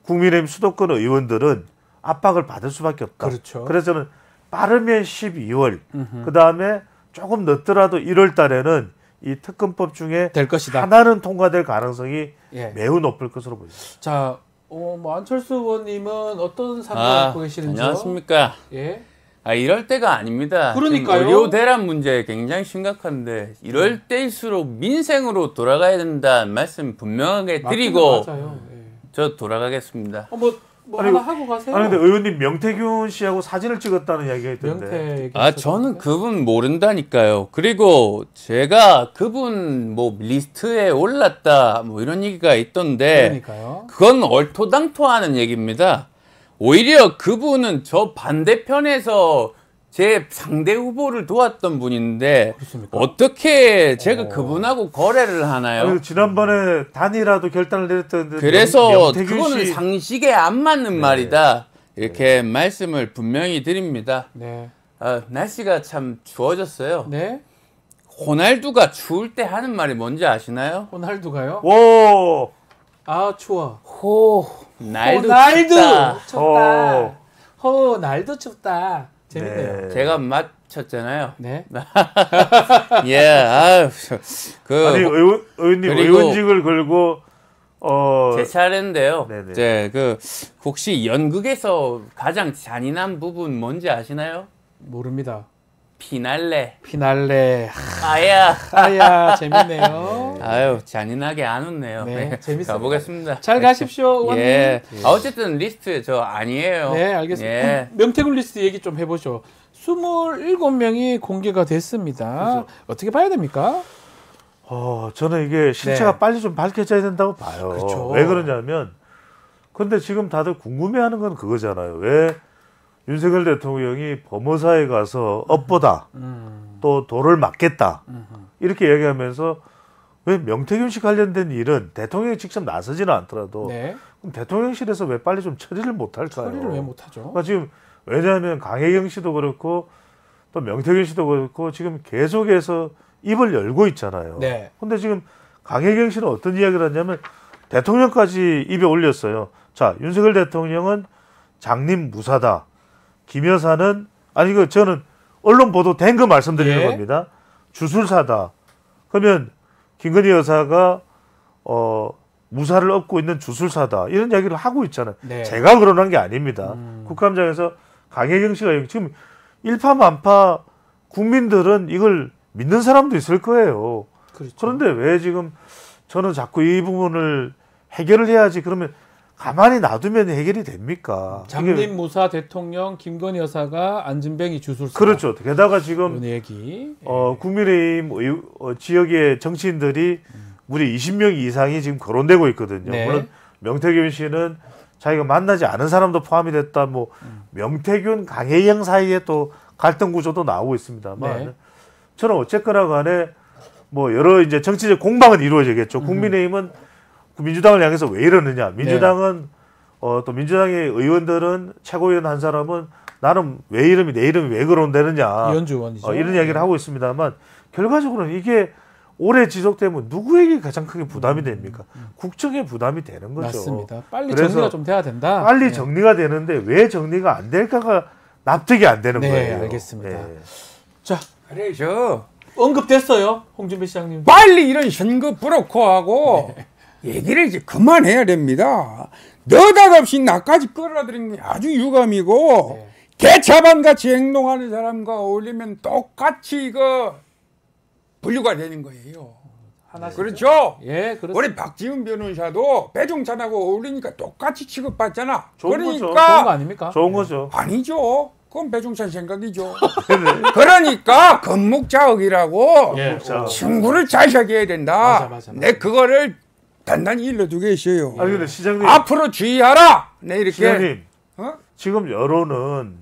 국민의힘 수도권 의원들은 압박을 받을 수밖에 없다. 그렇죠. 그래서 저는 빠르면 12월, 그 다음에 조금 늦더라도 1월 달에는 이 특검법 중에 될 것이다. 하나는 통과될 가능성이 예. 매우 높을 것으로 보입니다. 자, 뭐 안철수 의원님은 어떤 생각을 갖고 계시는지요? 안녕하십니까. 예. 이럴 때가 아닙니다. 그러니까요. 의료 대란 문제 굉장히 심각한데 이럴 때일수록 민생으로 돌아가야 된다는 말씀 분명하게 드리고 맞아요. 예. 저 돌아가겠습니다. 뭐 하나 하고 가세요. 아니 근데 의원님 명태균 씨하고 사진을 찍었다는 이야기가 있던데. 저는 그분 모른다니까요. 그리고 제가 그분 뭐 리스트에 올랐다 뭐 이런 얘기가 있던데 그러니까요. 그건 얼토당토하는 얘기입니다. 오히려 그분은 저 반대편에서 제 상대 후보를 도왔던 분인데 그렇습니까? 어떻게 제가 그분하고 거래를 하나요? 아니, 지난번에 단이라도 결단을 내렸던데 그래서 그거는 상식에 안 맞는 말이다. 이렇게 말씀을 분명히 드립니다. 네. 날씨가 참 추워졌어요. 네. 호날두가 추울 때 하는 말이 뭔지 아시나요? 호날두가요? 오. 추워. 날도 춥다. 날도 춥다. 재밌네요. 네. 제가 맞췄잖아요. 네. 예, 아니 의원님 의원직을 걸고 제 차례인데요. 네네. 이제 혹시 연극에서 가장 잔인한 부분 뭔지 아시나요? 모릅니다. 피날레. 아야, 재밌네요. 아유, 잔인하게 안 웃네요. 네, 재밌습니다. 가보겠습니다. 잘 가십시오, 의원님. 예. 어쨌든 리스트 저 아니에요. 네, 알겠습니다. 예. 명태균 리스트 얘기 좀 해보죠. 27명이 공개가 됐습니다. 그렇죠. 어떻게 봐야 됩니까? 저는 이게 실체가 빨리 좀 밝혀져야 된다고 봐요. 그렇죠. 왜 그러냐면, 근데 지금 다들 궁금해하는 건 그거잖아요. 왜 윤석열 대통령이 범어사에 가서 업보다 또 돌을 맞겠다 이렇게 얘기하면서 왜 명태균 씨 관련된 일은 대통령이 직접 나서지는 않더라도 네. 그럼 대통령실에서 왜 빨리 좀 처리를 못할까요? 처리를 왜 못하죠? 그러니까 지금 왜냐하면 강혜경 씨도 그렇고 또 명태균 씨도 그렇고 지금 계속해서 입을 열고 있잖아요. 네. 근데 지금 강혜경 씨는 어떤 이야기를 하냐면 대통령까지 입에 올렸어요. 자, 윤석열 대통령은 장님 무사다. 김 여사는 이거 저는 언론 보도된 거 말씀드리는 겁니다. 주술사다. 그러면 김건희 여사가 무사를 얻고 있는 주술사다. 이런 이야기를 하고 있잖아요. 네. 제가 거론한 게 아닙니다. 국감장에서 강혜경 씨가 지금 일파만파 국민들은 이걸 믿는 사람도 있을 거예요. 그렇죠. 그런데 왜 지금 저는 자꾸 이 부분을 해결을 해야지 그러면 가만히 놔두면 해결이 됩니까? 장님 무사 대통령 김건희 여사가 안진뱅이 주술사. 그렇죠. 게다가 지금 얘기. 국민의힘 지역의 정치인들이 무려 20명 이상이 지금 거론되고 있거든요. 네. 물론 명태균 씨는 자기가 만나지 않은 사람도 포함이 됐다. 뭐 명태균 강혜영 사이에 또 갈등 구조도 나오고 있습니다만 네. 저는 어쨌거나 간에 뭐 여러 이제 정치적 공방은 이루어지겠죠. 국민의힘은 민주당을 향해서 왜 이러느냐. 민주당은 또 민주당의 의원들은 최고위원 한 사람은 나는 내 이름이 왜 거론되느냐. 이현주 의원이죠. 이런 이야기를 하고 있습니다만 결과적으로는 이게 오래 지속되면 누구에게 가장 크게 부담이 됩니까? 국정에 부담이 되는 거죠. 맞습니다. 빨리 정리가 좀 돼야 된다. 빨리 정리가 되는데 왜 정리가 안 될까가 납득이 안 되는 거예요. 네, 알겠습니다. 네. 자, 그래서 언급됐어요. 홍준표 시장님. 빨리 이런 선거 브로커하고 얘기를 이제 그만해야 됩니다. 느닷없이 나까지 끌어들이는 게 아주 유감이고 개차반같이 행동하는 사람과 어울리면 똑같이 분류가 되는 거예요. 하나씩. 그렇죠? 예, 그렇습니다. 우리 박지훈 변호사도 배종찬하고 어울리니까 똑같이 취급받잖아. 좋은 거죠. 좋은 거 아닙니까? 좋은 거죠. 아니죠. 그건 배종찬 생각이죠. 그러니까 건묵자억이라고 친구를 잘 사귀어야 된다. 맞아. 내 그거를 단단히 일러두게 있어요. 아니 근데 시장님 앞으로 주의하라. 네 이렇게. 시장님 지금 여론은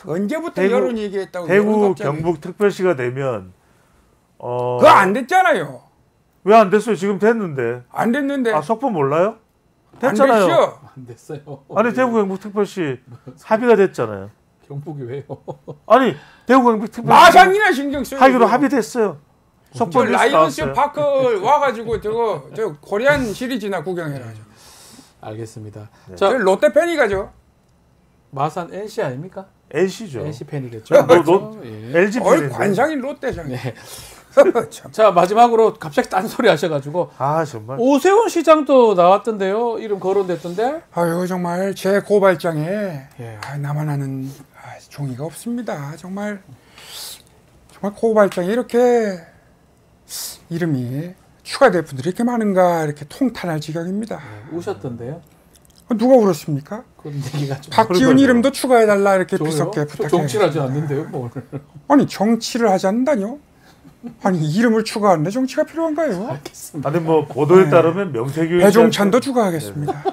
언제부터 여론 얘기했다고? 대구 경북 특별시가 되면 그거 안 됐잖아요. 왜 안 됐어요? 지금 됐는데. 안 됐는데. 속보 몰라요? 됐잖아요. 안 됐죠. 안 됐어요. 아니 대구 경북 특별시 합의가 됐잖아요. 경북이 왜요? 아니 대구 경북 특별 마산이나 신경 써요. 하기로 합의됐어요. 속보 라이온스 파크 와가지고 저 코리안 시리즈나 구경해라. 알겠습니다. 네. 자, 롯데 팬이 가죠. 마산 NC 아닙니까? NC죠. NC 팬이겠죠. 예. LG 팬. 관상이 롯데죠. 네. 자, 마지막으로 갑자기 딴소리 하셔가지고 정말 오세훈 시장도 나왔던데요. 이름 거론됐던데. 아유 정말 제 고발장에 나만 아는 종이가 없습니다. 정말 고발장에 이렇게 이름이 추가될 분들이 이렇게 많은가 이렇게 통탄할 지경입니다. 우셨던데요? 누가 울었습니까? 그런 얘기가 좀 박지훈 이름도 추가해달라 이렇게 비석게 부탁해요. 정치를 하지 않는데요, 뭘? 아니 정치를 하지 않는다뇨? 아니 이름을 추가하는데 정치가 필요한가요? 알겠습니다. 아니 뭐 보도에 따르면 명태균 배종찬도 추가하겠습니다.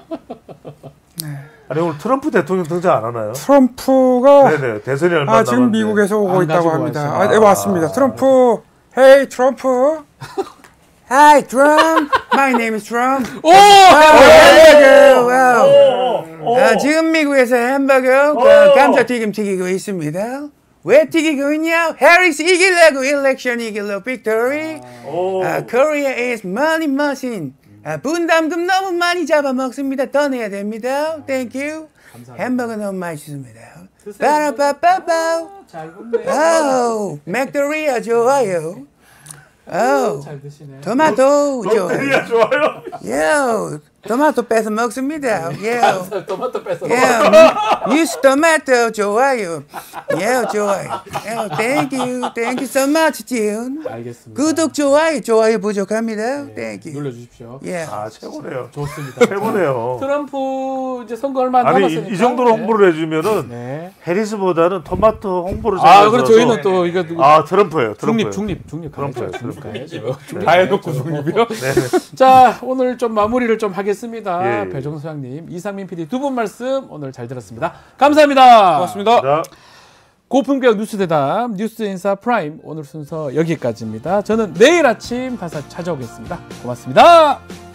네. 아니 오늘 트럼프 대통령 등장 안 하나요? 트럼프가 네네 대선이 얼마 남았는데 지금 미국에서 오고 있다고 합니다. 네, 왔습니다. 트럼프, hey 트럼프. Hi Trump, my name is Trump. 오, 햄버거. 지금 미국에서 햄버거 감자튀김 튀기고 있습니다. 왜 튀기고 있냐? 해리스 이기려고 일렉션 이기려고 빅토리. Korea is money machine. 분담금 너무 많이 잡아먹습니다. 더 내야 됩니다. Thank you. 햄버거 너무 맛있습니다. 빠라빠빠빠. 잘 굽네요. 오, 맥도리아 좋아요. 잘 드시네. 토마토 롯데리아 좋아요. 요, 토마토 뺏어 먹습니다. 요, 토마토 뺏어. 뉴스 토마토 좋아요. 요, 좋아요. 요, thank you so much, 지훈. 알겠습니다. 구독 좋아요 부족합니다. Thank you. 눌러주십시오. 최고네요. 좋습니다. 최고네요. 트럼프 이제 선거 얼마 안 남았으니까. 이 정도로 홍보를 해주면은 해리스보다는 토마토 홍보를 그래 저희는 또 이거 트럼프예요. 중립 트럼프예요. 다 해놓고 중립이요. 자, 오늘 좀 마무리를 좀 하겠습니다. 배종수 소장님, 이상민 PD 두 분 말씀 오늘 잘 들었습니다. 감사합니다. 고맙습니다. 고품격 뉴스 대담 뉴스 인사 프라임 오늘 순서 여기까지입니다. 저는 내일 아침 다시 찾아오겠습니다. 고맙습니다.